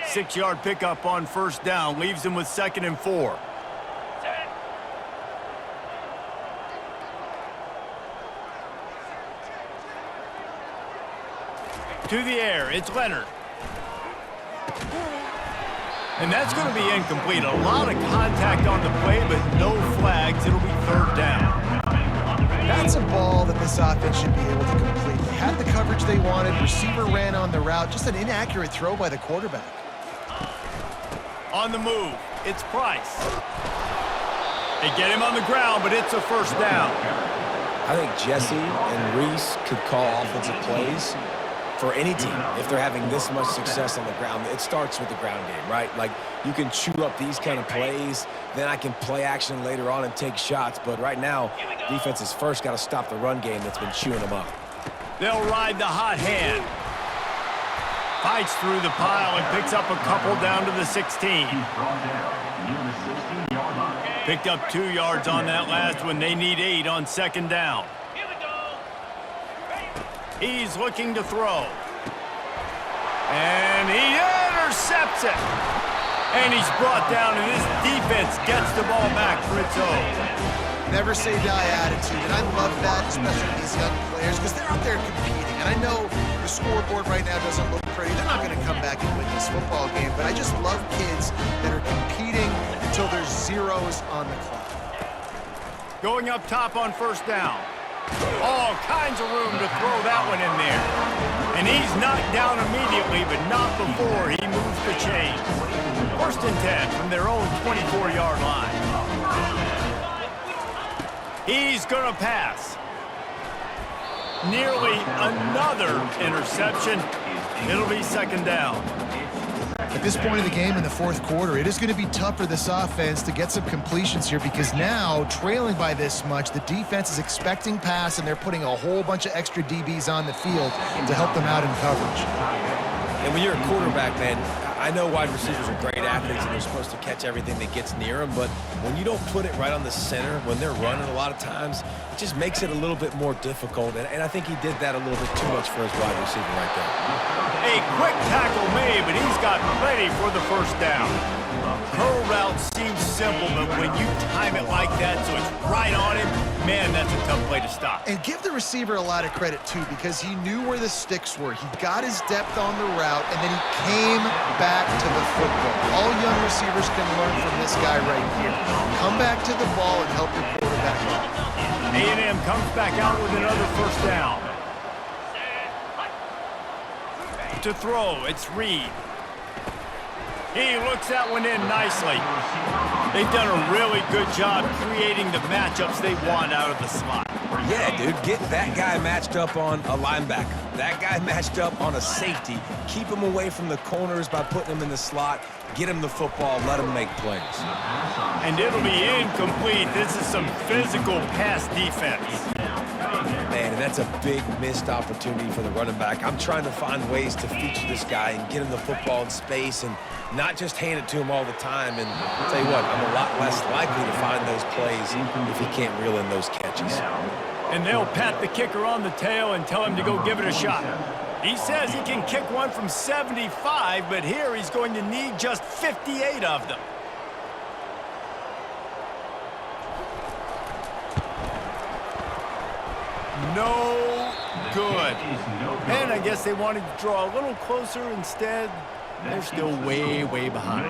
6-yard pickup on first down, leaves him with 2nd and 4. To the air, it's Leonard. And that's going to be incomplete. A lot of contact on the play, but no flags. It'll be 3rd down. That's a ball that this offense should be able to complete. They had the coverage they wanted. Receiver ran on the route. Just an inaccurate throw by the quarterback. On the move, it's Price. They get him on the ground, but it's a 1st down. I think Jesse and Reese could call offensive plays for any team. If they're having this much success on the ground, it starts with the ground game, right? Like, you can chew up these kind of plays, then I can play action later on and take shots. But right now, defense has first got to stop the run game that's been chewing them up. They'll ride the hot hand. Fights through the pile and picks up a couple down to the 16. Picked up 2 yards on that last one. They need 8 on 2nd down. He's looking to throw. And he intercepts it. And he's brought down, and this defense gets the ball back for its own. Never say die attitude, and I love that, especially these young players, because they're out there competing. And I know the scoreboard right now doesn't look pretty. They're not going to come back and win this football game, but I just love kids that are competing until there's zeros on the clock. Going up top on 1st down. All kinds of room to throw that one in there. And he's knocked down immediately, but not before he moves the chains. 1st and 10 from their own 24-yard line. He's going to pass. Nearly another interception. It'll be 2nd down. At this point of the game in the 4th quarter, it is going to be tough for this offense to get some completions here because now, trailing by this much, the defense is expecting pass, and they're putting a whole bunch of extra DBs on the field to help them out in coverage. And when you're a quarterback, man, I know wide receivers are great athletes and they're supposed to catch everything that gets near them, but when you don't put it right on the center, when they're running a lot of times, it just makes it a little bit more difficult. And I think he did that a little bit too much for his wide receiver right there. A quick tackle made, but he's got plenty for the 1st down. Curl route seems simple, but when you time it like that so it's right on him, man, that's a tough play to stop. And give the receiver a lot of credit, too, because he knew where the sticks were. He got his depth on the route, and then he came back to the football. All young receivers can learn from this guy right here. Come back to the ball and help your quarterback out. A&M comes back out with another 1st down. To throw, it's Reed. He looks that one in nicely. They've done a really good job creating the matchups they want out of the slot. Yeah, dude, get that guy matched up on a linebacker. That guy matched up on a safety. Keep him away from the corners by putting him in the slot. Get him the football, let him make plays. And it'll be incomplete. This is some physical pass defense. Man, and that's a big missed opportunity for the running back. I'm trying to find ways to feature this guy and get him the football in space and not just hand it to him all the time. And I'll tell you what, I'm a lot less likely to find those plays if he can't reel in those catches. And they'll pat the kicker on the tail and tell him to go give it a shot. He says he can kick one from 75, but here he's going to need just 58 of them. No good. And I guess they wanted to draw a little closer instead. They're still way, way behind.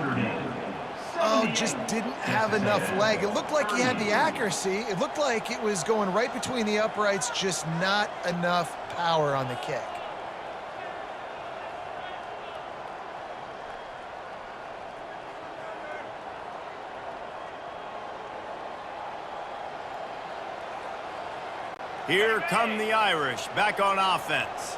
Oh, just didn't have enough leg. It looked like he had the accuracy. It looked like it was going right between the uprights, just not enough power on the kick. Here come the Irish, back on offense.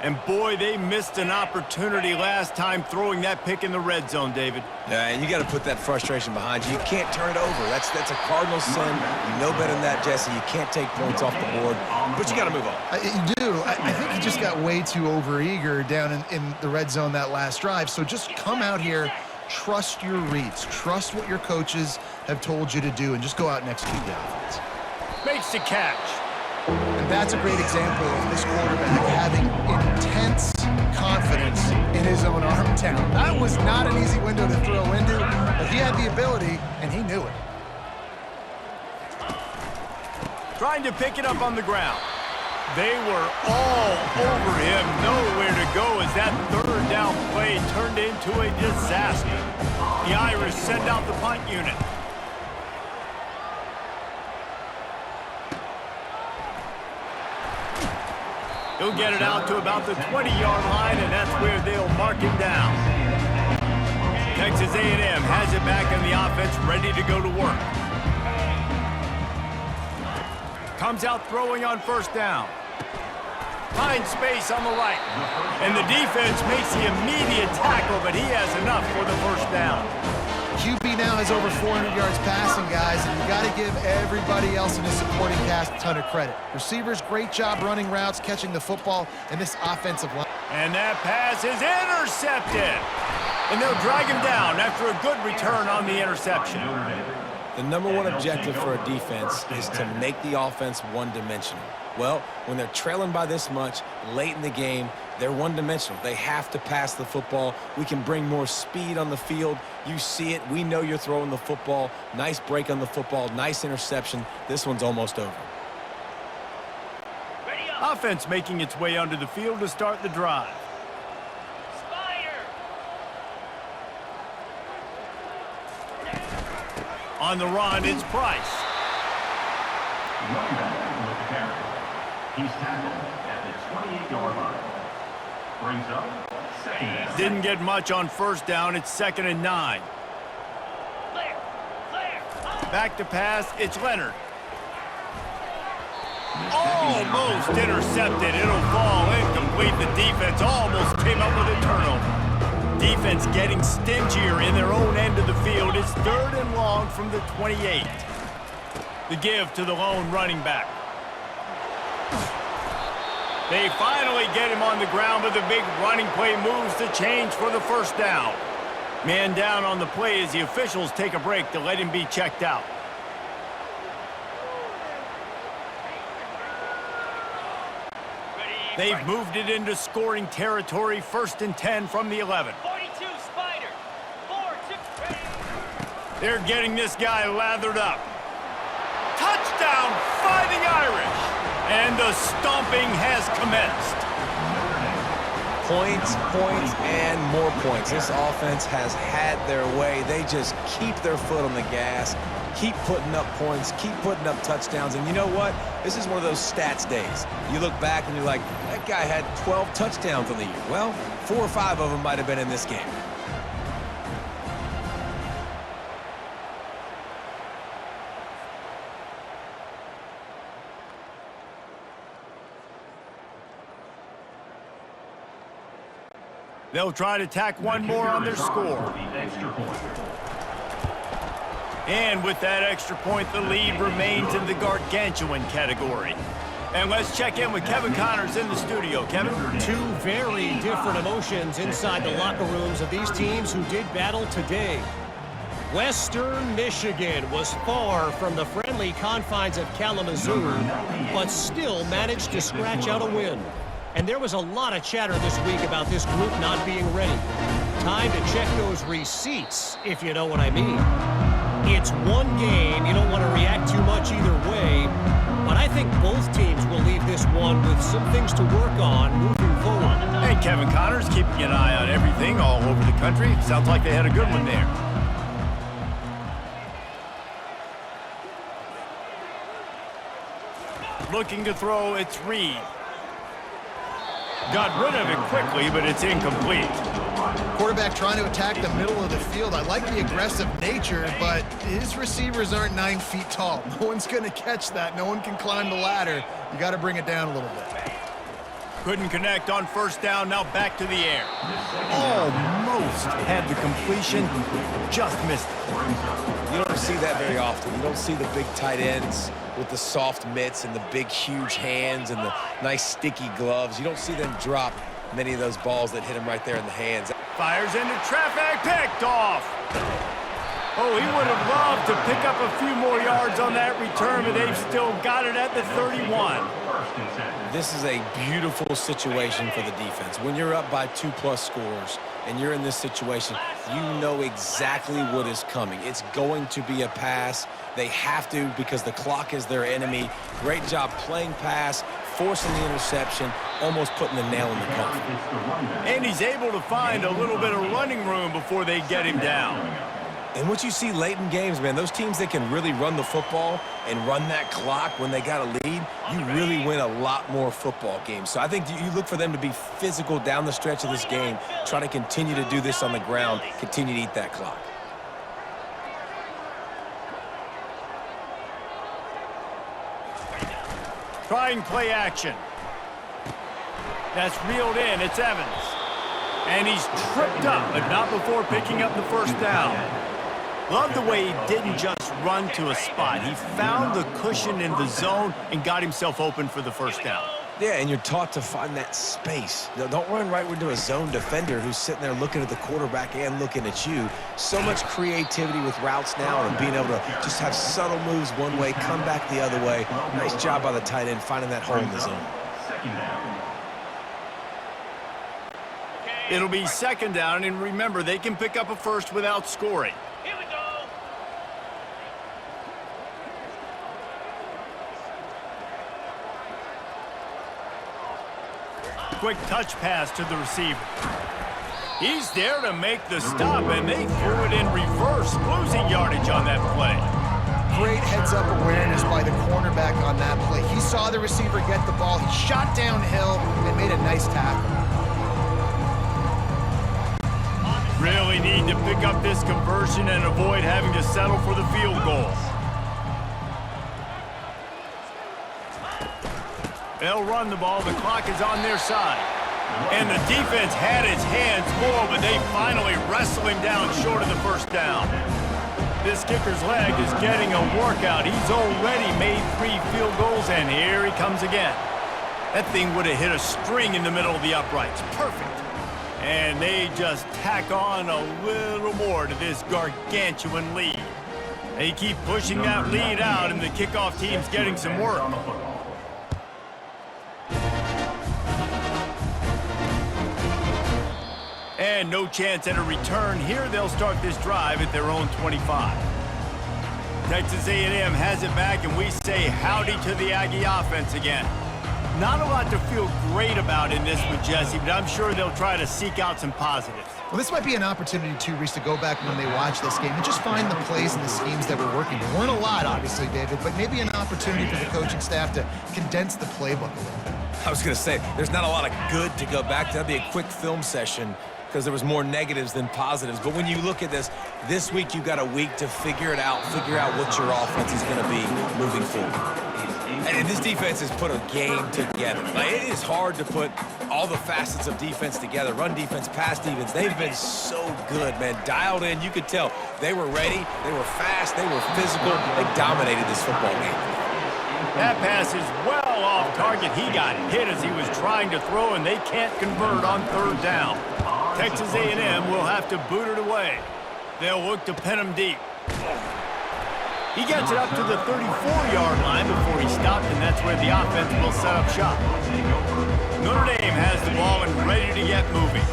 And boy, they missed an opportunity last time throwing that pick in the red zone, David. Yeah, and you got to put that frustration behind you. You can't turn it over. That's a cardinal sin. You know better than that, Jesse. You can't take points off the board, but you got to move on. You do. I think he just got way too overeager down in the red zone that last drive. So just come out here, trust your reads, trust what your coaches have told you to do, and just go out and execute the offense. Makes the catch. And that's a great example of this quarterback having intense confidence in his own arm talent. That was not an easy window to throw into, but he had the ability, and he knew it. Trying to pick it up on the ground. They were all over him, nowhere to go as that third down play turned into a disaster. The Irish send out the punt unit. He'll get it out to about the 20-yard line, and that's where they'll mark him down. Texas A&M has it back in the offense, ready to go to work. Comes out throwing on first down. Finds space on the right. And the defense makes the immediate tackle, but he has enough for the first down. QB now has over 400 yards passing, guys, and you got to give everybody else in his supporting cast a ton of credit. Receivers, great job running routes, catching the football, and this offensive line. And that pass is intercepted. And they'll drag him down after a good return on the interception. The number one objective for a defense is to make the offense one-dimensional. Well, when they're trailing by this much late in the game, they're one-dimensional. They have to pass the football. We can bring more speed on the field. You see it. We know you're throwing the football. Nice break on the football. Nice interception. This one's almost over. Offense making its way onto the field to start the drive. On the run, it's Price. Running back with the carry. He's tackled at the 28-yard line. Brings up second down. Didn't get much on first down. It's 2nd and 9. Back to pass. It's Leonard. Almost intercepted. It'll fall incomplete. The defense almost came up with a turnover. Defense getting stingier in their own end of the field. It's 3rd and long from the 28. The give to the lone running back. They finally get him on the ground, but the big running play moves the change for the first down. Man down on the play as the officials take a break to let him be checked out. They've moved it into scoring territory, 1st and 10 from the 11. 42, Spider. 4-2, ready. They're getting this guy lathered up. Touchdown, Fighting Irish! And the stomping has commenced. Points, points, and more points. This offense has had their way. They just keep their foot on the gas, keep putting up points, keep putting up touchdowns. And you know what? This is one of those stats days. You look back and you're like, that guy had 12 touchdowns on the year. Well, 4 or 5 of them might have been in this game. They'll try to tack one more on their score. And with that extra point, the lead remains in the gargantuan category. And let's check in with Kevin Connors in the studio. Kevin? Two very different emotions inside the locker rooms of these teams who did battle today. Western Michigan was far from the friendly confines of Kalamazoo, but still managed to scratch out a win. And there was a lot of chatter this week about this group not being ready. Time to check those receipts, if you know what I mean. It's one game. You don't want to react too much either way. But I think both teams will leave this one with some things to work on moving forward. Hey, Kevin Connors keeping an eye on everything all over the country. Sounds like they had a good one there. Looking to throw, it's Reed. Got rid of it quickly, but it's incomplete. Quarterback trying to attack the middle of the field. I like the aggressive nature, but his receivers aren't 9 feet tall. No one's going to catch that. No one can climb the ladder. You got to bring it down a little bit. Couldn't connect on first down, now back to the air. Almost had the completion, just missed it. You don't see that very often. You don't see the big tight ends with the soft mitts and the big, huge hands and the nice, sticky gloves. You don't see them drop many of those balls that hit him right there in the hands. Fires into traffic, picked off. Oh, he would have loved to pick up a few more yards on that return, but they've still got it at the 31. This is a beautiful situation for the defense. When you're up by 2+ scores and you're in this situation, you know exactly what is coming. It's going to be a pass. They have to because the clock is their enemy. Great job playing pass, forcing the interception, almost putting the nail in the coffin. And he's able to find a little bit of running room before they get him down. And what you see late in games, man, those teams that can really run the football and run that clock when they got a lead, you really win a lot more football games. So I think you look for them to be physical down the stretch of this game, try to continue to do this on the ground, continue to eat that clock. Trying play action. That's reeled in, it's Evans. And he's tripped up, but not before picking up the first down. Love the way he didn't just run to a spot. He found the cushion in the zone and got himself open for the first down. Yeah, and you're taught to find that space. Don't run right into a zone defender who's sitting there looking at the quarterback and looking at you. So much creativity with routes now and being able to just have subtle moves one way, come back the other way. Nice job by the tight end finding that hole in the zone. It'll be second down, and remember, they can pick up a first without scoring. Here we go. Quick touch pass to the receiver. He's there to make the stop, and they threw it in reverse, losing yardage on that play. Great heads-up awareness by the cornerback on that play. He saw the receiver get the ball. He shot downhill and made a nice tackle. Really need to pick up this conversion and avoid having to settle for the field goal. They'll run the ball. The clock is on their side. And the defense had its hands full, but they finally wrestle him down short of the first down. This kicker's leg is getting a workout. He's already made 3 field goals, and here he comes again. That thing would have hit a string in the middle of the uprights. Perfect. And they just tack on a little more to this gargantuan lead. They keep pushing that lead out, and the kickoff team's getting some work. And no chance at a return here. They'll start this drive at their own 25. Texas A&M has it back, and we say howdy to the Aggie offense again. Not a lot to feel great about in this one, Jesse, but I'm sure they'll try to seek out some positives. Well, this might be an opportunity, too, Reese, to go back when they watch this game and just find the plays and the schemes that were working. There weren't a lot, obviously, David, but maybe an opportunity for the coaching staff to condense the playbook a little bit. I was going to say, there's not a lot of good to go back to. That'd be a quick film session because there was more negatives than positives. But when you look at this week you've got a week to figure it out, figure out what your offense is going to be moving forward. And this defense has put a game together. Like, it is hard to put all the facets of defense together. Run defense, pass defense. They've been so good, man. Dialed in. You could tell they were ready. They were fast. They were physical. They dominated this football game. That pass is well off target. He got hit as he was trying to throw, and they can't convert on third down. Texas A&M will have to boot it away. They'll look to pin him deep. He gets it up to the 34-yard line before he stopped, and that's where the offense will set up shop. Notre Dame has the ball and ready to get moving.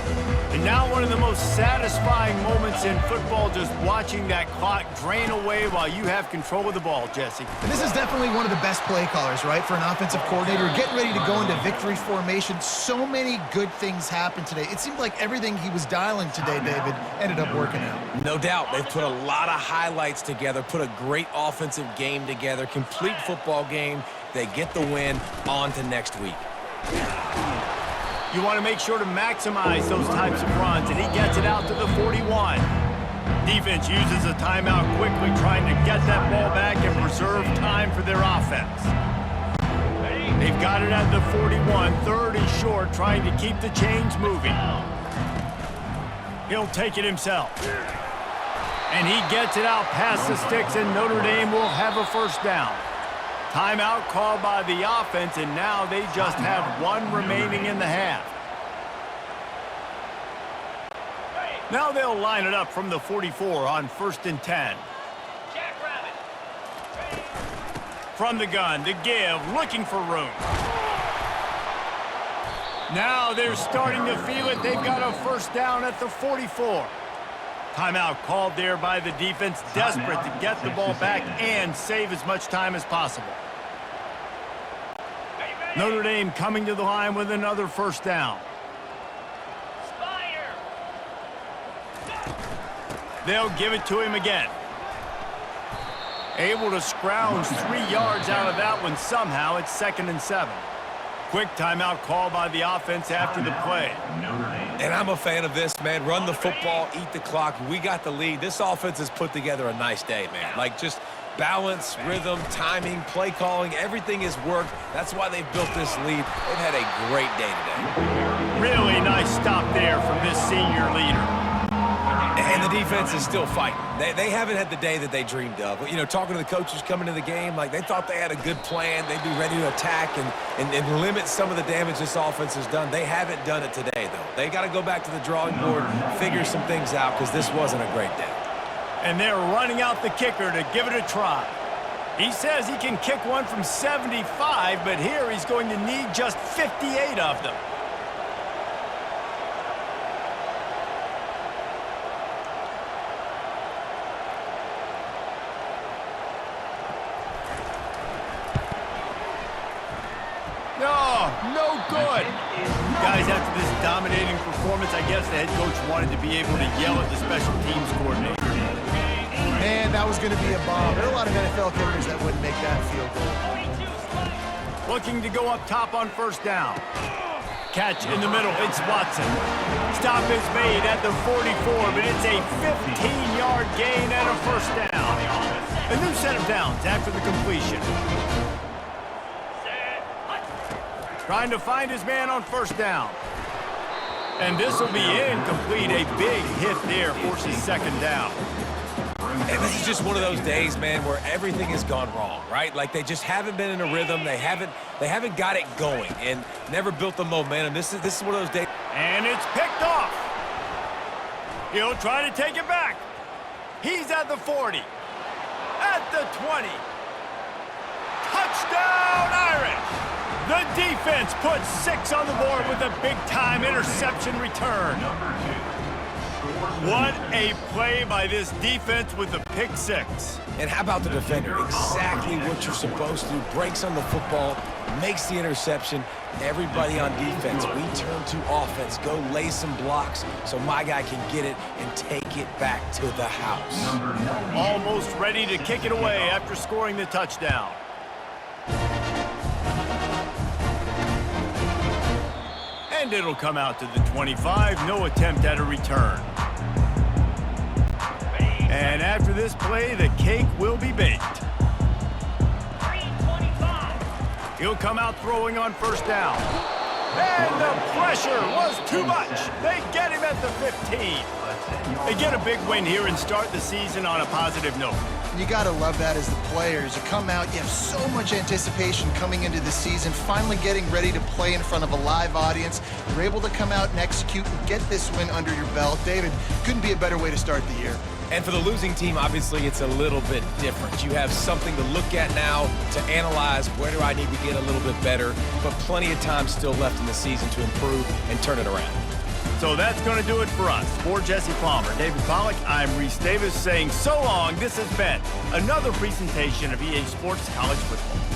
And now one of the most satisfying moments in football, just watching that clock drain away while you have control of the ball, Jesse. And this is definitely one of the best play callers, right, for an offensive coordinator. Getting ready to go into victory formation. So many good things happened today. It seemed like everything he was dialing today, David, ended up working out. No doubt. They've put a lot of highlights together, put a great offensive game together, complete football game. They get the win. On to next week. You want to make sure to maximize those types of runs, and he gets it out to the 41. Defense uses a timeout quickly, trying to get that ball back and preserve time for their offense. Ready? They've got it at the 41, third and short, trying to keep the chains moving. He'll take it himself. And he gets it out past the sticks, and Notre Dame will have a first down. Timeout called by the offense, and now they just have one remaining in the half. Now they'll line it up from the 44 on 1st and 10. From the gun, to give, looking for room. Now they're starting to feel it. They've got a first down at the 44. Timeout called there by the defense, desperate to get the ball back and save as much time as possible. Notre Dame coming to the line with another first down. They'll give it to him again. Able to scrounge 3 yards out of that one somehow. It's 2nd and 7. Quick timeout call by the offense after the play. And I'm a fan of this, man. Run the football, eat the clock. We got the lead. This offense has put together a nice day, man. Like, just balance, rhythm, timing, play calling, everything has worked. That's why they've built this lead. They've had a great day today. Really nice stop there from this senior leader. And the defense is still fighting. They haven't had the day that they dreamed of. You know, talking to the coaches coming into the game, like they thought they had a good plan. They'd be ready to attack and limit some of the damage this offense has done. They haven't done it today, though. They got to go back to the drawing board, figure some things out, because this wasn't a great day. And they're running out the kicker to give it a try. He says he can kick one from 75, but here he's going to need just 58 of them. No good. Guys, after this dominating performance, I guess the head coach wanted to be able to yell at the special teams coordinator. Man, that was going to be a bomb. There are a lot of NFL kickers that wouldn't make that field goal. Looking to go up top on first down. Catch in the middle. It's Watson. Stop is made at the 44, but it's a 15-yard gain and a first down. A new set of downs after the completion. Trying to find his man on first down. And this will be incomplete. A big hit there forces second down. And this is just one of those days, man, where everything has gone wrong, right? Like they just haven't been in a rhythm. They haven't got it going and never built the momentum. This is one of those days. And it's picked off. He'll try to take it back. He's at the 40. At the 20. Touchdown, Irish! The defense puts 6 on the board with a big-time interception return. What a play by this defense with a pick 6. And how about the defender? Exactly what you're supposed to do. Breaks on the football, makes the interception. Everybody on defense, we turn to offense. Go lay some blocks so my guy can get it and take it back to the house. Almost ready to kick it away after scoring the touchdown. And it'll come out to the 25. No attempt at a return. And after this play, the cake will be baked. He'll come out throwing on first down. And the pressure was too much. They get him at the 15. They get a big win here and start the season on a positive note. You got to love that as the players. You come out, you have so much anticipation coming into the season, finally getting ready to play in front of a live audience. You're able to come out and execute and get this win under your belt. David, couldn't be a better way to start the year. And for the losing team, obviously, it's a little bit different. You have something to look at now to analyze where do I need to get a little bit better, but plenty of time still left in the season to improve and turn it around. So that's going to do it for us. For Jesse Palmer, David Pollack, I'm Reese Davis saying so long. This has been another presentation of EA Sports College Football.